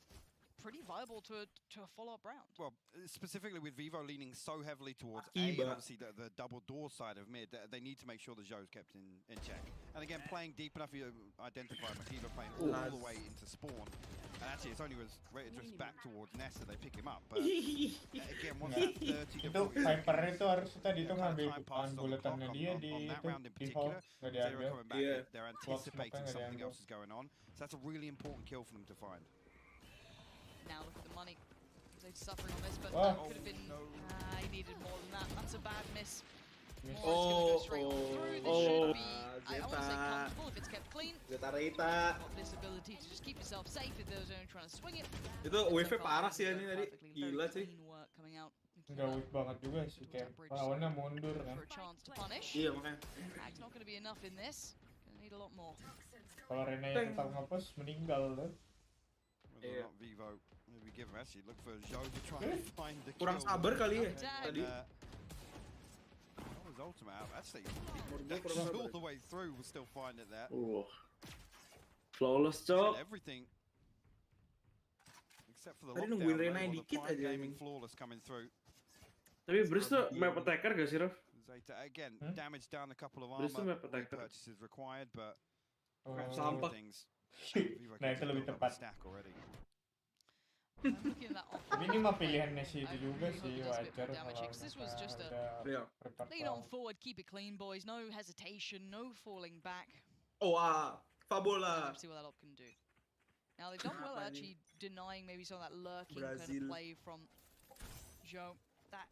S19: pretty viable to a follow-up round.
S20: Well, specifically with Vivo leaning so heavily towards A, and obviously the double door side of mid, they need to make sure the Zhou's kept in check. And again, playing deep enough, you identify Makiba playing all the way into spawn. And actually, it's only with Retrus back towards Nest that they pick him up. But again, once that 30 to 40
S2: Viper itu harus tadi itu ngambil buletannya dia di hole, nggak diambil.
S20: coming back, they're anticipating something else is going on. So that's a really important kill for them to find.
S19: Now look at the money. They're suffering on this, but that could have been... he needed more than that. That's a bad miss. More is going to go straight on through. This should be, I want to say comfortable if it's kept clean. Got this ability to just keep yourself safe if they're only trying to swing it.
S11: Itu wave parah sih ini tadi. Gila sih.
S2: Nggak weak banget juga sih, kayak lawannya mundur kan.
S11: Iya makanya.
S19: It's not going to be enough in this. Gonna need a lot more.
S2: Kalau Rene yang tetap ngepush meninggal tuh.
S20: Not Vivo. Maybe give him actually look for Zhou to try and find the
S11: Kurang
S20: kill.
S11: sabar kali ya tadi.
S20: His ultimate out. Actually, all the way through, will still find it there.
S11: Flawless cok.
S20: Everything except for the
S11: Tadi nungguin Rena
S20: lockdown.
S11: dikit aja
S20: Gaming flawless coming through.
S11: Tapi Bruce tuh map attacker gak sih, Raf?
S20: Zeta again damage down a couple of armor. Purchases required, but
S11: sampah.
S2: Nah itu lebih tepat.
S20: Stack already.
S2: Tapi ini mah pilihannya sih itu juga sih, wajar kalau
S19: This was just a lean on forward, keep it clean, boys. No hesitation, no falling back.
S11: Fabola.
S19: See what that op can do. Now they've done well actually denying maybe some of that lurking kind of play from Zhou. That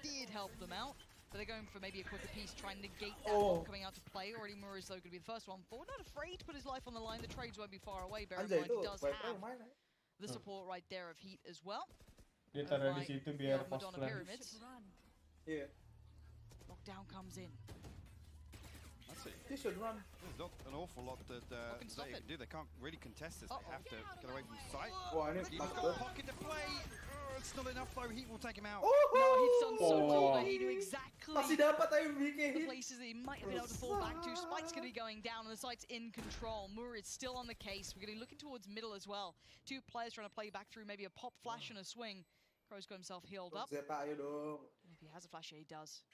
S19: did help them out. But they're going for maybe a quicker piece, trying to negate that one coming out to play. Already Mura is though going to be the first one forward. Not afraid to put his life on the line. The trades won't be far away. Bear in mind he does have the support right there of Heat as well.
S2: Dia taruh di situ biar post
S19: pyramids.
S11: Yeah.
S19: Lockdown comes in.
S20: That's it.
S11: He should run.
S20: There's not an awful lot that they can do. They can't really contest this. They have to get away from sight. He's got a pocket to play. It's not enough though. Heat will take him out.
S19: No, he's done so well. He knew exactly the places that he might have been able to fall back to. Spike's going to be going down, and the site's in control. Mura is still on the case. We're going to be looking towards middle as well. Two players trying to play back through maybe a pop flash and a swing. Crow's got himself healed up. If he has a flash, yeah, he does.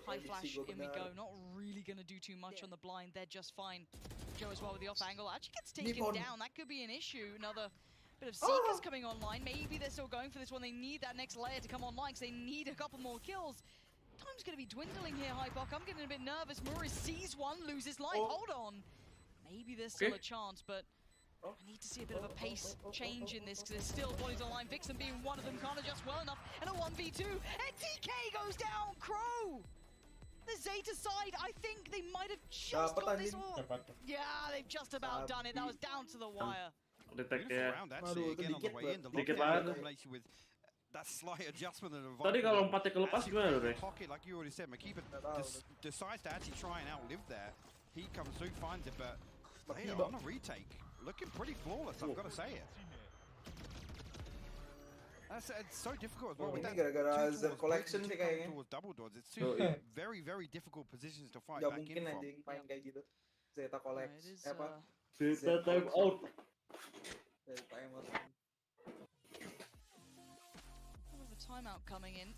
S19: High flash, in we go. Not really going to do too much on the blind. They're just fine. Joe as well with the off angle. Actually gets taken down. That could be an issue. Another bit of Seekers coming online. Maybe they're still going for this one. They need that next layer to come online because they need a couple more kills. Time's going to be dwindling here, Hypok. I'm getting a bit nervous. Murray sees one, loses life. Hold on. Maybe there's still a chance, but I need to see a bit of a pace change in this because there's still bodies online. Vixen being one of them can't adjust well enough. And a 1v2. And TK goes down. Crow. The Zeta side, I think they might have just got this one. Yeah, they've just about done it. That was down to the wire.
S20: That slight adjustment and
S11: tadi kalau empatnya kelepas gimana, Rek?
S20: Pocket, like you already said, Makiba decides to actually try and outlive there. He comes through, finds it, but they are on a retake. Looking pretty flawless, I've got to say it. It's so difficult as well. With that
S11: gara-gara collection sih kayaknya.
S20: Towards double doors, it's two very, very difficult positions to fight back in from.
S11: Main kayak gitu. Zeta collect. Apa?
S2: Zeta time out.
S19: Timeout coming in.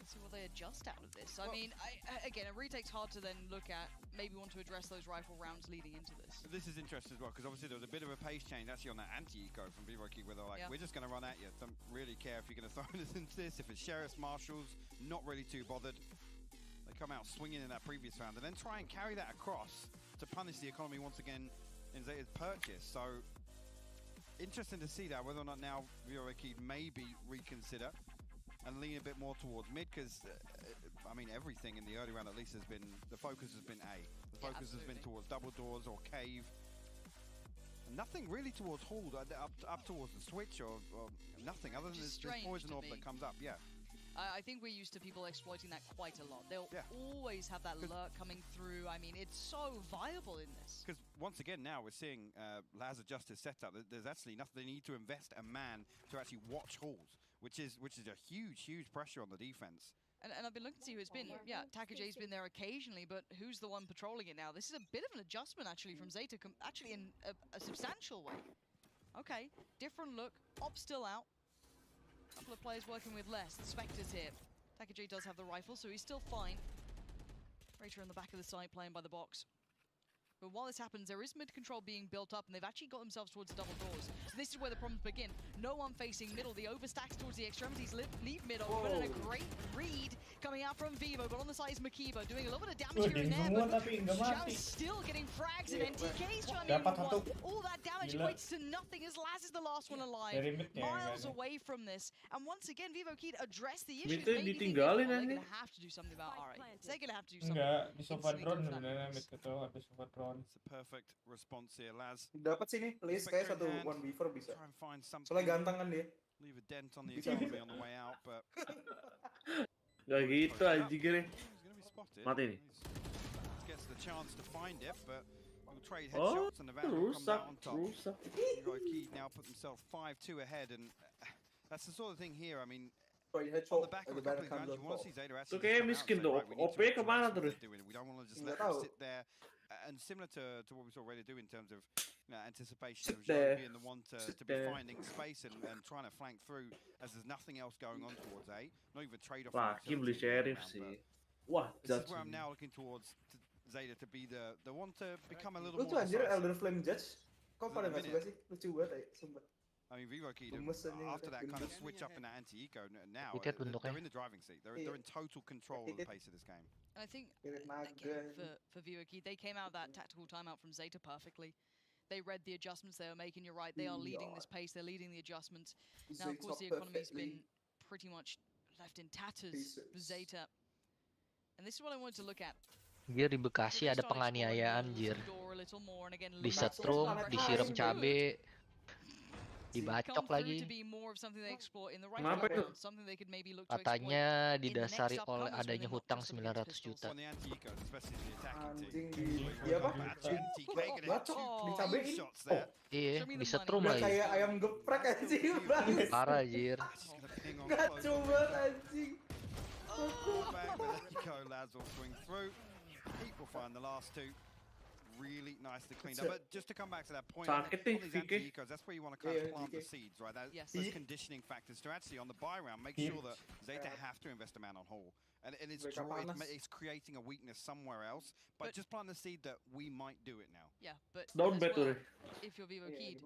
S19: Let's see what they adjust out of this. I mean, again, a retake's hard to then look at. Maybe want to address those rifle rounds leading into this.
S20: This is interesting as well, because obviously there was a bit of a pace change actually on that anti-eco from Vivoki, where they're like, we're just going to run at you. Don't really care if you're going to throw us into this. If it's sheriffs, marshals, not really too bothered. They come out swinging in that previous round, and then try and carry that across to punish the economy once again in Zeta's purchase. So interesting to see that, whether or not now Vivoki maybe reconsider and lean a bit more towards mid, because I mean everything in the early round at least has been, the focus has been A. The focus has been towards double doors or cave. Nothing really towards hold, up towards the switch or nothing other than this poison orb that comes up,
S19: I think we're used to people exploiting that quite a lot. They'll always have that lurk coming through. I mean, it's so viable in this.
S20: Because once again now we're seeing Laz adjust his setup. There's actually nothing, they need to invest a man to actually watch halls, which is a huge pressure on the defense.
S19: And I've been looking to see who it's been. Yeah, Takajay's been there occasionally, but who's the one patrolling it now? This is a bit of an adjustment, actually, from Zeta, actually in a substantial way. Okay, different look. Op still out. Couple of players working with less. The Spectres here. Takajay does have the rifle, so he's still fine. Raider in the back of the side playing by the box. But while this happens, there is mid control being built up, and they've actually got themselves towards the double doors. So this is where the problems begin. No one facing middle. The overstacks towards the extremities leave mid open, and a great read coming out from Vivo. But on the side is Makiba doing a little bit of damage here and there. But just still getting frags, and NTK's trying to all that damage equates to nothing as Laz is the last one alive. Miles away from this. And once again, Vivo Kid addressed the issue. They're going to have to do something about RA. They're going to have to do something.
S2: Enggak, di Subathon sebenarnya mid itu ada Subathon.
S20: It's a perfect response here, Laz.
S11: Dapat sini, Liz kayak satu 1v4 bisa. Soalnya ganteng kan dia.
S20: Leave a dent on the economy on the way out, but
S3: Gak gitu anjing ini. Mati nih.
S20: Gets the chance to find it, but will trade headshots and the Vandal comes out on top. Key now put themselves 5-2 ahead, and that's the sort of thing here. I mean, on the back of a couple of guns, you want to see Zeta actually.
S3: Tuh kayak miskin tuh. OP kemana terus?
S20: We don't want to just let them sit there. And similar to what we saw Raider do in terms of anticipation of Joe being the one to be finding space and trying to flank through as there's nothing else going on towards A. Not even trade-off.
S3: Wah, Kim beli sheriff sih. Wah,
S20: this is where I'm now looking towards Zeta to be the one to become a little more
S11: decisive. Lucu anjir Elder Flame Judge. Kok pada nggak suka sih? Lucu banget ya, sumpah.
S20: I mean, Vivo Key, after that kind of switch up in that anti-eco, now they're in the driving seat. They're in total control of the pace of this game.
S19: And I think, again, for Vivo Key, they came out of that tactical timeout from Zeta perfectly. They read the adjustments they were making. You're right, they are leading this pace. They're leading the adjustments. Now, of course, the economy's been pretty much left in tatters for Zeta. And this is what I wanted to look at.
S9: Jir, di Bekasi ada penganiayaan, Jir. Disetrum, disiram cabe. Dibacok lagi. Katanya didasari oleh adanya hutang 900 juta.
S11: Anjing dia apa? Bacok, dicabein.
S9: Oh, iya, disetrum lagi.
S11: Kayak ayam geprek anjing, Bang.
S9: Parah, Jir.
S11: Gacu banget anjing.
S20: Find the last two. Really nicely cleaned up, but just to come back to that point, all these anti-ecos, that's where you want to kind of plant the seeds, right? Those conditioning factors to actually, on the buy round, make sure that Zeta have to invest a man on Hall. And it's creating a weakness somewhere else, but just plant the seed that we might do it now.
S19: Yeah, but if you're Vivo Key,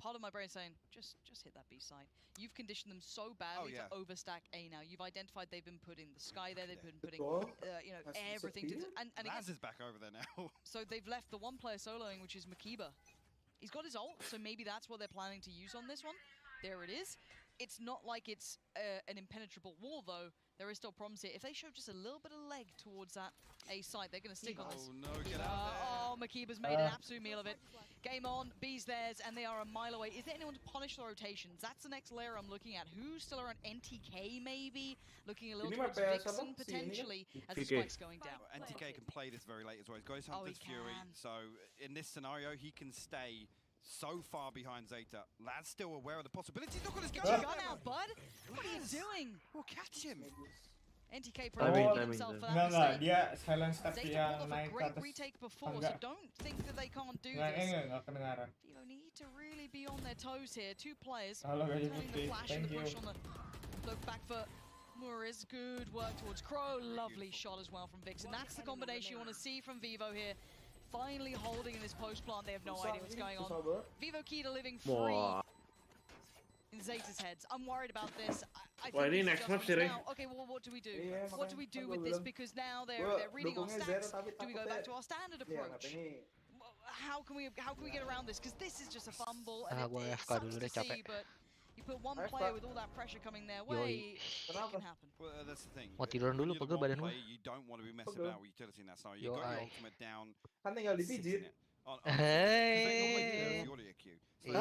S19: part of my brain saying, just hit that B side. You've conditioned them so badly to overstack A now. You've identified they've been putting the sky there, they've been putting, everything to... And again,
S20: Laz is back over there now.
S19: So they've left the one player soloing, which is Makiba. He's got his ult, so maybe that's what they're planning to use on this one. There it is. It's not like it's an impenetrable wall, though. There is still problems here. If they show just a little bit of leg towards that A side, they're going to stick on this.
S20: Oh, no, get out there.
S19: Oh, Makiba's made an absolute meal of it. Game on, B's theirs, and they are a mile away. Is there anyone to punish the rotations? That's the next layer I'm looking at. Who's still around? NTK, maybe? Looking a little towards Vixen, potentially, as the spike's going down.
S20: NTK can play this very late as well. He's got his Hunter's Fury, so in this scenario, he can stay so far behind Zeta. Lad's still aware of the possibilities. Look at his gun!
S19: Gun out, bud! What are you doing?
S20: We'll catch him!
S19: NTK preparing himself for that mistake.
S2: Dia silence step
S19: Zeta
S2: yang
S19: pulled off a
S2: naik ke
S19: great
S2: atas
S19: retake before, so don't think that they can't do this.
S2: Enggak kedengaran.
S19: Vivo need to really be on their toes here. Two players.
S2: Halo,
S19: the flash and the push on the look back for Muriz. Good work towards Crow. Lovely shot as well from Vixen. That's the combination you want to see from Vivo here. Finally holding in this post plant. They have no idea what's going on. Vivo Kita living free in Zeta's heads. I'm worried about this. I think
S3: next map sih,
S19: now, okay, well, what do we do? What do we do with this? Because now they're reading our stats. Do we go back to our standard approach? How can we get around this? Because this is just a fumble, and it sucks to see, but you put one player with all that pressure coming their way, it can happen.
S20: Well, that's the thing.
S9: Mau tiduran dulu, pegel badan gua.
S20: You don't want to be messing about with utility in that scenario. You got your ultimate down.
S11: Kan tinggal dipijit.
S9: Hey.
S20: He's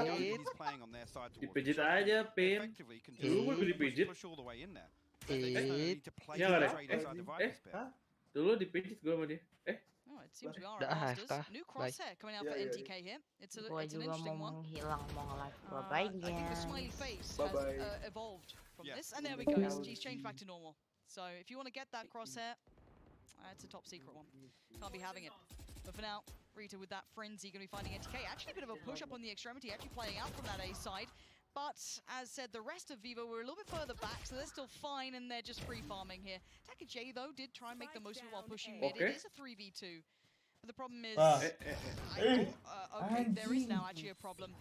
S20: playing on their side towards
S3: Dipijit aja, Pin. Dulu gue dipijit. Ya nggak ada. Dulu dipijit gue sama dia.
S19: Oh, it seems we are at Masters. New crosshair coming out for NTK here. It's an interesting one. I think the smiley face has evolved from this, and there we go. He's changed back to normal. So if you want to get that crosshair, it's a top secret one. Can't be having it. But for now, Rita with that frenzy going to be finding NTK. Actually a bit of a push up on the extremity, actually playing out from that A side. But as said, the rest of Vivo were a little bit further back, so they're still fine and they're just free farming here. Taka J though did try and make the most of it while pushing mid. It is a 3v2. But the problem is, okay, there is now actually a problem.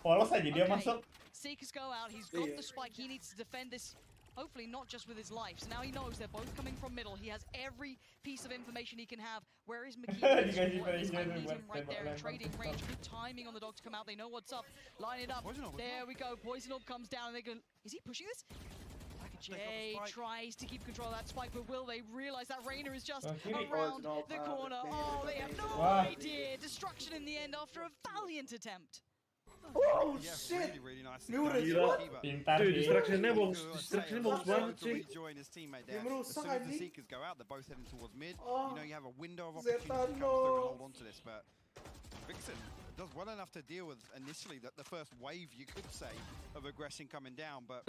S2: Polos aja dia masuk.
S19: Seekers go out, he's got the spike, he needs to defend this, hopefully not just with his life. So now he knows they're both coming from middle, he has every piece of information he can have. Where is McKee? I need him right there in trading range. Good timing on the dog to come out, they know what's up. Line it up, there we go, Poison Orb comes down and they go, is he pushing this? Jay tries to keep control of that spike, but will they realize that Reyna is just around the corner? Oh, they have no idea. Destruction in the end after a valiant attempt.
S11: Oh shit!
S3: Really nice.
S2: Dude,
S3: distractionnya bagus banget sih. As soon as the Seekers go out, they're both heading towards mid. You know you have a window of opportunity to come through and hold on to this, but Vixen does well enough to deal with initially the first wave, you could say, of aggression coming down, but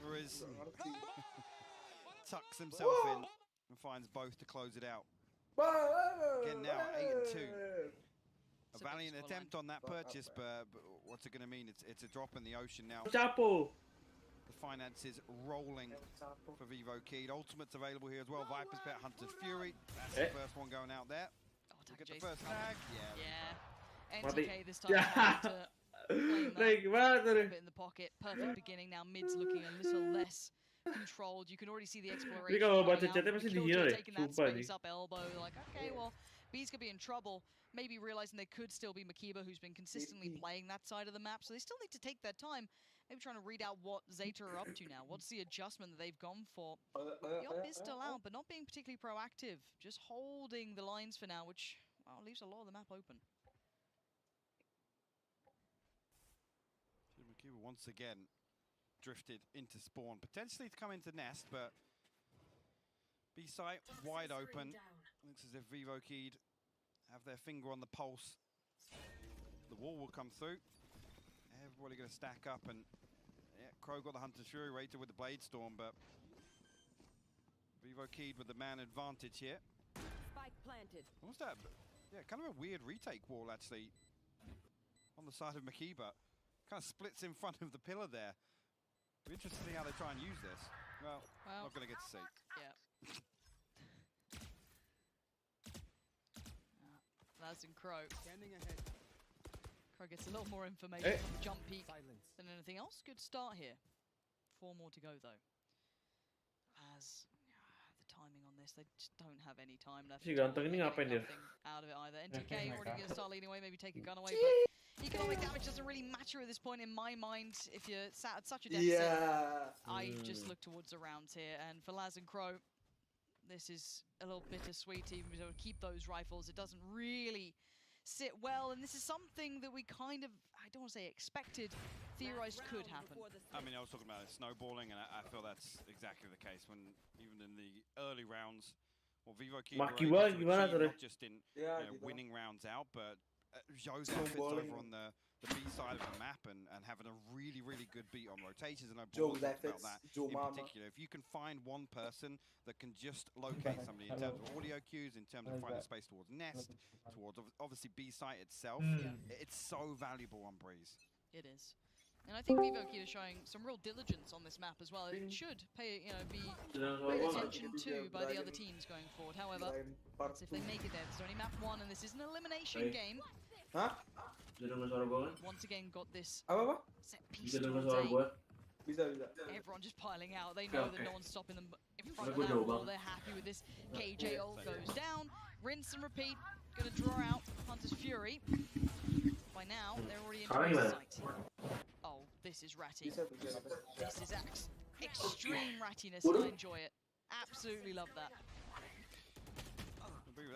S3: Riz tucks himself in and finds both to close it out. Again now, 8-2. A valiant attempt on that purchase, but what's it going to mean? It's a drop in the ocean now. The finances rolling for Vivo Keyed. Ultimate's available here as well. Viper's Bet, Hunter's Fury. That's the first one going out there. Look at the first tag.
S19: Yeah. NTK this time to claim that. A bit in the pocket. Perfect beginning. Now mid's looking a little less controlled. You can already see the exploration. Taking that space up elbow. Like, okay, well, B's gonna be in trouble. Maybe realizing they could still be Makiba, who's been consistently playing that side of the map. So they still need to take their time. Maybe trying to read out what Zeta are up to now. What's the adjustment that they've gone for? The op is still out, but not being particularly proactive. Just holding the lines for now, which, well, leaves a lot of the map open.
S3: Makiba once again drifted into spawn, potentially to come into nest, but B site wide open. Looks as if Vivo Keyed have their finger on the pulse. The wall will come through. Everybody going to stack up, and yeah, Crow got the Hunter's Fury, Rater with the Blade Storm, but Vivo Keyed with the man advantage here.
S7: Spike planted.
S3: What's that? Yeah, kind of a weird retake wall actually on the side of Makiba. Kind of splits in front of the pillar there. Be interesting to see how they try and use this. Well, not going to get to see.
S19: Yeah. Laz and Crow.
S21: Standing ahead.
S19: Crow gets a little more information on the jump peak than anything else. Good start here. 4 more to go though. As the timing on this, they just don't have any time left. Nothing out of it either. NTK already going to start leading away, maybe take a gun away, but economic damage doesn't really matter at this point in my mind. If you're sat at such a deficit, I just look towards the rounds here. And for Laz and Crow, this is a little bittersweet, even though to keep those rifles, it doesn't really sit well, and this is something that we kind of, I don't want to say expected, theorized could happen.
S3: I mean, I was talking about it snowballing, and I feel that's exactly the case when, even in the early rounds, well, Vivo Keyed were able to achieve not just in winning rounds out, but Joe's outfits over on the B side of the map and having a really, really good beat on rotations. And I talked about that in particular. If you can find one person that can just locate somebody in terms of audio cues, in terms of finding space towards nest, towards obviously B site itself, it's so valuable on Breeze.
S19: It is. And I think Vivo Keyed is showing some real diligence on this map as well. It should pay, be paid attention to by the other teams going forward. However, let's see if they make it there. It's only map 1, and this is an elimination game. Once again, got this set piece towards A. Everyone just piling out. They know that no one's stopping them in front of that wall. They're happy with this. KJ ult goes down. Rinse and repeat. Gonna draw out Hunter's Fury. By now, they're already into his sight. Oh, this is ratty. This is extreme rattiness, and I enjoy it. Absolutely love that.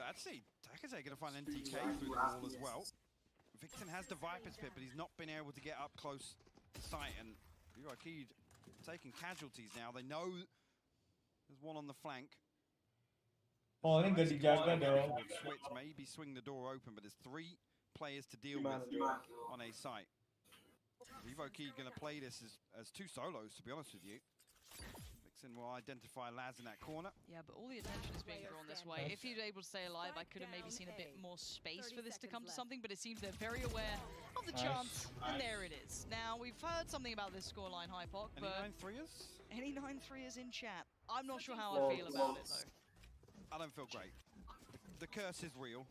S3: Actually, Takaze going to find NTK through the wall as well. Vixen has the Viper's Pit, but he's not been able to get up close to sight, and Vivo Keyed taking casualties now. They know there's one on the flank.
S2: Oh, I think gak dijaga dong.
S3: Switch, maybe swing the door open, but there's 3 players to deal with on a site. Vivo Keyed going to play this as 2 solos, to be honest with you. Vixen will identify Laz in that corner.
S19: Yeah, but all the attention is being drawn this way. If you're able to stay alive, I could have maybe seen a bit more space for this to come to something, but it seems they're very aware of the chance, and there it is. Now, we've heard something about this scoreline, Hypoc, but...
S3: Any 9-3ers?
S19: Any 9-3ers in chat? I'm not sure how I feel about it, though.
S3: I don't feel great. The curse is real.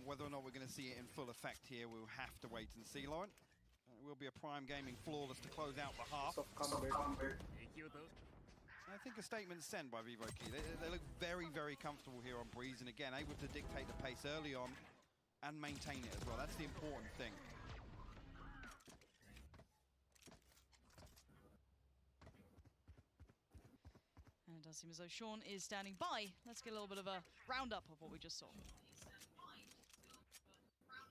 S3: Whether or not we're going to see it in full effect here, we'll have to wait and see, Lauren. It will be a Prime Gaming flawless to close out the half. I think a statement sent by Vivo Key. They look very, very comfortable here on Breeze, and again, able to dictate the pace early on and maintain it as well. That's the important thing.
S19: And it does seem as though Sean is standing by. Let's get a little bit of a roundup of what we just saw.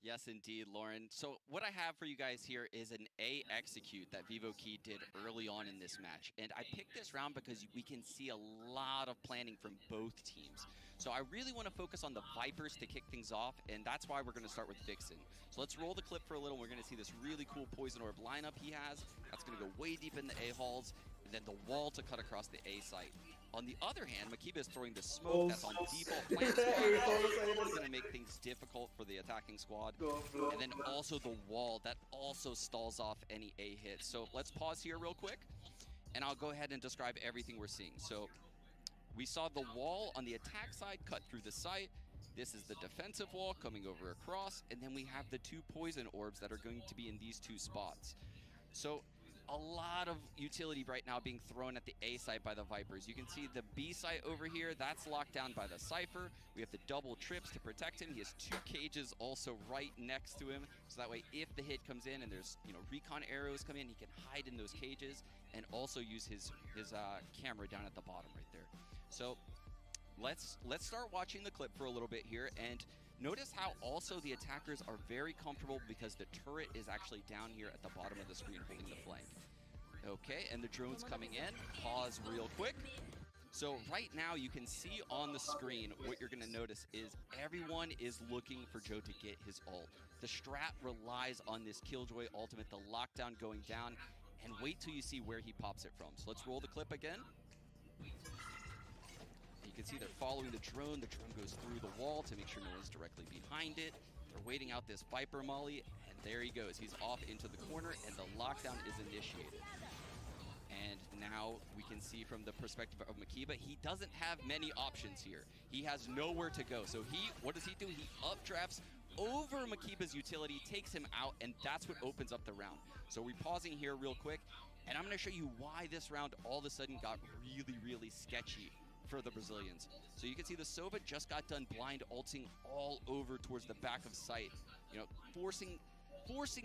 S12: Yes, indeed, Lauren. So what I have for you guys here is an A execute that Vivo Key did early on in this match. And I picked this round because we can see a lot of planning from both teams. So I really want to focus on the Vipers to kick things off, and that's why we're going to start with Vixen. So let's roll the clip for a little. We're going to see this really cool Poison Orb lineup he has. That's going to go way deep in the A halls, and then the wall to cut across the A site. On the other hand, Makiba is throwing the smoke that's on default plant squad. It's going to make things difficult for the attacking squad. And then also the wall that also stalls off any A hits. So let's pause here real quick, and I'll go ahead and describe everything we're seeing. So we saw the wall on the attack side cut through the site. This is the defensive wall coming over across, and then we have the 2 poison orbs that are going to be in these 2 spots. So a lot of utility right now being thrown at the A site by the Vipers. You can see the B site over here, that's locked down by the Cypher. We have the double trips to protect him. He has 2 cages also right next to him. So that way, if the hit comes in and there's, you know, recon arrows come in, he can hide in those cages and also use his camera down at the bottom right there. So let's start watching the clip for a little bit here, and notice how also the attackers are very comfortable because the turret is actually down here at the bottom of the screen holding the flank. Okay, and the drone's coming in. Pause real quick. So right now you can see on the screen what you're going to notice is everyone is looking for Joe to get his ult. The strat relies on this Killjoy ultimate, the lockdown going down, and wait till you see where he pops it from. So let's roll the clip again. You can see they're following the drone. The drone goes through the wall to make sure no one's directly behind it. They're waiting out this Viper molly, and there he goes. He's off into the corner, and the lockdown is initiated. And now we can see from the perspective of Makiba, he doesn't have many options here. He has nowhere to go. So what does he do? He updrafts over Makiba's utility, takes him out, and that's what opens up the round. So we're pausing here real quick, and I'm going to show you why this round all of a sudden got really, really sketchy for the Brazilians. So you can see the Sova just got done blind ulting all over towards the back of sight, you know, forcing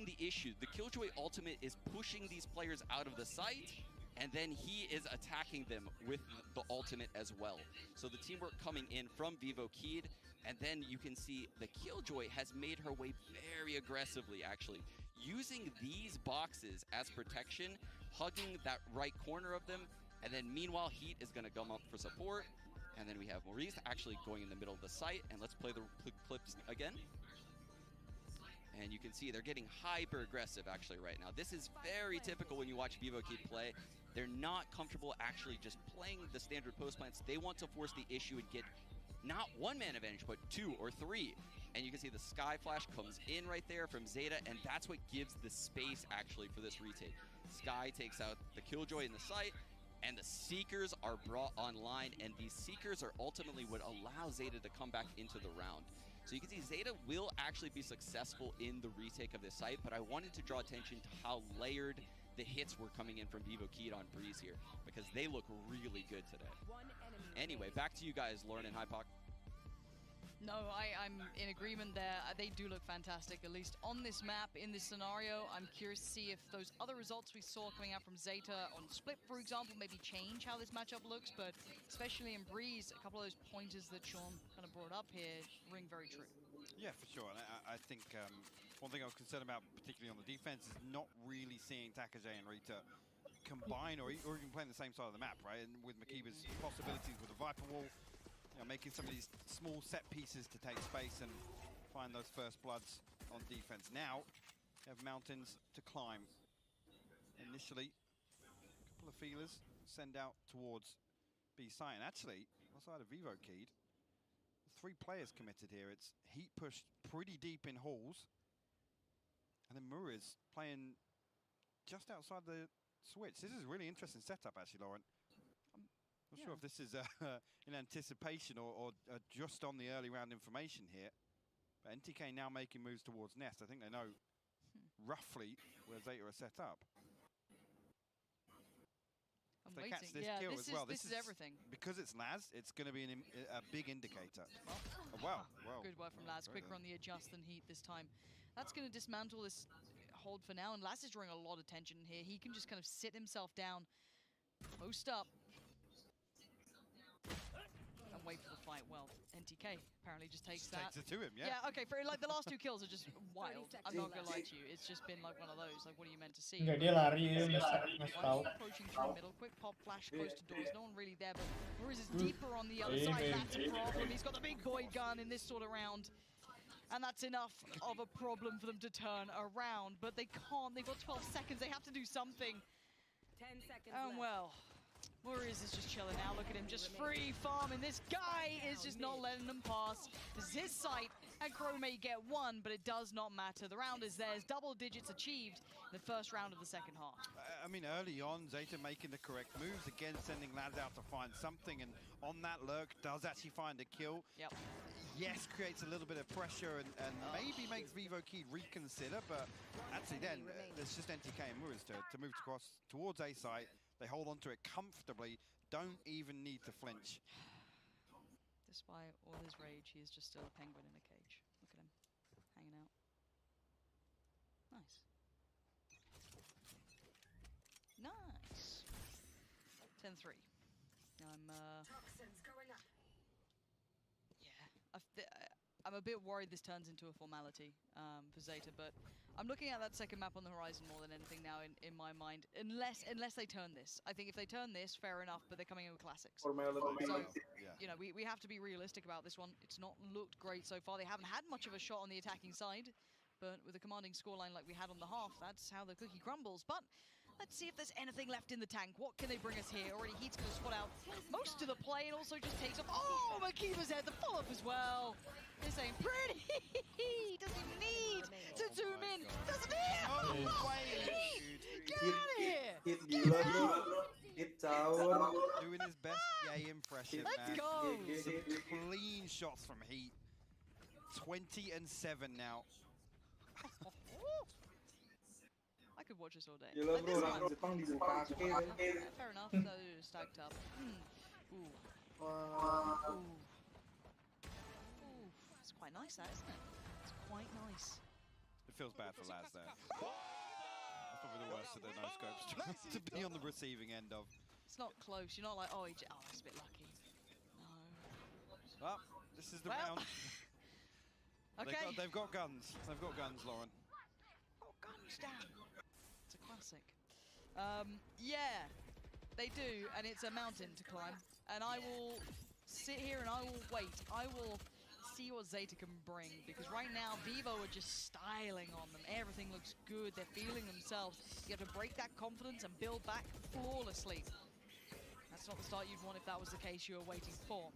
S12: the issue. The Killjoy ultimate is pushing these players out of the site, and then he is attacking them with the ultimate as well. So the teamwork coming in from Vivo Keyed, and then you can see the Killjoy has made her way very aggressively, actually, using these boxes as protection, hugging that right corner of them, and then meanwhile, Heat is going to come up for support. And then we have Maurice actually going in the middle of the site. And let's play the clips again. And you can see they're getting hyper aggressive actually right now. This is very typical when you watch Vivo Key play. They're not comfortable actually just playing the standard post plants. They want to force the issue and get not 1 man advantage, but 2 or 3. And you can see the Sky Flash comes in right there from Zeta, and that's what gives the space actually for this retake. Sky takes out the Killjoy in the site, and the Seekers are brought online, and these Seekers are ultimately what allow Zeta to come back into the round. So you can see Zeta will actually be successful in the retake of this site, but I wanted to draw attention to how layered the hits were coming in from Vivo Keyed on Breeze here, because they look really good today. Anyway, back to you guys, Lauren and Hypoc.
S19: No, I'm in agreement there. They do look fantastic, at least on this map, in this scenario. I'm curious to see if those other results we saw coming out from Zeta on Split, for example, maybe change how this matchup looks, but especially in Breeze, a couple of those pointers that Sean kind of brought up here ring very true.
S3: Yeah, for sure. And I think one thing I was concerned about, particularly on the defense, is not really seeing Takajay and Rita combine or even playing the same side of the map, right? And with Makiba's possibilities with the Viper Wall, you know, making some of these small set pieces to take space and find those first bloods on defense. Now, you have mountains to climb. Initially, couple of feelers send out towards B site. And actually, outside of Vivo Keyed, 3 players committed here. It's Heat pushed pretty deep in halls. And then Muriz playing just outside the switch. This is a really interesting setup, actually, Lauren. I'm not sure if this is in anticipation or just on the early round information here. But NTK now making moves towards Nest. I think they know roughly where Zeta are set up.
S13: I'm
S3: they
S13: waiting.
S3: catch this
S13: Yeah,
S3: kill
S13: this
S3: as well.
S13: This is everything.
S3: Because it's Laz, it's going to be a big indicator. Well.
S13: Good work from Laz. Quicker on the adjust than Heat this time. That's going to dismantle this hold for now. And Laz is drawing a lot of tension here. He can just kind of sit himself down, post up, and wait for the fight. Well, NTK apparently just takes that.
S3: Takes it to him, yeah.
S13: Yeah, okay, for like the last 2 kills are just wild. I'm not gonna lie to you. It's just been like one of those, like what are you meant to see?
S2: Enggak, dia lari, nge-stall.
S13: Approaching through middle, quick pop, flash, close to doors, no one really there, but Muriz is deeper on the other side, that's a problem. He's got the big boy gun in this sort of round. And that's enough of a problem for them to turn around, but they can't. They've got 12 seconds, they have to do something.
S7: 10 seconds
S13: And well, Muriz is just chilling now. Look at him, just free farming. This guy is just not letting them pass. This is his site, and Crow may get 1, but it does not matter. The round is theirs. Double digits achieved in the first round of the second half.
S3: I mean, early on, Zeta making the correct moves. Again, sending Laz out to find something, and on that lurk, does actually find a kill.
S13: Yep.
S3: Yes, creates a little bit of pressure and maybe makes Vivo Key reconsider, but actually then, there's just NTK and Muriz to move across towards A site. They hold on to it comfortably, don't even need to flinch.
S13: Despite all his rage, he is just still a penguin in a cage. Look at him, hanging out. Nice. Nice. 10-3. I'm a bit worried this turns into a formality for Zeta, but I'm looking at that second map on the horizon more than anything now in my mind. Unless they turn this. I think if they turn this, fair enough, but they're coming in with classics. So, you know, we have to be realistic about this one. It's not looked great so far. They haven't had much of a shot on the attacking side, but with a commanding scoreline like we had on the half, that's how the cookie crumbles. But let's see if there's anything left in the tank. What can they bring us here? Already Heat's going to spot out most of the play and also just takes off. Oh, Makiva's had the follow-up as well. This ain't pretty. Doesn't even need to zoom in. Doesn't need Get out of here.
S11: Hit tower.
S3: Doing his best Yay impression,
S13: Let's
S3: man.
S13: go.
S3: Some clean shots from Heat. 20-7 now.
S13: I could watch this all day.
S11: Gila
S13: But this
S11: bro,
S13: one,
S11: orang Jepang dibuka
S13: fair enough, those stacked up. Ooh. Ooh. It's quite nice, that, isn't it? It's quite nice.
S3: It feels bad for Laz there. That's probably the worst of their no-scopes to be on the receiving end of.
S13: It's not close. You're not like, oh, that's a bit lucky. No.
S3: Well, this is the round.
S13: Okay.
S3: They've got guns. They've got guns, Lauren.
S13: Oh, guns down. It's a classic. Yeah, they do, and it's a mountain to climb. And I will sit here and I will wait. I will see what Zeta can bring, because right now Vivo are just styling on them. Everything looks good. They're feeling themselves. You have to break that confidence and build back flawlessly. That's not the start you'd want if that was the case you were waiting for.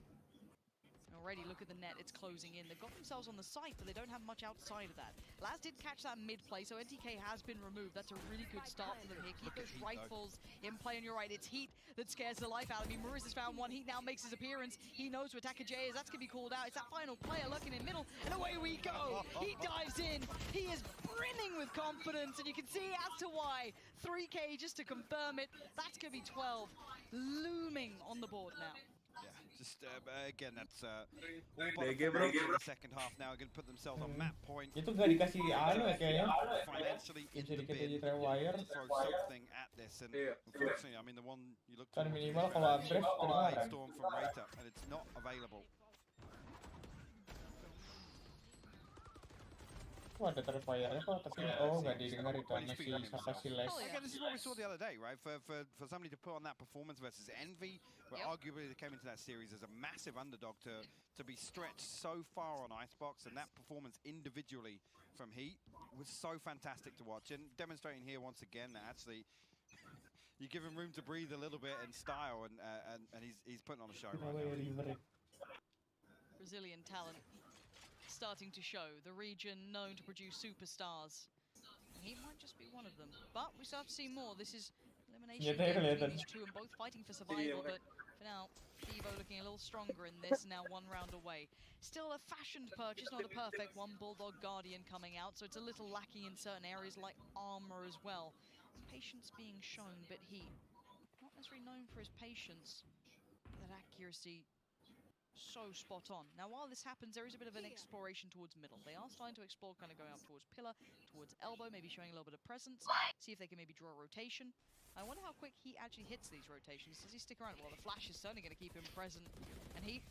S13: Already, look at the net, it's closing in. They've got themselves on the site, but they don't have much outside of that. Laz did catch that mid play, so NTK has been removed. That's a really good start for them here. Keep those rifles in play on your right. It's Heat that scares the life out of me. Muriz has found one. Heat now makes his appearance. He knows where Attacker J is. That's going to be called out. It's that final player lurking in middle, and away we go. He dives in. He is brimming with confidence, and you can see as to why. 3K just to confirm it. That's going to be 12 looming on the board now.
S3: Yeah, just again, that's all but the second half now. Going to put themselves on map point.
S2: Itu nggak dikasih anu ya kayaknya.
S3: Financially in the
S2: Sedikit
S3: bin,
S2: aja trewire.
S3: throw something at this, and unfortunately, I mean the one you look
S2: Kan
S3: towards
S2: minimal
S3: is
S2: kalau address kedengaran.
S3: Storm from Rata, and it's not available.
S2: Oh, ada trewire-nya kok, tapi nggak didengar itu sama si Les.
S3: Again, this is what we saw the other day, right? For somebody to put on that performance versus Envy, where arguably they came into that series as a massive underdog to be stretched so far on Icebox, and that performance individually from Heat was so fantastic to watch, and demonstrating here once again that actually you give him room to breathe a little bit in style, and he's putting on a show right now.
S5: Brazilian talent starting to show. The region known to produce superstars. He might just be one of them, but we still have to see more. This is elimination game between these two, and both fighting for survival. But for now, Evo looking a little stronger in this. Now 1 round away. Still a fashioned purchase, not a perfect one. Bulldog Guardian coming out, so it's a little lacking in certain areas like armor as well. Patience being shown, but he not necessarily known for his patience. That accuracy. So spot on. Now, while this happens, there is a bit of an exploration towards middle. They are starting to explore, kind of going up towards pillar, towards elbow, maybe showing a little bit of presence. See if they can maybe draw a rotation. I wonder how quick he actually hits these rotations. Does he stick around? Well, the flash is certainly going to keep him present. And he,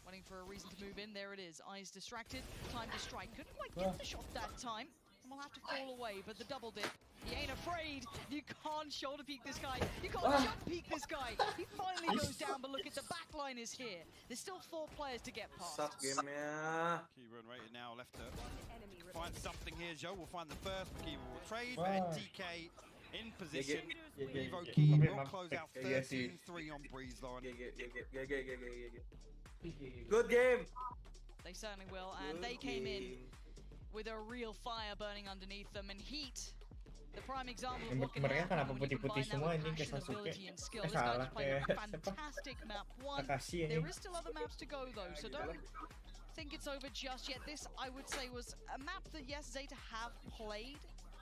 S5: waiting for a reason to move in. There it is. Eyes distracted. Time to strike. Couldn't quite get the shot that time. And we'll have to fall away, but the double dip. He ain't afraid. You can't shoulder peek this guy. You can't jump peek this guy. He finally goes down, but look at the back line is here. There's still 4 players to get past.
S11: Key
S3: run right now left to find something here. Joe will find the first. Key will trade, and DK in position. Evo Key will close out 13-3 on Breeze, Lauren.
S11: Good game.
S5: They certainly will, and they came in with a real fire burning underneath them, and heat. The prime example of what can happen when you combine that with passion, ability, and skill. This guy just played a fantastic map 1. There is still other maps to go though, so don't think it's over just yet. This, I would say, was a map that, yes, Zeta have played,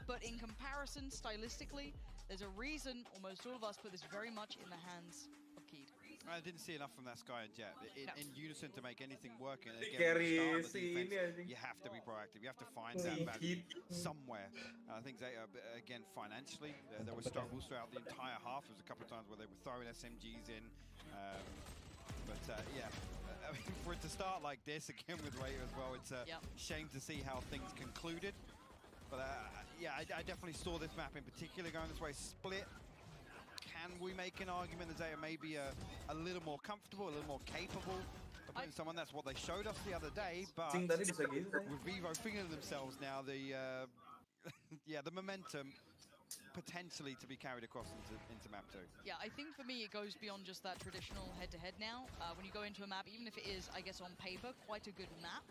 S5: but in comparison, stylistically, there's a reason almost all of us put this very much in the hands of Keed.
S3: I didn't see enough from that Sky and Jet in unison to make anything work. And
S11: Carry
S3: again, defense, you have to be proactive. You have to find that value somewhere. I think they, again, financially, there were struggles throughout the entire half. There was a couple of times where they were throwing SMGs in. Yeah, I mean, for it to start like this again with Raider as well, it's a shame to see how things concluded. But yeah, I definitely saw this map in particular going this way. Split. Can we make an argument that Zeta may be a little more comfortable, a little more capable of putting someone? That's what they showed us the other day, but with Vivo figuring themselves now, the the momentum potentially to be carried across into map 2.
S5: Yeah, I think for me it goes beyond just that traditional head-to-head now. When you go into a map, even if it is, I guess, on paper, quite a good map,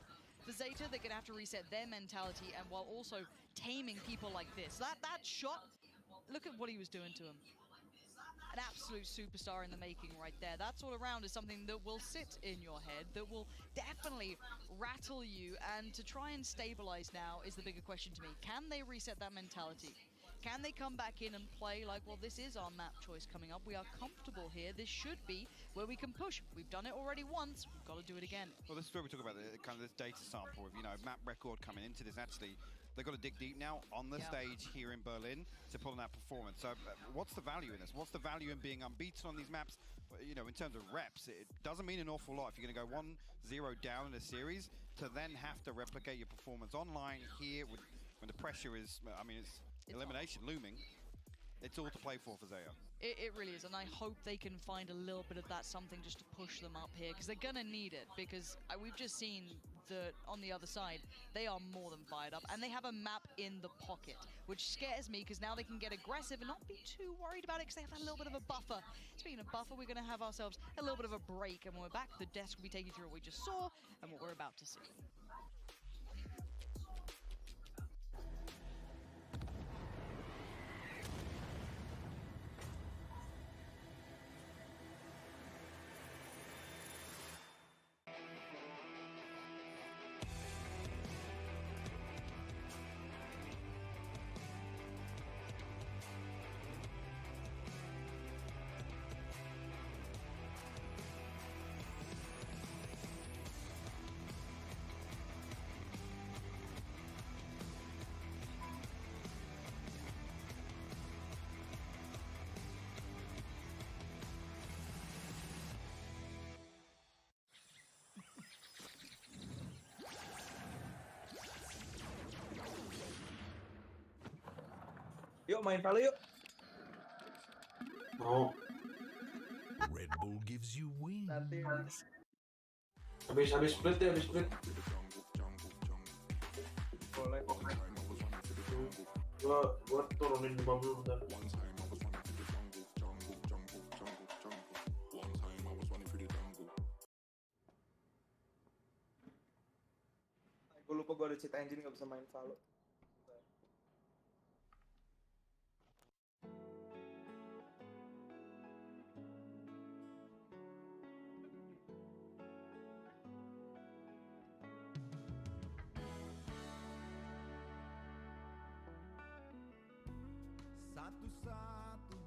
S5: for Zeta, they're going to have to reset their mentality, and while also taming people like this. That shot, look at what he was doing to him. An absolute superstar in the making right there. That sort of round is something that will sit in your head, that will definitely rattle you, and to try and stabilize now is the bigger question to me. Can they reset that mentality? Can they come back in and play like, well, this is our map choice coming up. We are comfortable here. This should be where we can push. We've done it already once. We've got to do it again.
S3: Well, this is where we talk about the kind of this data sample of, map record coming into this. Actually, they've got to dig deep now on the stage here in Berlin to pull on that performance. So what's the value in this? What's the value in being unbeaten on these maps? In terms of reps, it doesn't mean an awful lot if you're going to go 1-0 down in a series to then have to replicate your performance online here when the pressure is, it's elimination looming. It's all to play for Zeta.
S5: It really is, and I hope they can find a little bit of that something just to push them up here, because they're going to need it, because we've just seen that on the other side, they are more than fired up, and they have a map in the pocket, which scares me, because now they can get aggressive and not be too worried about it, because they have that little bit of a buffer. Speaking of buffer, we're going to have ourselves a little bit of a break, and when we're back, the desk will be taking you through what we just saw and what we're about to see.
S11: Yuk main Valo yuk. Mau.
S8: Red Bull gives you wings.
S11: Habis split ya, habis split. Boleh. Gua turunin 50 bentar. lupa gue ada cheat engine nggak bisa main Valo.
S8: Satu-satu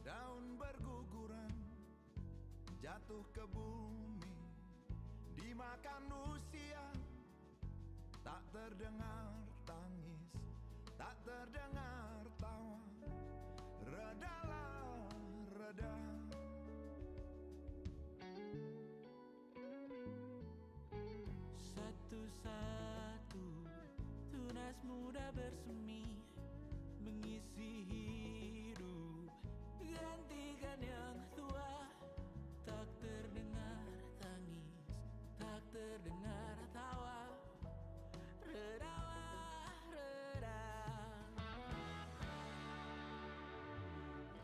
S8: daun berguguran jatuh ke bumi, dimakan usia. Tak terdengar tangis, tak terdengar tawa. Redalah, reda. Satu-satu tunas muda bersemi, mengisi hidup, gantikan yang tua. Tak terdengar tangis, tak terdengar tawa. Redalah, reda.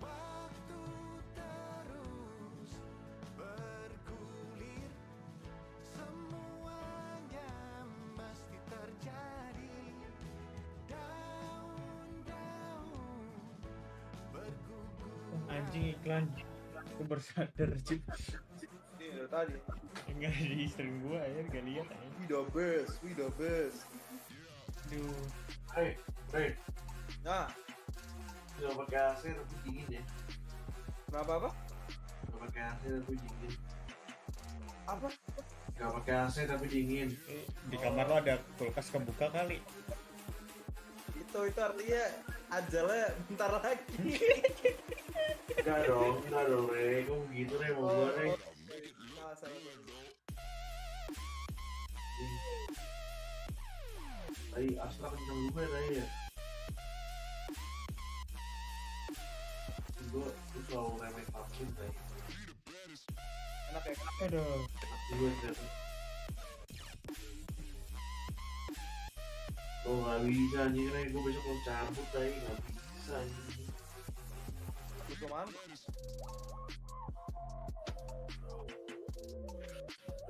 S8: Waktu terus bergulir, semuanya mesti terjadi. Daun-daun bergugur.
S2: Anjing iklan. Aku bersadar sih.
S11: Ini tadi.
S2: Enggak di stream gua ya, enggak lihat aja.
S11: We the best.
S2: Duh.
S6: Hey.
S11: Nah,
S6: nggak pakai AC tapi dingin ya.
S11: Kenapa?
S6: Nggak pakai AC tapi dingin.
S11: Apa?
S6: Nggak pakai AC tapi dingin.
S2: Di kamar lo ada kulkas kebuka kali.
S11: Itu artinya ajalnya bentar lagi.
S6: Enggak dong, Re. Kok begitu, Re? Mau gua, Re. Tadi Astra kenceng juga ya. Gue selalu remeh vaksin tadi.
S11: Enak ya?
S2: Aduh.
S6: Gue ternyata. Oh nggak bisa anjing, Re. Gue besok mau cabut tadi, nggak bisa anjing.
S11: Cabut kemana?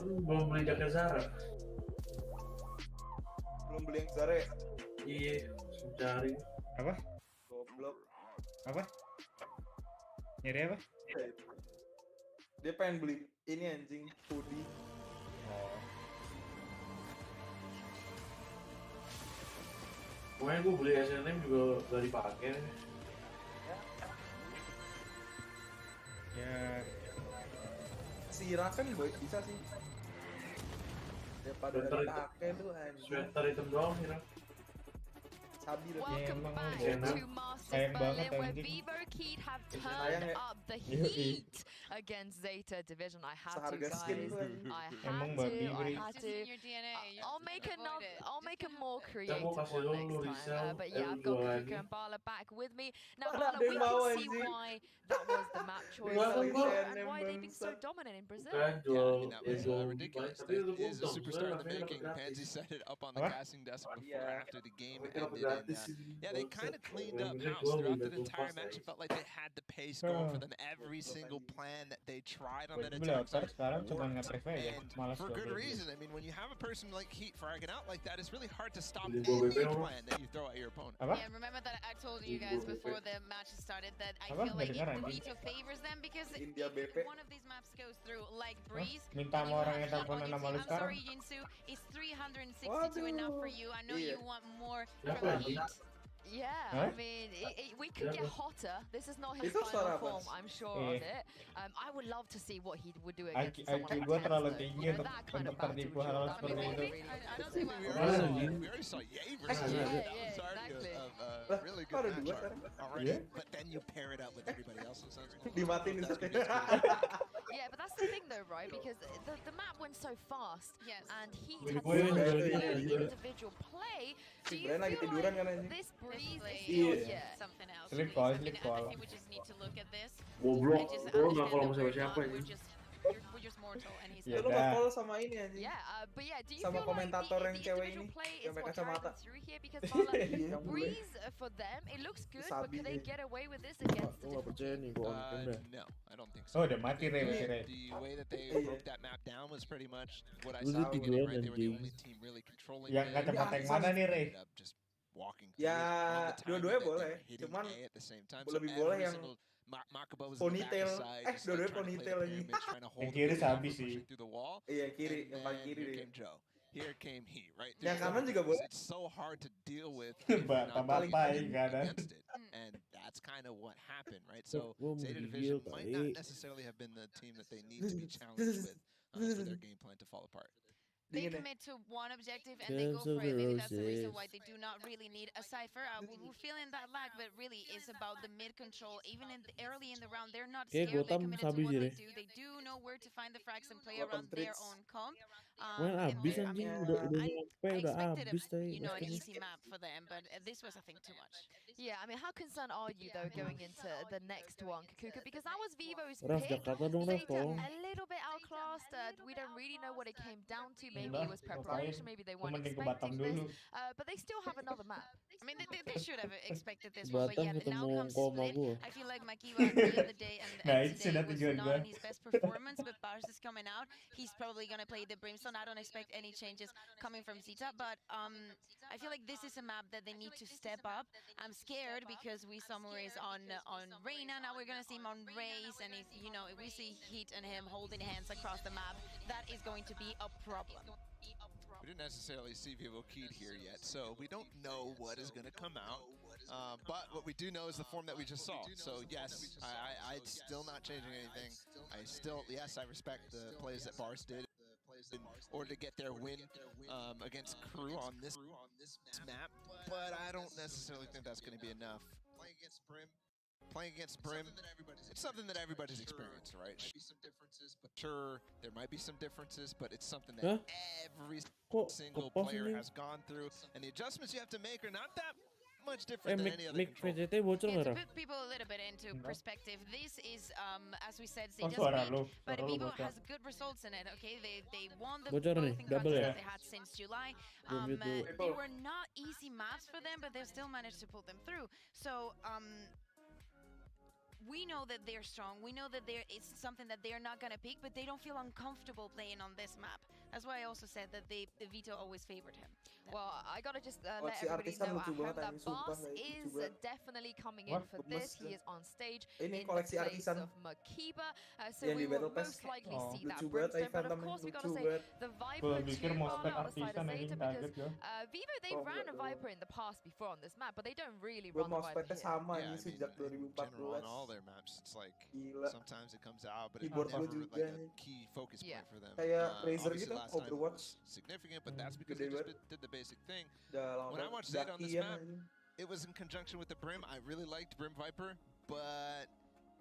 S6: Belum beli jaket Zara.
S11: Belum beli yang Zara ya?
S6: Iya, harus cari.
S2: Apa?
S11: Goblok.
S2: Apa? Nyari apa?
S11: Dia pengen beli ini anjing, hoodie.
S2: Oh.
S6: Pokoknya gue beli SNM juga gak dipakai.
S2: Ya.
S11: Si Raven boy bisa sih. Daripada dipakai tuh anjing.
S6: Sweater hitam doang sih, Rak.
S11: Sabi lah.
S17: Welcome back to Masters Berlin, where Vivo Keed have turned up the heat against Zeta Division. I had to, guys. I had to. I'll make it more creative one next time. But yeah, I've got Kuka and Bala back with me. Now, Bala, we can see why that was the map choice and why they've been so dominant in Brazil.
S14: Yeah, I mean, that was ridiculous. That is a superstar in the making. Pansy set it up on the casting desk before after the game ended. Yeah, they kind of cleaned up house throughout the entire match. It felt like they had the pace going for them. Every single plan that they tried on that attack and for good reason. I mean, when you have a person like Heat fragging out like that, it's really hard to stop any plan that you throw at your opponent.
S15: Yeah, remember that I told you guys before the match started that I feel like Vito favors them because if one of these maps goes through like Breeze, I'm sorry, Jinsu, is 362 enough for you? I know you want more from Heat.
S17: Yeah, I mean, we could get hotter. This is not his final form, I'm sure of it. I would love to see what he would do against someone like
S2: gue terlalu tinggi untuk tertipu hal seperti itu.
S14: We already saw Ye versus really good matchup already, but then you pair it up with everybody else.
S11: Dimatiin itu.
S17: Yeah, but that's the thing though, right? Because the map went so fast, and he had such individual play. Do you feel like this Breeze is
S15: something else?
S2: Sleep
S15: I
S2: call.
S15: think we just need to look at this.
S6: Goblok, gue nggak kalau sama siapa ini.
S15: We're just mortal and he's
S11: Ya lu nge-call sama ini anjing.
S17: Yeah, but yeah, do you
S11: sama
S17: feel
S11: komentator
S17: like
S11: yang cewek ini yang pakai kacamata.
S17: Breeze for them, it looks good, but can they get away with this against the different team?
S14: No, I don't think
S2: Oh, udah mati Ray,
S14: the way that they broke that map down was pretty much what I saw. Right? They were the only team really controlling
S2: Yang
S14: mid.
S2: kacamata yang mana nih Ray?
S14: Ended up just walking
S11: Ya,
S14: through it on the timing
S11: dua-duanya
S14: that they
S11: boleh.
S14: were hitting
S11: Cuman
S14: A at the same time.
S11: lebih
S14: So
S11: boleh
S14: every
S11: yang
S14: single Makuba was in the back
S11: ponytail.
S14: side, just like,
S11: Dua-duanya
S14: trying to play
S11: ponytail
S14: the
S11: lagi.
S14: pyramid, trying to hold
S2: Yang kiri
S14: the build
S2: habis
S14: pushing
S2: sih.
S14: through the wall.
S11: Iya, kiri,
S14: And
S11: yang paling
S14: then
S11: kiri
S14: here
S11: dia.
S14: came Joe. Here came he, right?
S11: Yang kanan juga boleh.
S14: It's so hard to deal with if you're not
S2: Tambah
S14: playing
S2: kanan.
S14: against it. And that's kind of what happened, right? So Zeta Division might not necessarily have been the team that they need to be challenged with for their game plan to fall apart.
S15: They commit to one objective and they go for it. Maybe that's the reason why they do not really need a cipher. We're feeling that lag, but really it's about the mid control. Even early in the round, they're not scared. They're committed to what they do. They do know where to find the frags and play around their own comp. I expected an easy map for them, but this was, I think, too much.
S17: Yeah, I mean, how concerned are you though going into the next one, Kakuka? Because that was Vivo's pick. Zeta a little bit outclassed. We don't really know what it came down to. Maybe it was preparation. Maybe they weren't expecting this. But they still have another map.
S15: I mean, they should have expected this one, but yeah, now comes Split. I feel like Makiwa the other day and today was not in his best performance, but Bars is coming out. He's probably going to play the Brimstone. I don't expect any changes coming from Zeta, but I feel like this is a map that they need to step up. I'm scared because we saw Maurice on Reyna, now we're going to see him on Raze, and if we see Heat and him holding hands across the map, that is going to be a problem.
S14: We didn't necessarily see Vivo Keyed here yet, so we don't know what is going to come out. But what we do know is the form that we just saw. So yes, I'm still not changing anything. I respect the plays that Bars did in order to get their win against Crew on this map, but I don't necessarily think that's going to be enough. Playing against Brim, it's something that everybody's experienced, right? There might be some differences, but it's something that every single player has gone through, and the adjustments you have to make are not that much different than any other control.
S15: To put people a little bit into perspective, this is, as we said, Zeta's peak, but Vivo has good results in it, okay? They won the voting contest that they had since July. They were not easy maps for them, but they still managed to pull them through. So, we know that they're strong. We know that it's something that they're not going to pick, but they don't feel uncomfortable playing on this map. That's why I also said that the Vito always favored him.
S17: Well, I gotta just let everybody know at home that Boss is definitely coming in for this. He is on stage in the place of Makiba, so we will most likely see that Brimstone. But of course, we gotta say the Viper too on the other side of Zeta, because Vivo, they ran a Viper in the past before on this map, but they don't really run the Viper here.
S11: Sama sejak
S14: in general, on all their maps, it's like sometimes it comes out, but it's
S11: Keyboard
S14: never
S11: juga
S14: like a key focus point for them.
S11: Kayak Razer
S14: Obviously
S11: gitu,
S14: last time it
S11: Overwatch.
S14: was significant, but that's because they just did the basic thing.
S11: Udah
S14: When I
S11: lama
S14: watched Zeta on this
S11: Jaki
S14: map,
S11: ya.
S14: it was in conjunction with the Brim. I really liked Brim Viper, but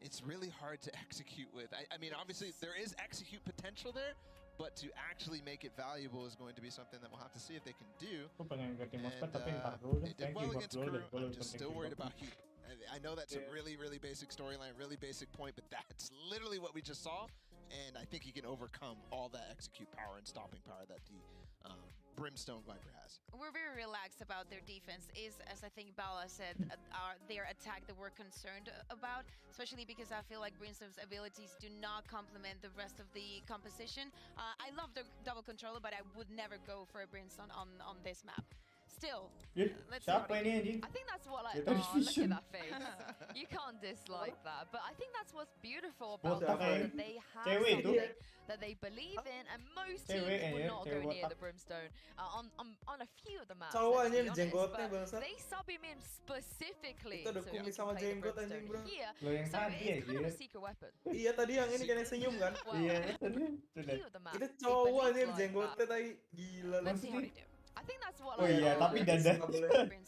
S14: it's really hard to execute with. I mean, obviously there is execute potential there, but to actually make it valuable is going to be something that we'll have to see if they can do. And they did well against Crew. I'm just still worried about Heat. I know that's a really, really basic storyline, really basic point, but that's literally what we just saw, and I think he can overcome all that execute power and stopping power that the Brimstone Viper has.
S15: We're very relaxed about their defense. As I think Bala said, their attack that we're concerned about, especially because I feel like Brimstone's abilities do not complement the rest of the composition. I love the double controller, but I would never go for a Brimstone on this map. Still, let's see.
S17: I think that's what look at that face. You can't dislike that, but I think that's what's beautiful about them, that they have something that they believe in, and most teams will not go near the Brimstone on a few of the maps. Let's be honest, but they sub him in specifically so he can play the Brimstone here. So it's kind of a secret weapon.
S11: Iya tadi yang ini kan yang senyum kan?
S17: Iya.
S11: Itu cowok aja yang jenggotnya tadi gila.
S15: Let's see how they do.
S17: I think that's what.
S2: Oh iya, tapi dada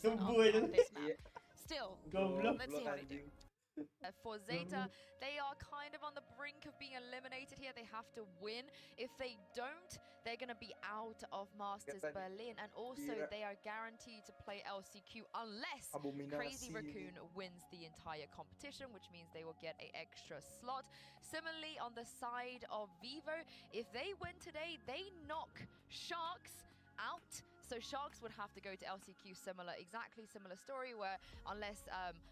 S2: tumbuh aja.
S15: Still,
S2: goblok.
S15: let's see how they do.
S17: For Zeta, they are kind of on the brink of being eliminated here. They have to win. If they don't, they're going to be out of Masters Berlin. And also, they are guaranteed to play LCQ unless Crazy Raccoon wins the entire competition, which means they will get an extra slot. Similarly, on the side of Vivo, if they win today, they knock Sharks out. So Sharks would have to go to LCQ, exactly similar story, where unless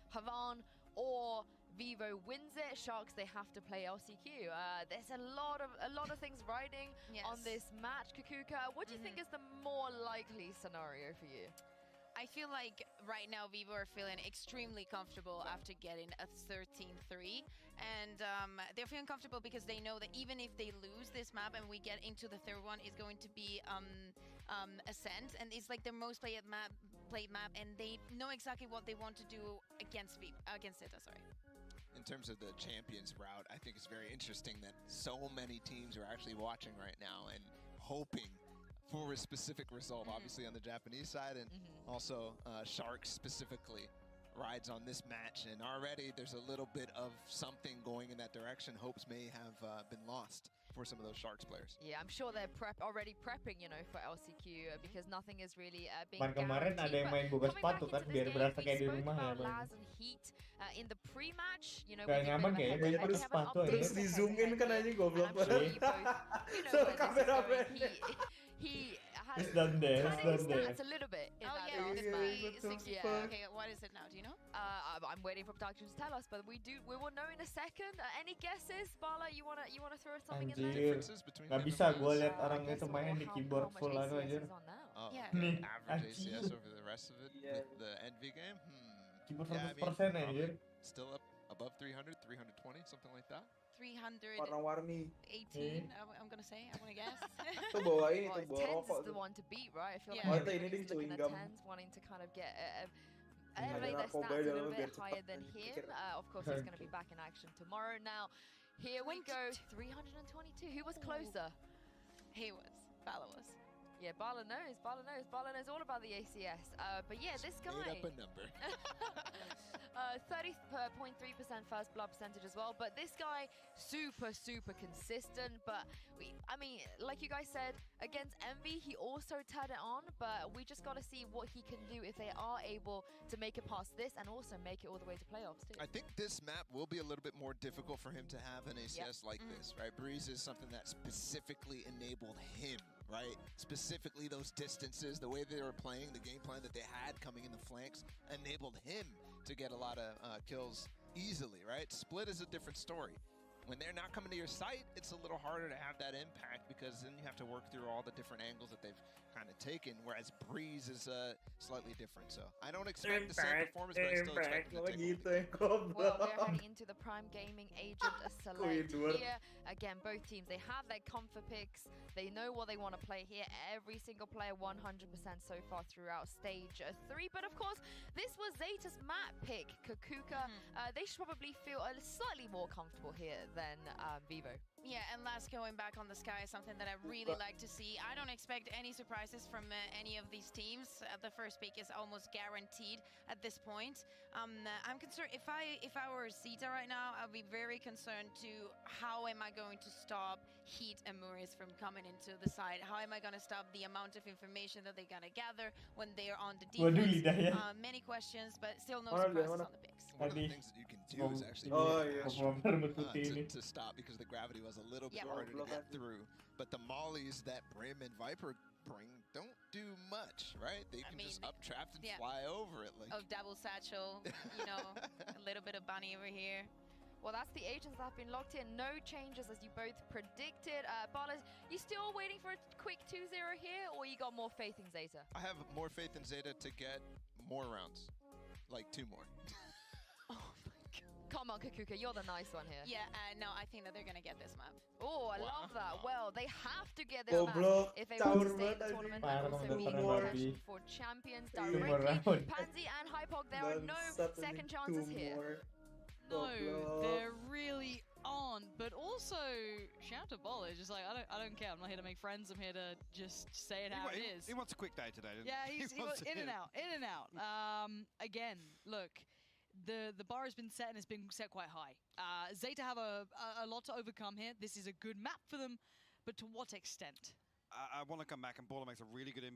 S17: Havan or Vivo wins it, Sharks, they have to play LCQ. There's a lot of things riding on this match. Kakuka, what do you think is the more likely scenario for you?
S15: I feel like right now Vivo are feeling extremely comfortable after getting a 13-3, and they're feeling comfortable because they know that even if they lose this map and we get into the third one, it's going to be Ascent, and it's like their most played map, and they know exactly what they want to do against Zeta. Sorry.
S14: In terms of the champions route, I think it's very interesting that so many teams are actually watching right now and hoping for a specific result, obviously on the Japanese side, and also Sharks specifically rides on this match, and already there's a little bit of something going in that direction. Hopes may have been lost for some of those Sharks players.
S17: Yeah, I'm sure they're already prepping, you know, for LCQ because nothing is really being
S2: kemarin ada yang main buka sepatu kan biar berasa kayak di rumah ya.
S17: Laz and Heat in the pre-match, you know,
S2: gak nyaman kayaknya main pakai sepatu aja.
S11: Terus di zoom in kan aja goblok.
S17: He
S2: has done
S17: stats a little bit in that
S15: Okay, what is it now? Do you know?
S17: I'm waiting for production to tell us, but we will know in a second. Any guesses, Bala? You wanna throw something in there?
S2: Gak bisa gue liat orang itu main di keyboard full aja.
S14: Average ACS over the rest of it with the Envy game.
S2: Keyboard 100% anjir.
S14: Still up above 300, 320, something like that.
S15: 318,
S11: warna-warni.
S15: I'm gonna say, I wanna guess.
S11: Itu bawa ini, itu bawa
S17: Tens
S11: rokok.
S17: is the one to beat, right? I feel
S11: Yeah.
S17: like
S11: Ini ding
S17: looking
S11: chewing
S17: at
S11: gum.
S17: Tens, wanting to kind of get elevate their stats a little bit higher than him. Of course, he's gonna be back in action tomorrow. Now, here we go, 322. Who was closer?
S15: He was. Bala was.
S17: Yeah, Bala knows. Bala knows all about the ACS. But yeah, this guy.
S14: Made up a number.
S17: 30.3% first blood percentage as well. But this guy, super consistent. But I mean, like you guys said, against Envy, he also turned it on. But we just got to see what he can do if they are able to make it past this and also make it all the way to playoffs too.
S14: I think this map will be a little bit more difficult for him to have an ACS like this, right? Breeze is something that specifically enabled him, right? Specifically those distances, the way they were playing, the game plan that they had coming in the flanks enabled him to get a lot of kills easily, right? Split is a different story. When they're not coming to your site, it's a little harder to have that impact because then you have to work through all the different angles that they've kind of taken, whereas Breeze is slightly different. So I don't expect the same performance, but I still expect him to take
S17: Well, they're heading into the Prime Gaming agent select here. Again, both teams, they have their comfort picks. They know what they want to play here. Every single player 100% so far throughout stage 3. But of course, this was Zeta's map pick, Kakuka. They should probably feel slightly more comfortable here than Vivo.
S15: Yeah, and last going back on the sky is something that I really like to see. I don't expect any surprises from any of these teams. The first pick is almost guaranteed at this point. I'm concerned if I were Zeta right now, I'd be very concerned to how am I going to stop Heat and Muris from coming into the side? How am I going to stop the amount of information that they're going to gather when they are on the defense? Many questions, but still no surprises on the picks.
S14: One of the things that you can do is actually to stop because the gravity was a little bit harder to get through. But the mollies that Brim and Viper bring don't do much, right? They can just uptrap and fly over it. Like
S15: double satchel, you know, a little bit of bunny over here.
S17: Well, that's the agents that have been locked in. No changes as you both predicted. Ballers, you still waiting for a quick 2-0 here, or you got more faith in Zeta?
S14: I have more faith in Zeta to get more rounds, like 2 more.
S17: Oh my god. Come on, Kakuka, you're the nice one here.
S15: Yeah, no, I think that they're going to get this map.
S17: Oh, I love that. Well, they have to get this map if they want to stay in the tournament and also be in contention for champions directly. Pansy and Hypog, there are no second chances here.
S5: No, there really aren't. But also, shout to Bolo, just like I don't care. I'm not here to make friends. I'm here to just say it how it is.
S3: He wants a quick day today.
S5: Yeah, he wants in and out. Again, look. The bar has been set and it's been set quite high. Zeta have a lot to overcome here. This is a good map for them, but to what extent?
S3: I want to come back, and Baller makes a really good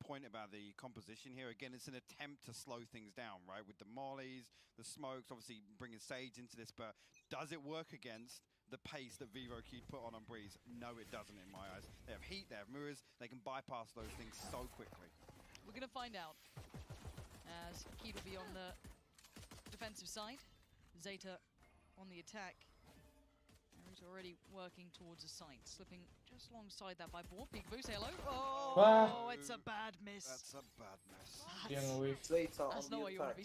S3: point about the composition here. Again, it's an attempt to slow things down, right? With the mollies, the smokes, obviously bringing Sage into this, but does it work against the pace that Vivo Key put on Breeze? No, it doesn't in my eyes. They have Heat, they have Mirrors, they can bypass those things so quickly.
S5: We're going to find out. As Key will be on the defensive side. Zeta on the attack. He's already working towards a site, slipping just alongside that by ball. Peekaboo, say hello. Oh, it's a bad miss.
S3: That's a bad miss.
S5: That's not what you want to be.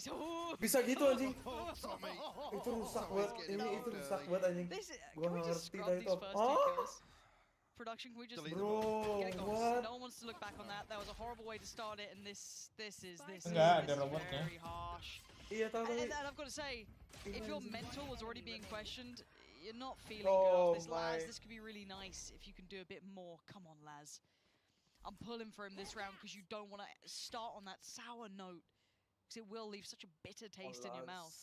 S11: Bisa gitu anjing.
S3: Tommy.
S11: Itu rusak banget. Ini itu rusak banget anjing. Gua
S5: Can we just
S11: ngerti
S5: scrub
S11: dah
S5: these
S11: itu.
S5: first two kills? Production, can we just
S11: Bro,
S5: get it going?
S11: what?
S5: No one wants to look back on that. That was a horrible way to start it, and this is
S2: Enggak, ada robotnya.
S5: very harsh.
S11: Iya tahu.
S5: And I've got to say, if your mental was already being questioned, you're not feeling
S11: Oh,
S5: good off this,
S11: my.
S5: Laz. This could be really nice if you can do a bit more. Come on, Laz. I'm pulling for him this round because you don't want to start on that sour note, because it will leave such a bitter taste in your mouth.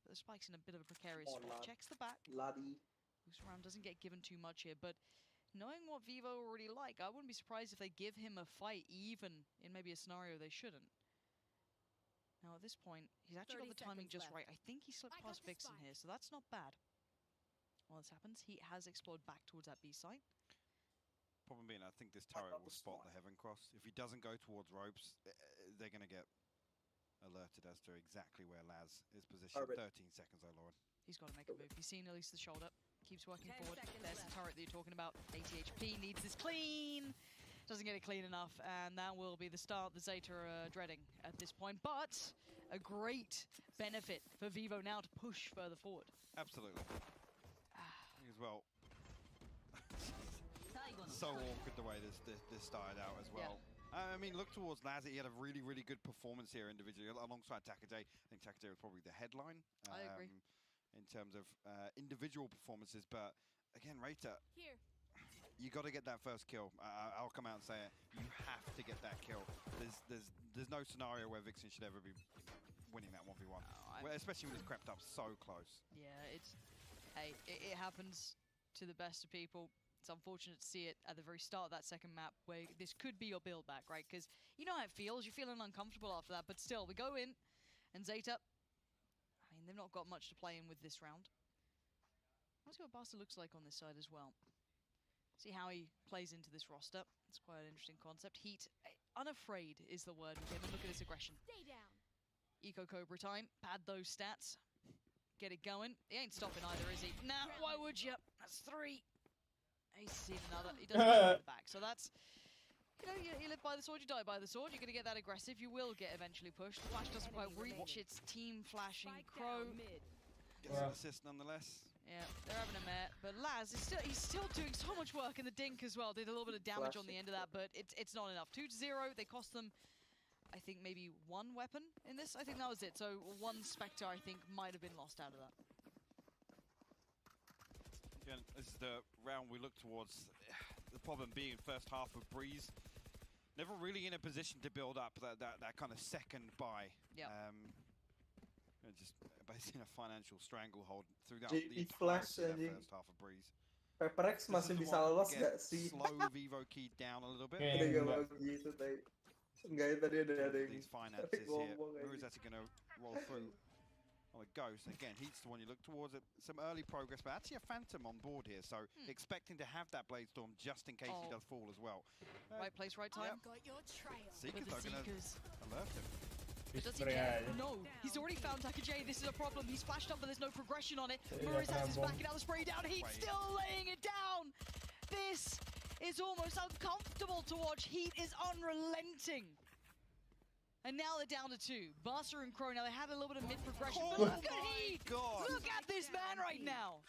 S5: But the Spike's in a bit of a precarious spot. Checks the back. This round doesn't get given too much here, but knowing what Vivo already like, I wouldn't be surprised if they give him a fight, even in maybe a scenario they shouldn't. Now at this point, he's actually got the timing just right. I think he slipped past Vixen here, so that's not bad. While this happens, he has explored back towards that B site.
S3: Problem being, I think this turret will spot the heaven cross. If he doesn't go towards ropes, they're going to get alerted as to exactly where Laz is positioned. 13 seconds, oh lord.
S5: He's got to make a move. He's seen at least the shoulder. Keeps working forward. There's the turret that you're talking about. 80 HP, needs this clean. Doesn't get it clean enough, and that will be the start the Zeta are dreading at this point. But a great benefit for Vivo now to push further forward.
S3: Absolutely. As well. So awkward the way this started out as well. I mean, look towards Laz. He had a really, really good performance here individually alongside Takajay. I think Takajay was probably the headline.
S5: I agree.
S3: In terms of individual performances, but again, Raita, you got to get that first kill. I'll come out and say it. You have to get that kill. There's no scenario where Vixen should ever be winning that 1v1, especially when he's crept up so close.
S5: Yeah, hey, it happens to the best of people. It's unfortunate to see it at the very start of that second map where this could be your build back, right? Because you know how it feels. You're feeling uncomfortable after that, but still, we go in, and Zeta, I mean, they've not got much to play in with this round. Let's see what Basta looks like on this side as well. See how he plays into this roster. It's quite an interesting concept. Heat, unafraid is the word with him, and look at his aggression.
S7: Stay down.
S5: Eco Cobra time, pad those stats. Get it going. He ain't stopping either, is he? Nah, why would you? That's 3. He's seen another. He doesn't get the back. So that's, you know, you live by the sword, you die by the sword. You're going to get that aggressive. You will get eventually pushed. Flash doesn't quite reach. It's team flashing Crow.
S3: Gets an assist nonetheless.
S5: Yeah, they're having a mare. But Laz is he's still doing so much work, and the Dink as well. Did a little bit of damage on the end of that, but it's not enough. 2-0. They cost them, I think, maybe 1 weapon in this. I think that was it. So 1 Spectre, I think, might have been lost out of that.
S3: Again, this is the round we look towards. The problem being first half of Breeze, never really in a position to build up that kind of second buy.
S5: Yeah.
S3: Just basically in a financial stranglehold throughout the entire first half of Breeze.
S11: Pepperex masih bisa lolos gak sih?
S3: Slow Vivo key down a little bit.
S11: Enggak gitu tadi. Enggak, tadi ada yang
S3: these finances here. Who is actually going to roll through? Oh, it goes. Again, Heat's the one you look towards. Some early progress, but actually a Phantom on board here, so expecting to have that Blade Storm just in case he does fall as well.
S5: Right place, right time.
S7: I've got your trail.
S3: Seekers are going to alert him.
S5: But does he care? No, he's already found Takajay. This is a problem. He's flashed up, but there's no progression on it. Murray's has his backing out the spray down. Heat still laying it down. This is almost uncomfortable to watch. Heat is unrelenting. And now they're down to 2. Barca and Crow, now they had a little bit of mid-progression, but look at Heat! Look at this man right now!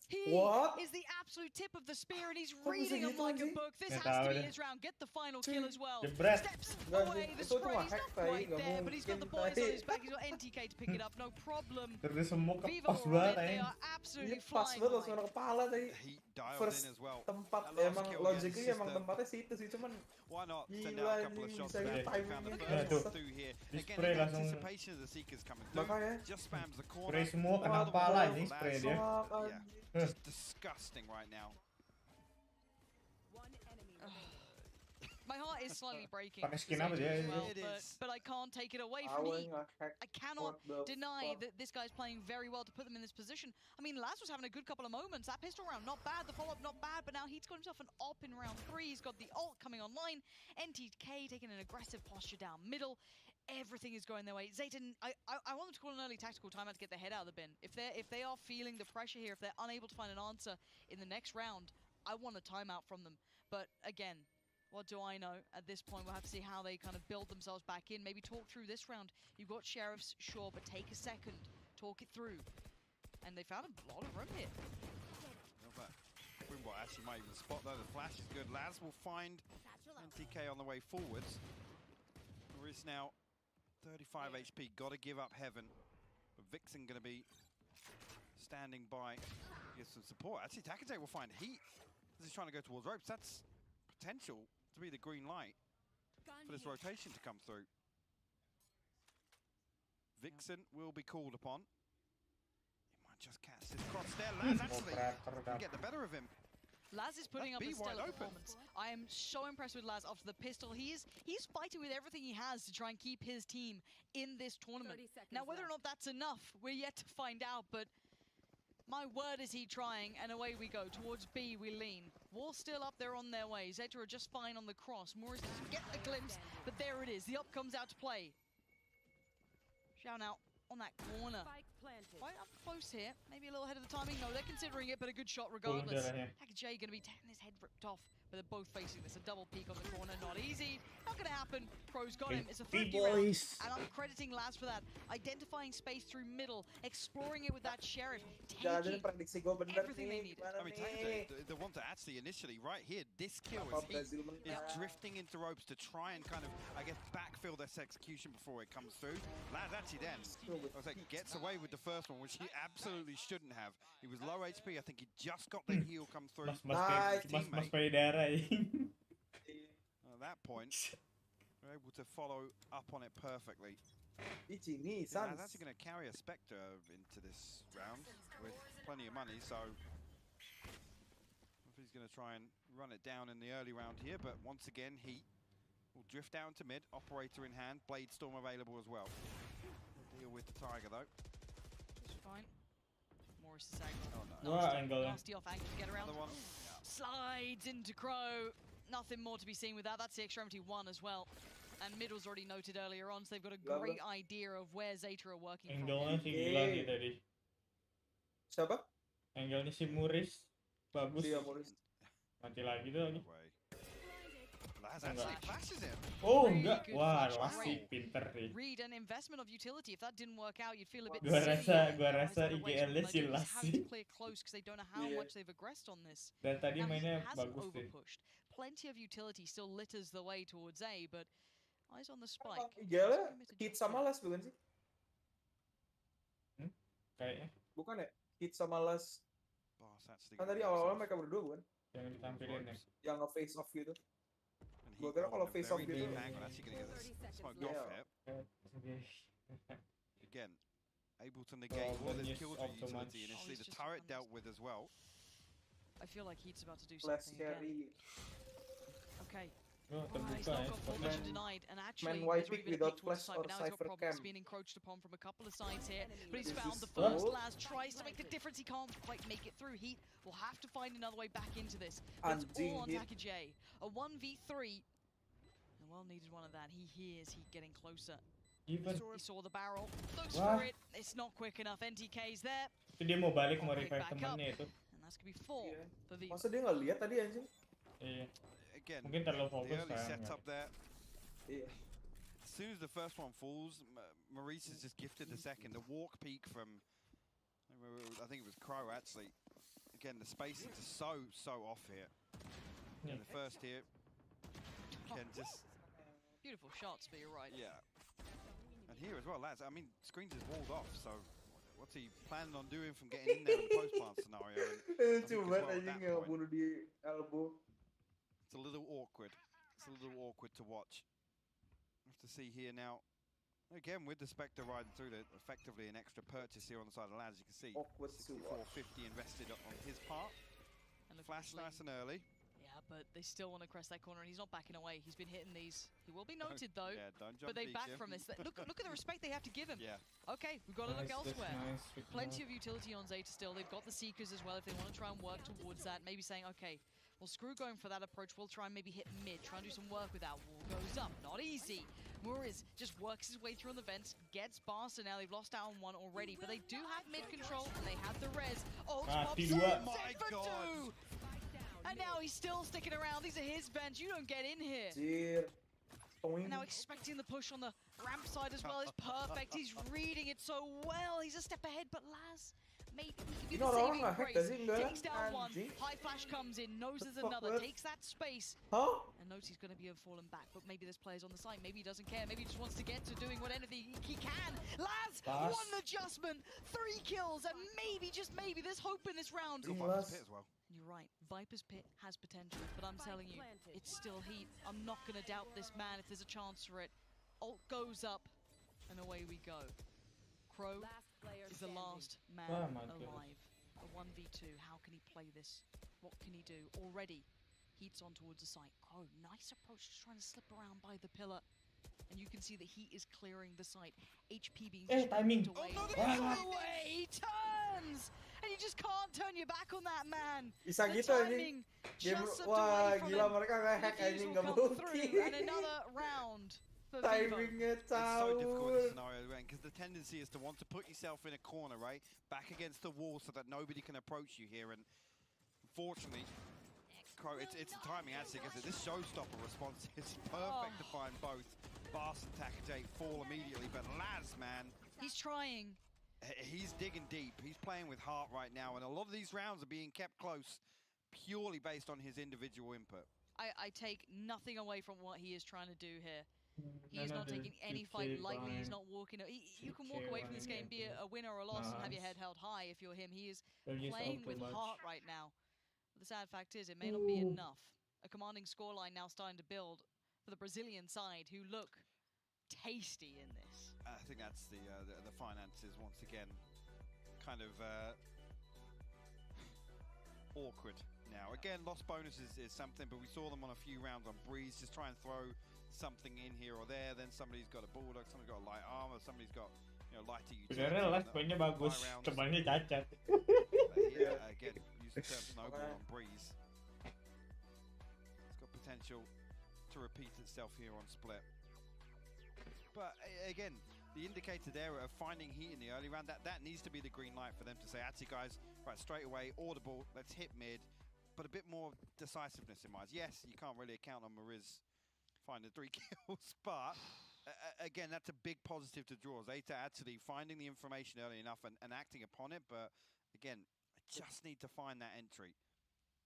S5: He is the absolute tip of the spear, and he's reading him like a book. This has to be his round. Get the final kill as well. Steps away, the spray, he's not quite there, but he's got the boys on his back. He's got NTK to pick it up, no problem. Vivo are on it, they are absolutely flying high.
S3: Heat dialed in as well.
S11: Tempat emang logically emang tempatnya situ sih, cuman
S3: why not send out a couple of shots there? Found the first through here. Again, the anticipation of the Seekers coming through. Just spams the corner.
S2: Spray semua kena pala ini spray dia.
S3: Just disgusting right now.
S5: My heart is slightly breaking.
S2: Pakai skin apa dia?
S5: But I can't take it away from Heat. I cannot deny that this guy's playing very well to put them in this position. I mean, Laz was having a good couple of moments. That pistol round, not bad. The follow-up, not bad. But now Heat's got himself an op in round 3. He's got the ult coming online. NTK taking an aggressive posture down middle. everything is going their way. Zeta, I want them to call an early tactical timeout to get their head out of the bin. If they are feeling the pressure here, if they're unable to find an answer in the next round, I want a timeout from them. But again, what do I know? At this point, we'll have to see how they kind of build themselves back in. Maybe talk through this round. You've got Sheriffs, sure, but take a second. Talk it through. And they found a lot of room here.
S3: Boombot actually might even spot though. The flash is good. Laz will find NTK on the way forwards. There is now 35 HP. Got to give up Heaven. But Vixen going to be standing by. Get some support. Actually, Takajay will find Heat. As he's trying to go towards ropes. That's potential to be the green light for this rotation to come through. Vixen will be called upon. He might just catch this cross there. Laz actually can get the better of him.
S5: Laz is putting up a stellar
S3: open.
S5: performance. I am so impressed with Laz after the pistol. He's fighting with everything he has to try and keep his team in this tournament. Now, whether or not that's enough, we're yet to find out, but my word is he trying, and away we go. Towards B we lean. Wall still up, they're on their way. Zeta are just fine on the cross. Morris doesn't get the glimpse, but there it is. The up comes out to play. Shout out on that corner. Quite up close here. Maybe a little ahead of the timing. No, they're considering it, but a good shot regardless. Takajay going to be getting his head ripped off, but they're both facing this. A double peek on the corner. Not easy. Not going to happen. Pro's got him. It's a 50 round, and I'm crediting Laz for that. Identifying space through middle, exploring it with that Sheriff, taking everything they needed.
S3: I mean, Takajay, they want to actually initially, right here, this kill is drifting into ropes to try and kind of, I guess, backfill this execution before it comes through. Laz actually then, I was like, gets away with the first one, which he absolutely shouldn't have. He was low HP. I think he just got the heal come through.
S2: Mas payudara.
S3: At that point, we're able to follow up on it perfectly.
S11: He's
S3: actually going to carry a Spectre into this round with plenty of money, so if he's going to try and run it down in the early round here, but once again, Heat will drift down to mid, Operator in hand, Blade Storm available as well. Deal with the Tiger though.
S5: Just fine. Morris is angle.
S2: Oh, no.
S5: Nasty off angle to get around. Slides into Crow. Nothing more to be seen with that. That's the Extremity 1 as well. And middle's already noted earlier on, so they've got a great idea of where Zeta are working from.
S2: Angle-nya sih gila nih tadi.
S11: Siapa?
S2: Angle-nya si Muris. Bagus.
S11: Iya, Muris.
S2: Mati lagi tuh lagi.
S3: Oh,
S2: enggak. Wah, Lassi pinter nih.
S5: Read an investment of utility. If that didn't work out, you'd feel a bit
S2: Gua rasa IGL-nya si Lassi.
S5: Play close because they don't know how much they've aggressed on this.
S2: Dan tadi mainnya bagus deh.
S5: Plenty of utility still litters the way towards A, but eyes on the spike.
S11: IGL hit sama Las bukan sih?
S2: Kayaknya.
S11: Bukan ya? Hit sama Las. Kan tadi awal-awal mereka berdua bukan?
S2: Yang ditampilin ya.
S11: Yang nge-face off gitu. Gue kira kalau face off gitu.
S3: Again, able to negate all this kill utility initially. The turret dealt with as well.
S5: I feel like Heat's about to do something again. Okay. He's not got full vision denied, and actually, there's already been a peek towards the side, but now he's got problems being encroached upon from a couple of sides here. But he's found the first. Laz tries to make the difference. He can't quite make it through. Heat will have to find another way back into this. But it's all on Takajay. A 1v3. A well-needed one of that. He hears Heat getting closer. He saw the barrel. Looks for it. It's not quick enough. NTK's there.
S2: Itu dia mau balik mau revive temannya itu.
S5: And that's gonna be 4 for Vivo.
S11: Masa dia nggak lihat tadi anjing?
S2: Iya.
S3: Again,
S2: mungkin terlalu fokus
S3: the early
S2: kan.
S3: setup there.
S11: Yeah.
S3: As soon as the first one falls, Maurice has just gifted the second. The walk peak from, I think it was Crow actually. Again, the spacing is so off here. Yeah, the first here can just
S5: beautiful shots, but you're right.
S3: Yeah, and here as well, lads. I mean, screens is walled off, so what's he planning on doing from getting in there in the post plant scenario?
S11: Cuma anjing yang bunuh di elbow.
S3: It's a little awkward. It's a little awkward to watch. We have to see here now. Again, with the Spectre riding through, effectively an extra purchase here on the side of the land, as you can see. 64.50 invested on his part. And the flash nice and early.
S5: Yeah, but they still want to crest that corner, and he's not backing away. He's been hitting these. He will be noted, though.
S3: Yeah, don't jump
S5: but they back from this. Look at the respect they have to give him.
S3: Yeah.
S5: Okay, we've got to look elsewhere. Plenty of utility on Zeta still. They've got the Seekers as well if they want to try and work towards that. Maybe saying, okay, well, screw going for that approach. We'll try and maybe hit mid, try and do some work with that. Wall goes up. Not easy. Muriz just works his way through on the vents, gets Barca now. They've lost out on one already, but they do have mid control and they have the res. Ult pops in, set for two! And now he's still sticking around. These are his vents. You don't get in here. And now expecting the push on the ramp side as well is perfect. He's reading it so well. He's a step ahead, but Laz, maybe he can be the saving grace. Takes down one. High flash comes in, knows there's another, takes that space. And knows he's going to be fallen back, but maybe there's players on the side. Maybe he doesn't care. Maybe he just wants to get to doing what anything he can. Laz, one adjustment, 3 kills, and maybe, just maybe, there's hope in this round.
S3: Viper's Pit as well.
S5: You're right, Viper's Pit has potential, but I'm telling you, it's still heat. I'm not going to doubt this man if there's a chance for it. Ult goes up, and away we go. Crow is the last man alive. A 1v2, how can he play this? What can he do? Already, Heat's on towards the site. Crow, nice approach, just trying to slip around by the pillar. And you can see that Heat is clearing the site. HP being stripped away. Away, he turns! And you just can't turn your back on that man.
S11: Bisa gitu anjing. Wah, gila mereka nge-hack anjing, gak mungkin.
S5: And another round.
S11: Timingnya
S3: It's so difficult in this scenario, because the tendency is to want to put yourself in a corner, right? Back against the wall so that nobody can approach you here. And unfortunately, Crow, it's the timing actually, because this showstopper response is perfect to find both Bars and Takajay fall immediately. But Laz, man.
S5: He's trying.
S3: He's digging deep. He's playing with heart right now. And a lot of these rounds are being kept close purely based on his individual input.
S5: I take nothing away from what he is trying to do here. He is not taking any fight lightly. He's not walking. You can walk away from this game, be a winner or a loss, and have your head held high if you're him. He is playing with heart right now. But the sad fact is, it may not be enough. A commanding scoreline now starting to build for the Brazilian side, who look tasty in this.
S3: I think that's the finances once again kind of awkward now. Again, lost bonuses is something, but we saw them on a few rounds on Breeze, just try and throw something in here or there. Then somebody's got a bulldog, somebody's got a light armor, somebody's got, you know, lighter utility.
S2: Sebenarnya last poinnya bagus, temannya cacat.
S3: Again, use the term snowball on Breeze. It's got potential to repeat itself here on Split. But again, the indicator there of finding heat in the early round, that needs to be the green light for them to say, actually guys, right, straight away, audible, let's hit mid, but a bit more decisiveness in mind. Yes, you can't really count on Mariz finding 3 kills, but again, that's a big positive to draw. Zeta actually finding the information early enough and acting upon it, but again, I just need to find that entry.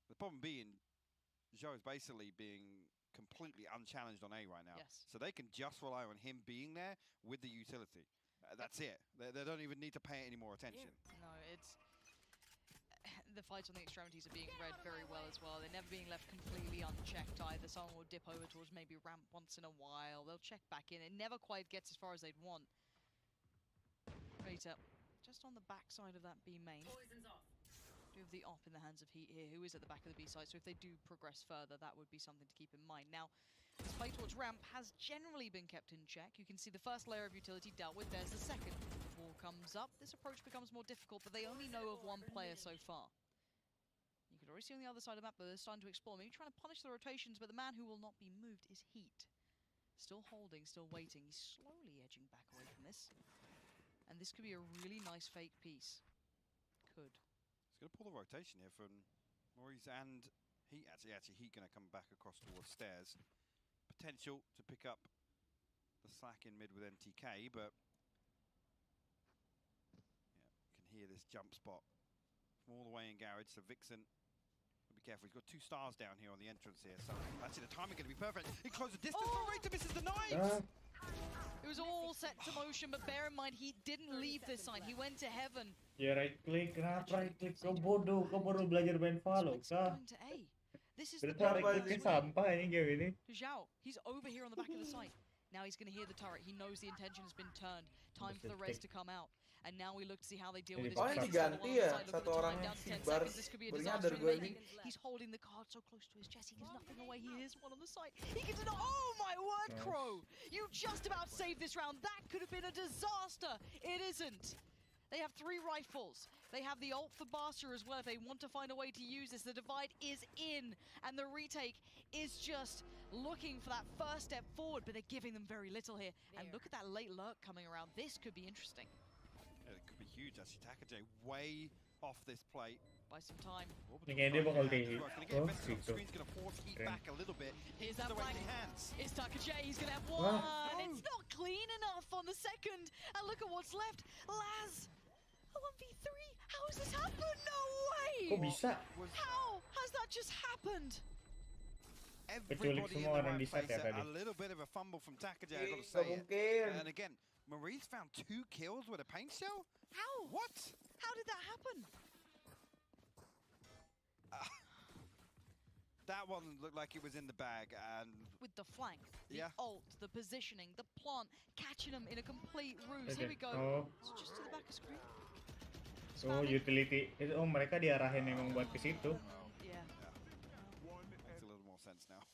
S3: The problem being, Zhou is basically being completely unchallenged on A right now.
S5: Yes.
S3: So they can just rely on him being there with the utility. That's it. They don't even need to pay any more attention.
S5: No, it's... The fights on the extremities are being read very well as well. They're never being left completely unchecked either. Someone will dip over towards maybe ramp once in a while. They'll check back in. It never quite gets as far as they'd want. Rita, just on the backside of that B main. Do have the op in the hands of Heat here, who is at the back of the B side, so if they do progress further, that would be something to keep in mind. Now, this play towards ramp has generally been kept in check. You can see the first layer of utility dealt with, there's the second. The ball comes up, this approach becomes more difficult, but they only know of one player so far. You can already see on the other side of the map, but they're starting to explore, maybe trying to punish the rotations, but the man who will not be moved is Heat. Still holding, still waiting, he's slowly edging back away from this. And this could be a really nice fake piece. Could.
S3: He's going to pull the rotation here from Maurice and Heat. Actually Heat going to come back across towards stairs. Potential to pick up the slack in mid with NTK, but yeah, you can hear this jump spot from all the way in garage. So Vixen, be careful. He's got 2 stars down here on the entrance here. So actually the timing going to be perfect. He closed the distance, but Rita misses the knives.
S5: It was all set to motion, but bear in mind he didn't leave this side. He went to heaven.
S2: Ya right click, kenapa right click? Kau bodoh, kau baru belajar main Valorant, kah?
S5: This is
S2: Berarti right clicknya sampah ini game ini.
S5: Zhao, he's over here on the back of the site. Now he's going to hear the turret. He knows the intention has been turned. Time for the res to come out. And now we look to see how they deal with this.
S11: Diganti ya, satu orang si Bar bernyadar gue ini.
S5: He's holding the card so close to his chest. He gives nothing away. He is one on the site. He can deny. Oh my word, Crow! You just about saved this round. That could have been a disaster. It isn't. They have 3 rifles. They have the ult for Barca as well if they want to find a way to use this. The divide is in, and the retake is just looking for that first step forward, but they're giving them very little here. And look at that late lurk coming around. This could be interesting.
S3: Yeah, it could be huge, actually. Takajay way off this plate.
S5: By some time.
S2: Kayaknya dia bakal di oh situ.
S3: Screen's gonna force heat back a little bit.
S5: Here's that flank. It's Takajay. He's gonna have one. It's not clean enough on the second. And look at what's left. Laz, a 1v3. How has this happened? No way.
S2: Kok bisa?
S5: How has that just happened?
S3: Everybody in the right place. A little bit of a fumble from Takajay, I gotta say it. And again, Marie's found 2 kills with a paint shell?
S5: How?
S3: What?
S5: How did that happen?
S3: That one looked like it was in the bag, and
S5: with the flank, the ult, the positioning, the plant, catching them in a complete ruse. Here we go. It's just to the back of screen.
S2: Oh, utility. Oh, mereka diarahin emang buat ke situ.
S5: Yeah.
S3: Makes a little more sense now.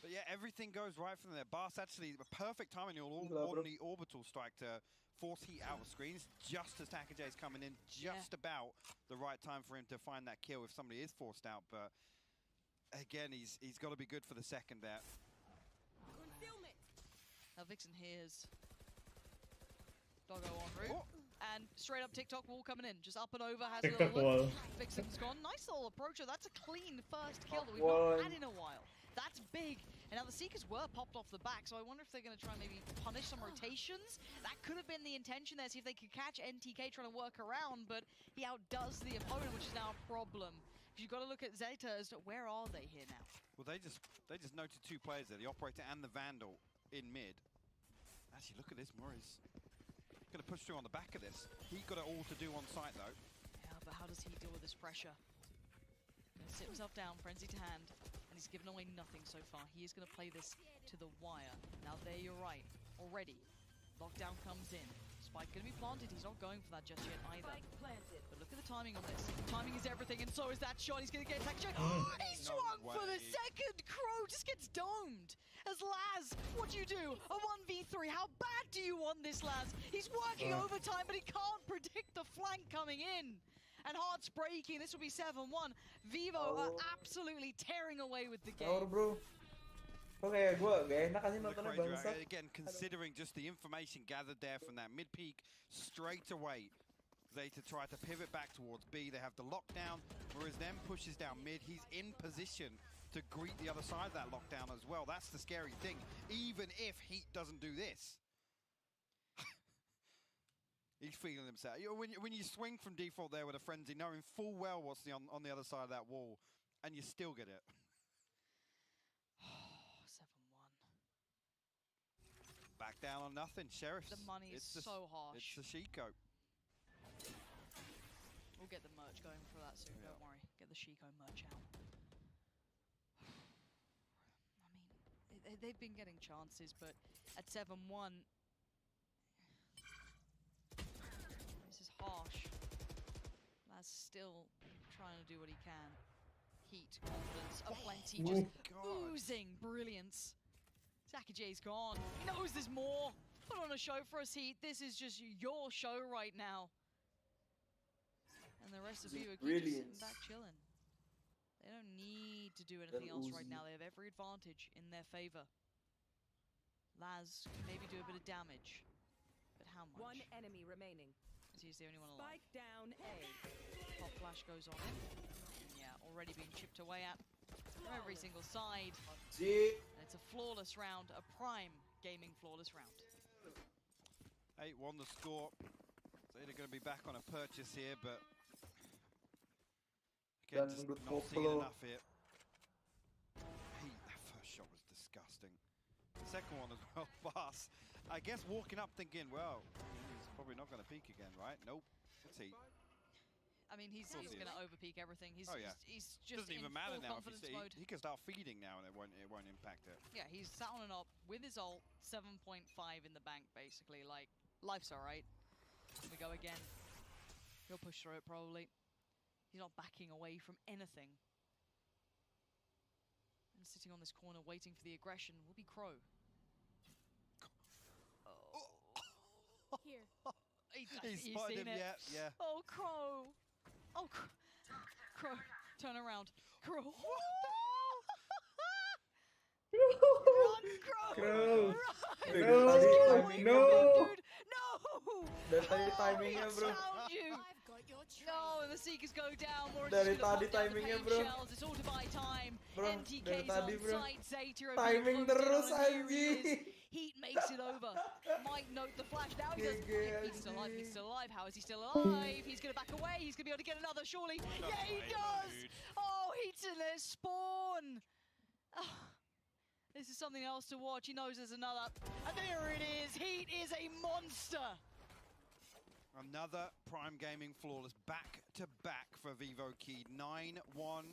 S3: But yeah, everything goes right from there. Bas actually, the perfect timing on the orbital strike to force heat out of screens, just as Takajay's coming in, just about the right time for him to find that kill if somebody is forced out. But again, he's got to be good for the second there.
S5: Now Vixen hears Doggo en route. And straight up TikTok wall coming in, just up and over, has a little look. Vixen's gone. Nice little approacher. That's a clean first kill that we've not had in a while. That's big. And now the Seekers were popped off the back, so I wonder if they're going to try and maybe punish some rotations. That could have been the intention there, see if they could catch NTK trying to work around, but he outdoes the opponent, which is now a problem. You've got to look at Zeta as to where are they here now?
S3: Well, they just noted 2 players there, the Operator and the Vandal in mid. Actually, look at this, Murray's going to push through on the back of this. He got it all to do on site, though.
S5: Yeah, but how does he deal with this pressure? Going to sit himself down, frenzy to hand, and he's given away nothing so far. He is going to play this to the wire. Now there you're right, already. Lockdown comes in. Spike going to be planted. He's not going for that just yet either. But look at the timing on this. Timing is everything, and so is that shot. He's going to get attacked. He swung for the second. Crow just gets domed. As Laz, what do you do? A 1v3. How bad do you want this, Laz? He's working overtime, but he can't predict the flank coming in. And hearts breaking. This will be 7-1. Vivo are absolutely tearing away with the game.
S11: Bro. Okay, gua gak enak aja nontonnya bangsat.
S3: Again, considering just the information gathered there from that mid peak, straight away Zeta try to pivot back towards B. They have the lockdown, whereas then pushes down mid. He's in position to greet the other side of that lockdown as well. That's the scary thing. Even if Heat doesn't do this, he's feeling himself. You know, when you swing from default there with a frenzy, knowing full well what's on the other side of that wall, and you still get it.
S5: 7-1.
S3: Back down on nothing, Sheriff.
S5: The money is so harsh.
S3: It's the Shiko.
S5: We'll get the merch going for that soon, don't worry. Get the Shiko merch out. I mean, they've been getting chances, but at 7-1, this is harsh. Laz still trying to do what he can. Heat, confidence, aplenty, just oozing brilliance. Takajay's gone. He knows there's more. Put on a show for us, Heat. This is just your show right now. And the rest of you are just sitting back chilling. They don't need to do anything else right now. They have every advantage in their favor. Laz can maybe do a bit of damage, but how much?
S10: One enemy remaining.
S5: He's the only one alive.
S10: Spike down A.
S5: Pop flash goes on him. Yeah, already being chipped away at from every single side. And it's a flawless round, a prime gaming flawless round.
S3: 8-1 the score. Zeta going to be back on a purchase here, but again, just not seeing enough here. That first shot was disgusting. The second one as well, Bas. I guess walking up thinking, well, he's probably not going to peek again, right? Nope. It's Heat.
S5: I mean, he's going to overpeak everything. He's just
S3: doesn't even
S5: in
S3: matter
S5: full
S3: now.
S5: confidence mode.
S3: He can start feeding now, and it won't impact it.
S5: Yeah, he's sat on an op with his ult, 7.5 in the bank, basically. Like, life's all right. We go again. He'll push through it, probably. He's not backing away from anything. And sitting on this corner, waiting for the aggression, will be Crow.
S10: Here.
S5: He's
S3: spotted him,
S5: it.
S3: yeah.
S5: Oh, Crow. Oh, Crow. Turn around. Crow. Run, Crow.
S11: Run.
S5: No.
S11: Dari tadi timingnya, bro.
S5: Found you. No, and the Seekers go down. More
S11: Dari tadi timingnya, bro.
S5: It's all to buy time.
S11: Bro, dari
S5: MTK's
S11: tadi,
S5: on
S11: bro.
S5: site. Zeta
S11: Timing terus, anjing.
S5: Heat makes it over. Might note the flash. Now he does. He's still alive. He's still alive. How is he still alive? He's going to back away. He's going to be able to get another, surely. Yeah, he does. Oh, Heat's in their spawn. Oh, this is something else to watch. He knows there's another. And there it is. Heat is a monster.
S3: Another Prime Gaming flawless back-to-back for Vivo Key. 9-1.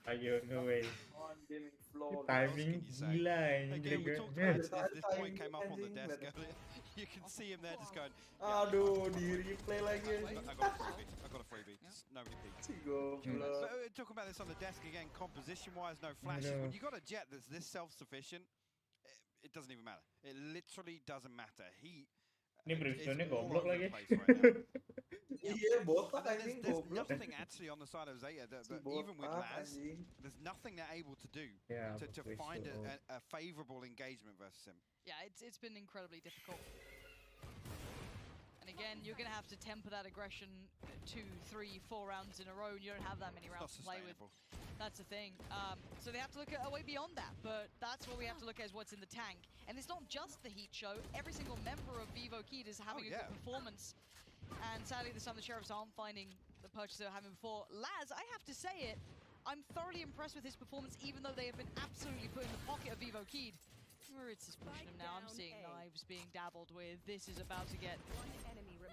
S2: Ayo, no way. Timing gila ini.
S3: Again, we talked about this point came up on the desk earlier. You can see him there just going.
S11: Aduh, di replay lagi.
S3: I got a freebie. No repeat. Talking about this on the desk again, composition-wise, no flashes. When you got a jet that's this self-sufficient, it doesn't even matter. It literally doesn't matter.
S2: Ini Brimstone-nya goblok lagi.
S11: Iya, botak anjing goblok.
S3: There's nothing actually on the side of Zeta that even with Laz, there's nothing they're able to do to find a favorable engagement versus him.
S5: Yeah, it's been incredibly difficult. And again, you're going to have to temper that aggression 2, 3, 4 rounds in a row, and you don't have that many rounds to play with. That's the thing. So they have to look at a way beyond that, but that's what we have to look at is what's in the tank. And it's not just the Heat show. Every single member of Vivo Key is having a good performance. And sadly, this time the Sheriffs aren't finding the purchase they were having before. Laz, I have to say it, I'm thoroughly impressed with his performance, even though they have been absolutely put in the pocket of Vivo Key. Where it's suspicion of now, I'm seeing knives being dabbled with. This is about to get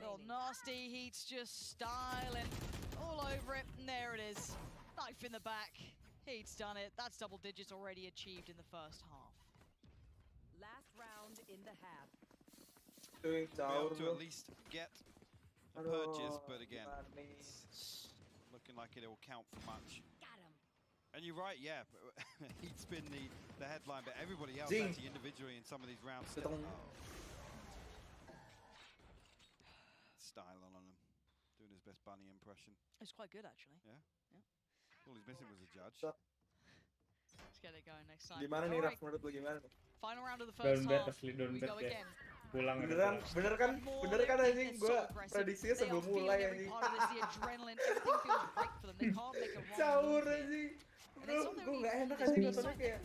S5: real nasty. Heat's just styling all over it. And there it is. Knife in the back. Heat's done it. That's double digits already achieved in the first half.
S7: Last round in the half.
S3: Be able to at least get a purchase, but again, it's looking like it'll count for much. And you're right, yeah. He's been the headline, but everybody else actually individually in some of these rounds. Style on him, doing his best bunny impression.
S5: It's quite good, actually.
S3: Yeah. All he's missing was a judge.
S5: Let's get it going next time.
S11: Gimana nih, Raf? Menurut lu gimana?
S5: Final round of the first half. We go again.
S11: Bener kan anjing, gua prediksinya sebelum mulai anjing. Caur anjing. Bro, gua nggak enak anjing nontonnya kayak.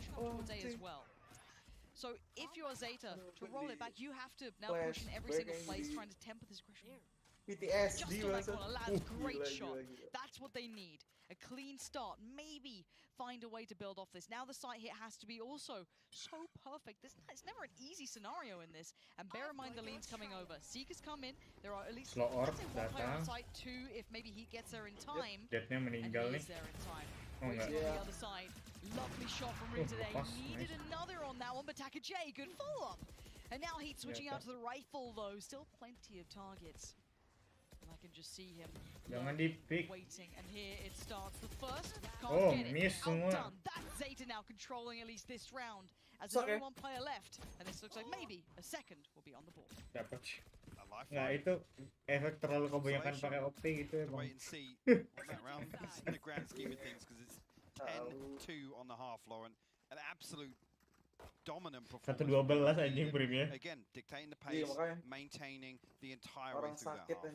S5: So if you're Zeta, to roll it back, you have to now push in every single place, trying to temper this aggression.
S11: PTSD
S5: just on that corner, Laz, great shot. That's what they need. A clean start, maybe find a way to build off this. Now the site hit has to be also so perfect. It's never an easy scenario in this. And bear in mind the lean's coming over. Seekers come in. There are at least one player on site, 2 if maybe he gets there in time. And he is there in time. Waiting on the other side. Lovely shot from Rita there. Needed another on that one, but Taka J, good follow-up. And now Heat switching out to the rifle though. Still plenty of targets. I can just see him waiting, and here it starts. The first can't get it. Outdone. That's Zeta now controlling at least this round. As there's only one player left, and this looks like maybe a second will be on the board.
S2: Dapat. Nah itu efek terlalu kebanyakan pakai OP gitu emang.
S3: Wait and see on that round in the grand scheme of things, because it's 10-2 on the half, Lauren. An absolute dominant performance.
S2: 1-12 anjing Brimnya.
S3: Again, dictating the pace, maintaining the entire way through that half.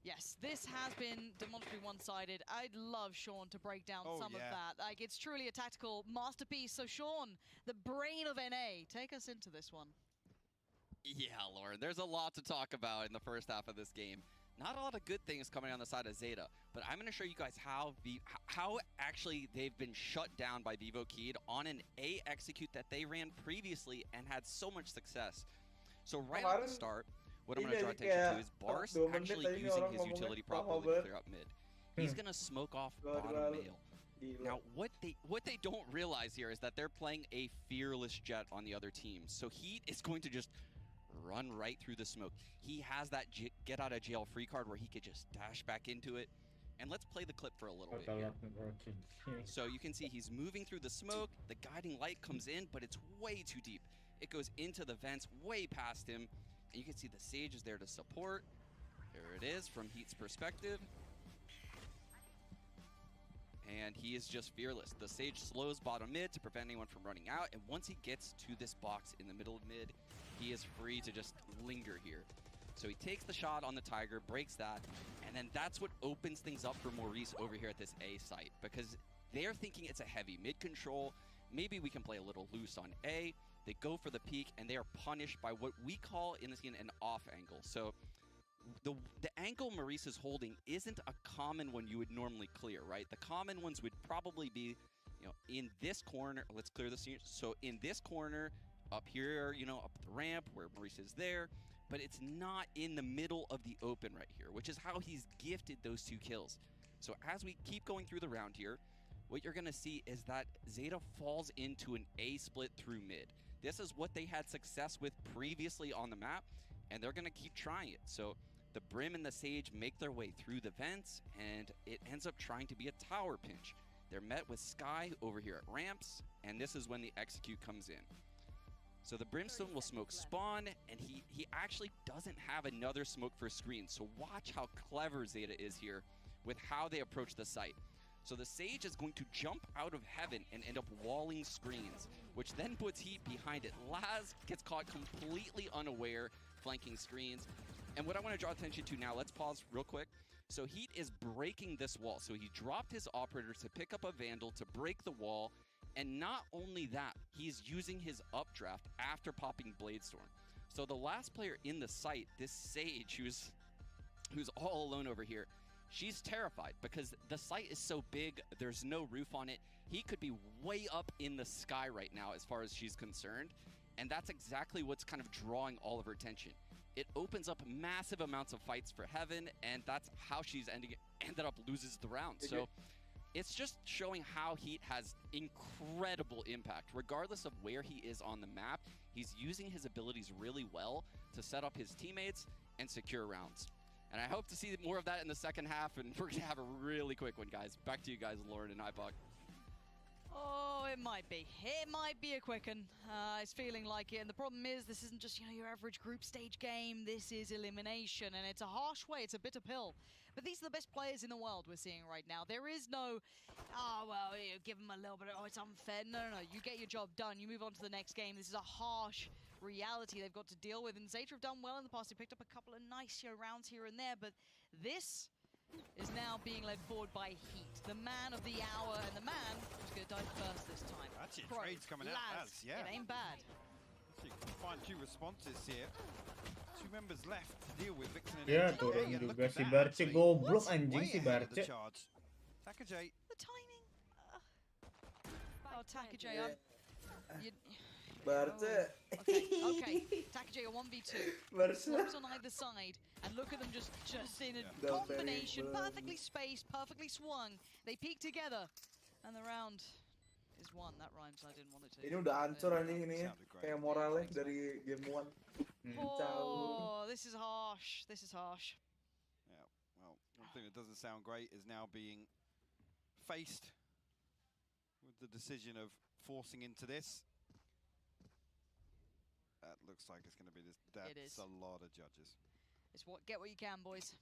S5: Yes, this has been demonstrably one-sided. I'd love Sean to break down some of that. Like, it's truly a tactical masterpiece. So Sean, the brain of NA, take us into this one.
S12: Yeah, Lauren, there's a lot to talk about in the first half of this game. Not a lot of good things coming on the side of Zeta, but I'm going to show you guys how actually they've been shut down by Vivo Key on an A execute that they ran previously and had so much success. So right at the start, what I'm going to draw attention to is Bars actually using his utility properly to clear up mid. He's going to smoke off bottom mail. Now, what they don't realize here is that they're playing a fearless Jet on the other team. So Heat is going to just run right through the smoke. He has that get out of jail free card where he could just dash back into it. And let's play the clip for a little bit here. So you can see he's moving through the smoke. The guiding light comes in, but it's way too deep. It goes into the vents, way past him. And you can see the Sage is there to support. There it is from Heat's perspective. And he is just fearless. The Sage slows bottom mid to prevent anyone from running out. And once he gets to this box in the middle of mid, he is free to just linger here. So he takes the shot on the Tiger, breaks that, and then that's what opens things up for Maurice over here at this A site. Because they're thinking it's a heavy mid control. Maybe we can play a little loose on A. They go for the peak, and they are punished by what we call in this game an off angle. So the angle Maurice is holding isn't a common one you would normally clear, right? The common ones would probably be, you know, in this corner. Let's clear this here. So in this corner, up here, you know, up the ramp where Maurice is there. But it's not in the middle of the open right here, which is how he's gifted those 2 kills. So as we keep going through the round here, what you're going to see is that Zeta falls into an A split through mid. This is what they had success with previously on the map, and they're going to keep trying it. So the Brim and the Sage make their way through the vents, and it ends up trying to be a tower pinch. They're met with Sky over here at ramps, and this is when the execute comes in. So the Brimstone will smoke spawn, and he actually doesn't have another smoke for screen. So watch how clever Zeta is here with how they approach the site. So the Sage is going to jump out of heaven and end up walling screens, which then puts Heat behind it. Laz gets caught completely unaware, flanking screens. And what I want to draw attention to now, let's pause real quick. So Heat is breaking this wall. So he dropped his operators to pick up a Vandal to break the wall. And not only that, he's using his updraft after popping Bladestorm. So the last player in the site, this Sage, who's all alone over here, she's terrified because the site is so big, there's no roof on it. He could be way up in the sky right now as far as she's concerned. And that's exactly what's kind of drawing all of her attention. It opens up massive amounts of fights for Heaven, and that's how she's ended up loses the round. So it's just showing how Heat has incredible impact. Regardless of where he is on the map, he's using his abilities really well to set up his teammates and secure rounds. And I hope to see more of that in the second half, and we're going to have a really quick one, guys. Back to you guys, Lauren and iPod.
S5: Oh, it might be. It might be a quick one. It's feeling like it. And the problem is, this isn't just, you know, your average group stage game. This is elimination, and it's a harsh way. It's a bitter pill. But these are the best players in the world we're seeing right now. There is no, oh, well, you know, give them a little bit of, oh, it's unfair. No, no, no. You get your job done. You move on to the next game. This is a harsh reality they've got to deal with. And Zeta have done well in the past. They picked up a couple of nice, you know, rounds here and there. But this is now being led forward by Heat, the man of the hour, and the man who's going to dive first this time.
S3: That's it, trades coming out, Laz, yeah.
S5: It ain't bad.
S3: So you can find 2 responses here. 2 members left to deal with Vixen and
S2: Ya turun juga si Barce, goblok anjing si Barce.
S3: Takajay.
S5: The timing. Oh, Takajay,
S11: Barce.
S5: Okay. Takajay, a 1v2. Slopes on either side, and look at them just in a combination, perfectly spaced, perfectly swung. They peak together, and the round is won. That rhymes. I didn't want it to.
S11: Ini udah hancur anjing ini ya. Kayak moralnya dari game 1.
S5: Oh, this is harsh. This is harsh.
S3: Yeah, well, one thing that doesn't sound great is now being faced with the decision of forcing into this. That looks like it's going to be this. That's a lot of judges.
S5: It's get what you can, boys.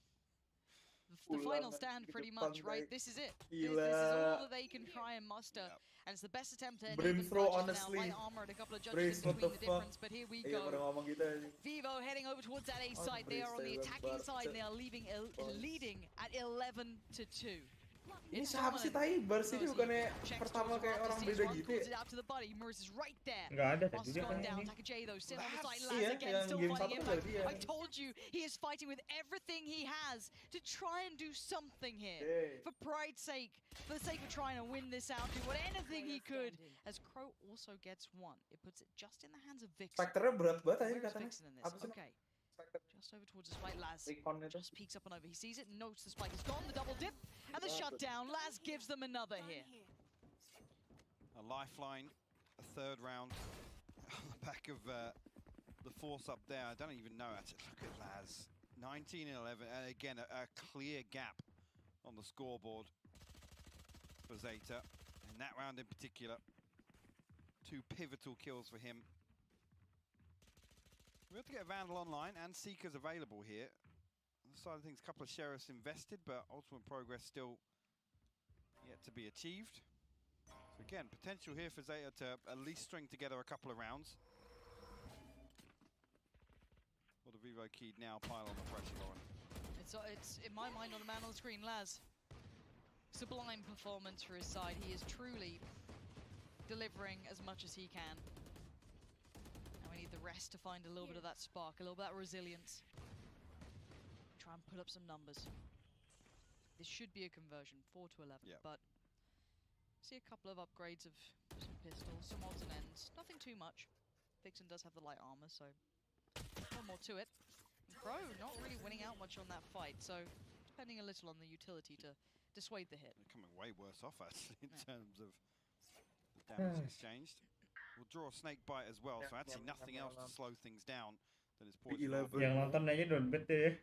S5: The final stand, pretty much, right? This is it. This is all that they can try and muster. And it's the best attempt to end even honestly. Light armor and a couple of judges in between the difference, but here we go. Vivo heading over towards that A side. They are on the attacking side, and they are leading at 11-2.
S11: Ini siapa sih Tai? Barce ini bukannya pertama kayak orang beda gitu ya?
S2: Nggak ada tadi dia kan ini.
S11: Iya, yang game 1 dari dia.
S5: I told you, he is fighting with everything he has to try and do something here. For pride's sake, for the sake of trying to win this out, do anything he could. As Crow also gets one. It puts it just in the hands of Vixen.
S11: Spectre-nya berat banget aja katanya.
S5: Okay. Just over towards the spike, Laz just peeks up and over. He sees it and notes the spike is gone, the double dip, and the shutdown. Laz gives them another here.
S3: A lifeline, a 3rd round on the back of the force up there. I don't even know how to look at Laz. 19-11, and again, a clear gap on the scoreboard for Zeta. And that round in particular, 2 pivotal kills for him. We have to get Vandal online and Seekers available here. On the side of things, a couple of Sheriffs invested, but ultimate progress still yet to be achieved. So again, potential here for Zeta to at least string together a couple of rounds. Will the Vivo Keyed now pile on the pressure, Lauren?
S5: It's in my mind on the man on the screen, Laz. Sublime performance for his side. He is truly delivering as much as he can. Now we need the rest to find a little bit of that spark, a little bit of that resilience. Try and put up some numbers. This should be a conversion, 4 to 11, but see a couple of upgrades of some pistols, some odds and ends. Nothing too much. Vixen does have the light armor, so one more to it. And Crow not really winning out much on that fight, so depending a little on the utility to dissuade the hit.
S3: They're coming way worse off actually in terms of the damage exchanged. We'll draw a snake bite as well, so actually nothing else to slow things down than his poison.
S6: Yang nonton aja don't bet deh.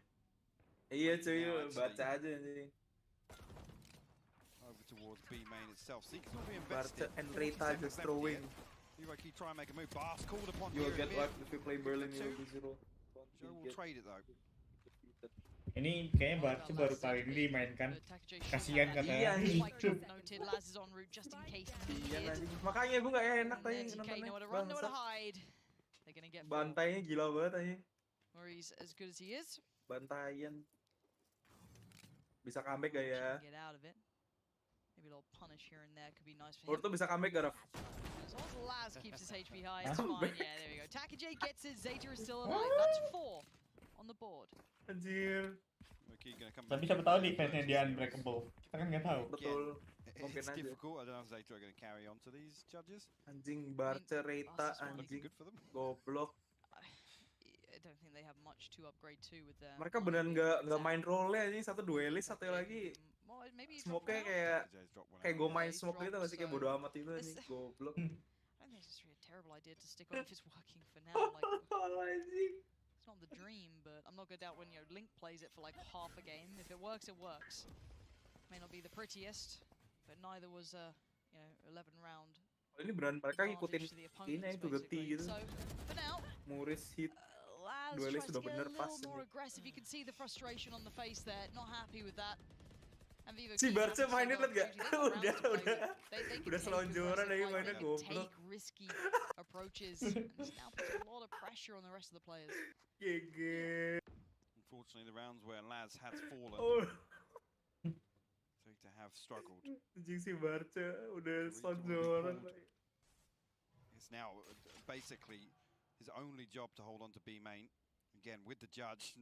S6: Iya cuy, baca aja anjing.
S3: Over towards B main itself. Seekers will be invested.
S6: Barca and Rita just throwing.
S3: Vivo Key try and make a move. Bars called upon.
S6: You'll get what if you play Berlin 0-0.
S3: Joe will trade it though.
S2: Ini kayaknya Barca baru kali ini dimainkan. Kasihan katanya.
S6: Makanya gue gak enak tadi nontonnya. Bantainya gila banget aja. Bantayan. Bisa comeback gak ya? Orto bisa comeback gak, Raf?
S5: As long as Laz keeps his HP high, it's fine. Yeah, there we go. Takajay gets it. Zeta is still alive. That's 4 on the board.
S6: Anjir.
S2: Tapi siapa tahu defense-nya dia unbreakable. Kita kan nggak tahu.
S6: Betul.
S3: It's difficult. I don't know if Zeta are going to carry on to these judges.
S6: Anjing Barca, Rita, anjing. Goblok.
S5: I don't think they have much to upgrade to with them.
S6: Mereka beneran nggak main role-nya anjing. Satu duelis, satu lagi. Smoke-nya kayak gue main smoke gitu gak sih, kayak bodo amat itu anjing. Goblok.
S5: I don't think it's really a terrible idea to stick on if it's working for now. Like, it's not the dream, but I'm not gonna doubt when Link plays it for like half a game. If it works, it works. May not be the prettiest, but neither was 11 round.
S6: Ini beneran mereka ngikutin ini to the T gitu.
S5: So for now,
S6: Muris hit.
S5: Laz
S6: Duelis
S5: tries to
S6: sudah
S5: get a
S6: bener pas
S5: little more
S6: ini.
S5: aggressive. You can see the frustration on the face there. Not happy with that. And Vivo
S6: Si Barca mainin liat gak? Udah
S5: take
S6: selonjoran aja mainnya
S5: take
S6: goblok.
S5: risky approaches. And this now puts a lot of pressure on the rest of the players.
S6: GG.
S3: Unfortunately, the rounds where Laz has fallen, Zeta have struggled.
S6: Anjing si Barca udah selonjoran.
S3: It's now basically his only job to hold on to B main. Again, with the judge,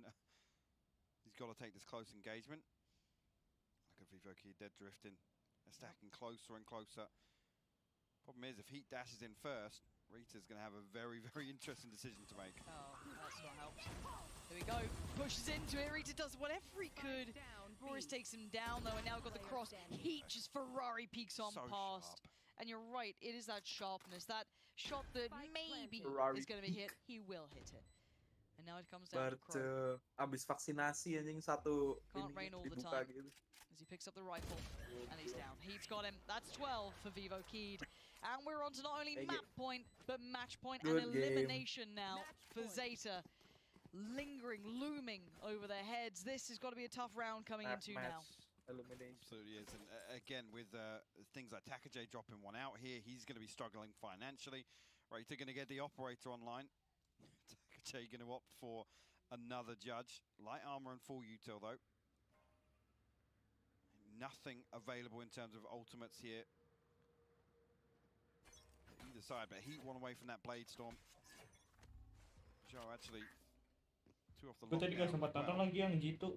S3: he's got to take this close engagement. Look at Vivo Key dead drifting. They're stacking closer and closer. Problem is, if Heat dashes in first, Rita's going to have a very, very interesting decision to make.
S5: Oh, that's not helped. There we go. Pushes into it. Rita does whatever he could. Boris takes him down, though, and now we've got the cross. Heat just Ferrari peaks on past. And you're right, it is that sharpness, that shot that maybe is going to be hit. He will hit it. And now it comes down to Crow.
S6: Abis vaksinasi anjing satu
S5: Can't rain all the
S6: dibuka
S5: time.
S6: gitu.
S5: As he picks up the rifle, and he's down. Heat's got him. That's 12 for Vivo Keyed. And we're on to not only map point, but match point and elimination now for Zeta. Lingering, looming over their heads. This has got to be a tough round coming into now.
S3: Absolutely is. And again, with things like Takajay dropping one out here, he's going to be struggling financially. Rita going to get the operator online. Takajay going to opt for another judge. Light armor and full util though. Nothing available in terms of ultimates here. Either side, but Heat one away from that Blade Storm. Joe actually two off the
S2: Gue tadi gak sempat nonton lagi yang G2.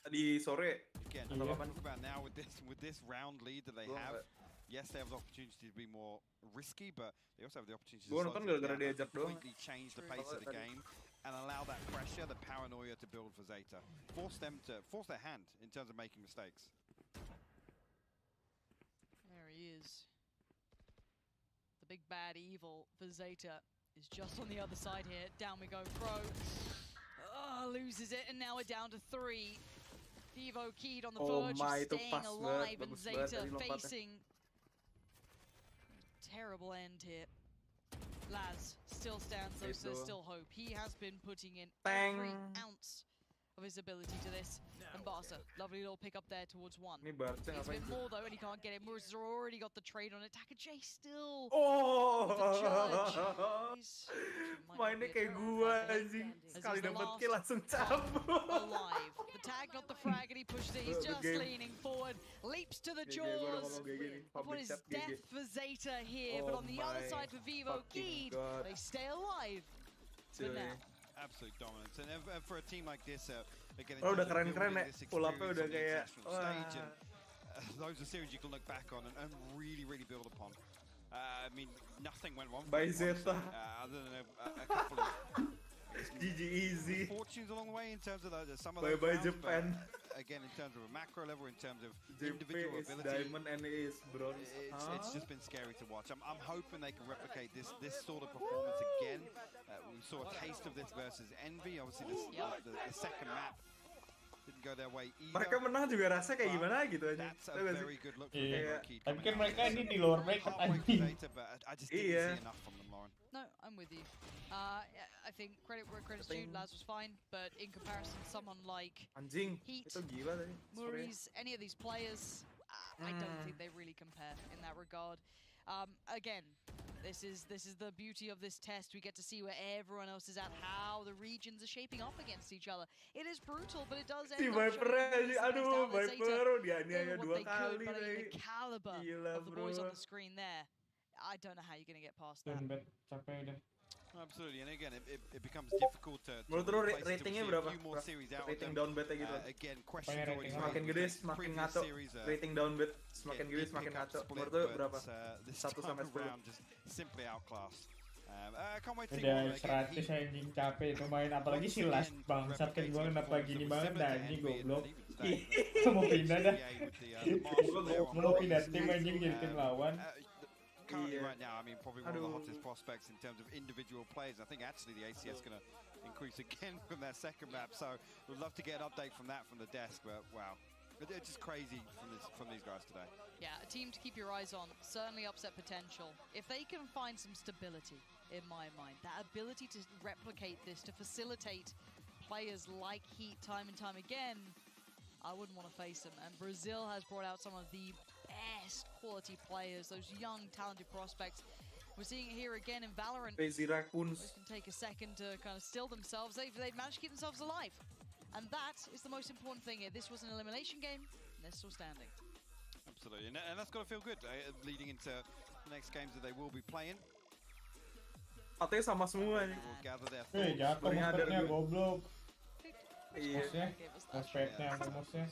S6: Tadi sore.
S3: Again, talk about now with this round lead that they have. Yes, they have the opportunity to be more risky, but they also have the opportunity to completely change the pace of the game and allow that pressure, the paranoia to build for Zeta. Force their hand in terms of making mistakes.
S5: There he is. The big bad evil for Zeta is just on the other side here. Down we go, Crow. Oh, loses it, and now we're down to 3. Vivo Keyed on the verge of staying alive, and Zeta facing a terrible end here. Laz still stands though, so there's still hope. He has been putting in
S6: Tang.
S5: every ounce of his ability to this. And Barca, lovely little pick up there towards one.
S6: Ini Barca
S5: It's a
S6: ngapain
S5: bit
S6: sih?
S5: more though, and he can't get it. Murs has already got the trade on it. Taka J still.
S6: Oh,
S5: with the judge.
S6: mainnya kayak gua anjing. Sekali dapet kill langsung cabut.
S5: Alive. The tag, not the frag, and he pushed it. He's
S6: Good
S5: just
S6: game.
S5: leaning forward, leaps to the
S6: GG, gua udah
S5: jaws.
S6: ngomong kayak gini.
S5: What
S6: Public
S5: is
S6: chat GG.
S5: death for Zeta here, but
S6: Oh
S5: on the other
S6: my
S5: side for Vivo
S6: fucking
S5: Keed,
S6: God.
S5: they stay alive for
S6: Cuy.
S5: now.
S3: Absolute dominance, and for a team like this, again, in
S6: Oh, udah
S3: terms of
S6: keren-keren
S3: building
S6: ya.
S3: this
S6: Pull up-nya
S3: experience
S6: udah
S3: on the
S6: kayak,
S3: international stage, and those are series you can look back on and really build upon. I mean, nothing went wrong.
S6: By Zeta.
S3: Other than a couple of
S6: GG easy.
S3: fortunes along the way in terms of some of
S6: Bye
S3: those
S6: bye
S3: rounds,
S6: Japan.
S3: but again, in terms of a macro level, in terms of
S6: JP
S3: individual
S6: is
S3: ability,
S6: diamond and is bronze.
S3: it's just been scary to watch. I'm hoping they can replicate this sort of performance again. We saw a taste of this versus Envy. Obviously, the second map didn't go their way either.
S6: Mereka menang juga rasa kayak gimana gitu aja.
S3: That's a very good look from
S2: Iya.
S3: Keed.
S2: Tapi kan mereka ini di lower bracket anjing.
S3: I just didn't see enough from them, Lauren.
S5: No, I'm with you. I think credit where credit's due. Laz was fine, but in comparison, someone like
S6: Anjing,
S5: Heat,
S6: itu gila tadi.
S5: Murray's, any of these players, I don't think they really compare in that regard. Again, this is the beauty of this test. We get to see where everyone else is at, how the regions are shaping up against each other. It is brutal, but it does end
S6: Si
S5: up
S6: Viper
S5: showing
S6: aja, aduh
S5: Zeta
S6: Viper dia
S5: did
S6: niaya
S5: what
S6: dua
S5: they could,
S6: kali
S5: but I mean,
S6: lagi.
S5: the caliber
S6: Gila,
S5: of the boys
S6: bro.
S5: on the screen there, I don't know how you're gonna get past that.
S2: Downbet capek deh.
S3: Absolutely, and again, it becomes difficult to
S6: Menurut lu
S3: replace it.
S6: ratingnya
S3: We'll see a
S6: berapa?
S3: few more series out of
S6: Rating
S3: them.
S6: down bet-nya gitu.
S3: Again, questions always
S6: Semakin
S3: raised
S6: gede
S3: with
S6: semakin
S3: previous
S6: ngaco.
S3: series,
S6: Rating down bet semakin gede semakin ngaco. Menurut lu berapa? 1 sampai 10.
S3: Just simply outclassed. I can't wait to see
S2: Udah
S3: more again.
S2: 100 anjing capek itu main, apalagi si Last bangsat kan gua kenapa gini banget dah anjing goblok. Mau pindah dah. Mau pindah tim anjing jadi tim lawan.
S3: Currently right now, I mean, probably one of the hottest prospects in terms of individual players. I think actually the ACS is going to increase again from their second map, so we'd love to get an update from that from the desk, but wow. It's just crazy from these guys today.
S5: Yeah, a team to keep your eyes on, certainly upset potential. If they can find some stability, in my mind, that ability to replicate this, to facilitate players like Heat time and time again, I wouldn't want to face them. And Brazil has brought out some of the best quality players, those young, talented prospects. We're seeing it here again in Valorant.
S6: Crazy Raccoons.
S5: It can take a second to kind of still themselves. They've managed to keep themselves alive. And that is the most important thing here. This was an elimination game, and they're still standing.
S3: Absolutely, and that's got to feel good leading into the next games that they will be playing.
S6: Katanya sama semua nih.
S2: Jatuh monsternya goblok.
S6: Iya.
S2: Prospeknya rumusnya.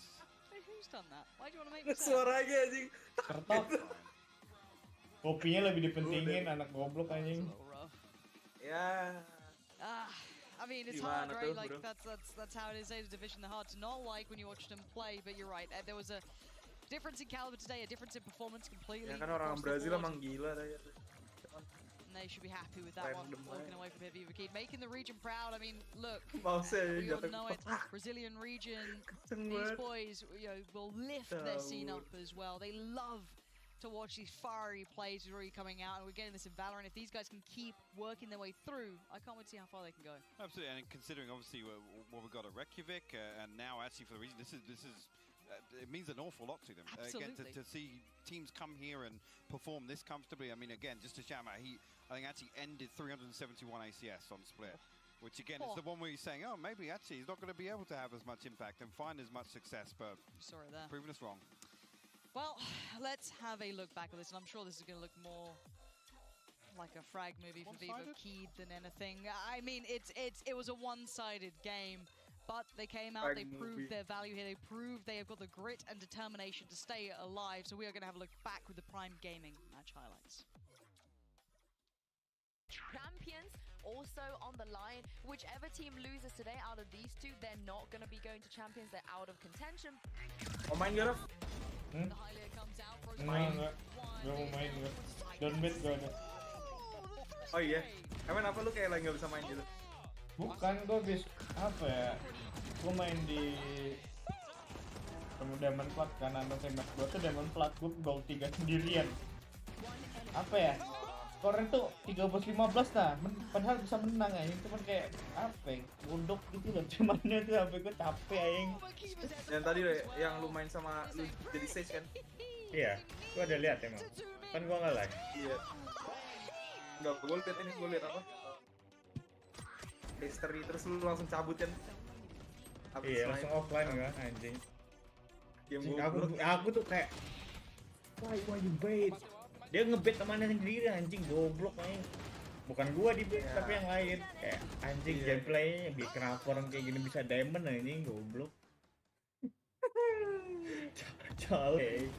S5: Hey, who's done that? Why do you want to make me sad?
S6: Suaranya anjing.
S2: Kertok. Kopinya lebih dipentingin, anak goblok anjing.
S6: Ya.
S5: I mean, it's hard, right? Like that's how it is. It's a division they're hard to not like when you watch them play. But you're right. There was a difference in caliber today, a difference in performance completely.
S6: Ya kan orang Brazil emang gila tadi.
S5: And they should be happy with that one. Walking away from Vivo Keed, making the region proud. I mean, look, we
S6: Mausnya
S5: all know it. Brazilian region. These boys, will lift their scene up as well. They love to watch these fiery plays already coming out, and we're getting this in Valorant. If these guys can keep working their way through, I can't wait to see how far they can go.
S3: Absolutely, and considering obviously what we've got at Reykjavik, and now actually for the region, this is it means an awful lot to them. Again, to see teams come here and perform this comfortably. I mean, again, just to shout out, I think actually ended 371 ACS on Split, which again is the one where he's saying, oh, maybe actually he's not going to be able to have as much impact and find as much success, but
S5: sorry there.
S3: Proving us wrong.
S5: Well, let's have a look back at this, and I'm sure this is going to look more like a frag movie for Vivo Keed than anything. I mean, it was a one-sided game, but they came out, they proved their value here, they proved they have got the grit and determination to stay alive, so we are going to have a look back with the Prime Gaming match highlights.
S13: Champions also on the line. Whichever team loses today out of these two, they're not going to be going to champions, they're out of contention.
S6: Oh main gak?
S2: Enggak mau main gue. Don't bet gue ada.
S6: Oh iya, emang apa lu kayak lagi gak bisa main gitu?
S2: Bukan, gue habis apa ya? Gue main di Diamond Plat kan, anda tembak gue tuh Diamond Plat, gue gold 3 sendirian. Apa ya? skornya tuh 13-15 nah, padahal bisa menang anjing, cuman kayak apa ya, gondok gitu loh cumannya tuh sampai gue capek anjing.
S11: Yang tadi yang lu main sama lu jadi stage kan?
S2: Iya, gua ada lihat emang. Kan gua nggak live.
S11: Iya. Enggak, gue lihat apa? History terus lu langsung cabut kan?
S2: Iya, langsung offline kan anjing. Aku tuh kayak why you bait? Dia ngebet temannya sendiri anjing, goblok anjing. Bukan gua di bait tapi yang lain. Kayak anjing gameplaynya bikin kenapa orang kayak gini bisa diamond anjing, goblok. Cale.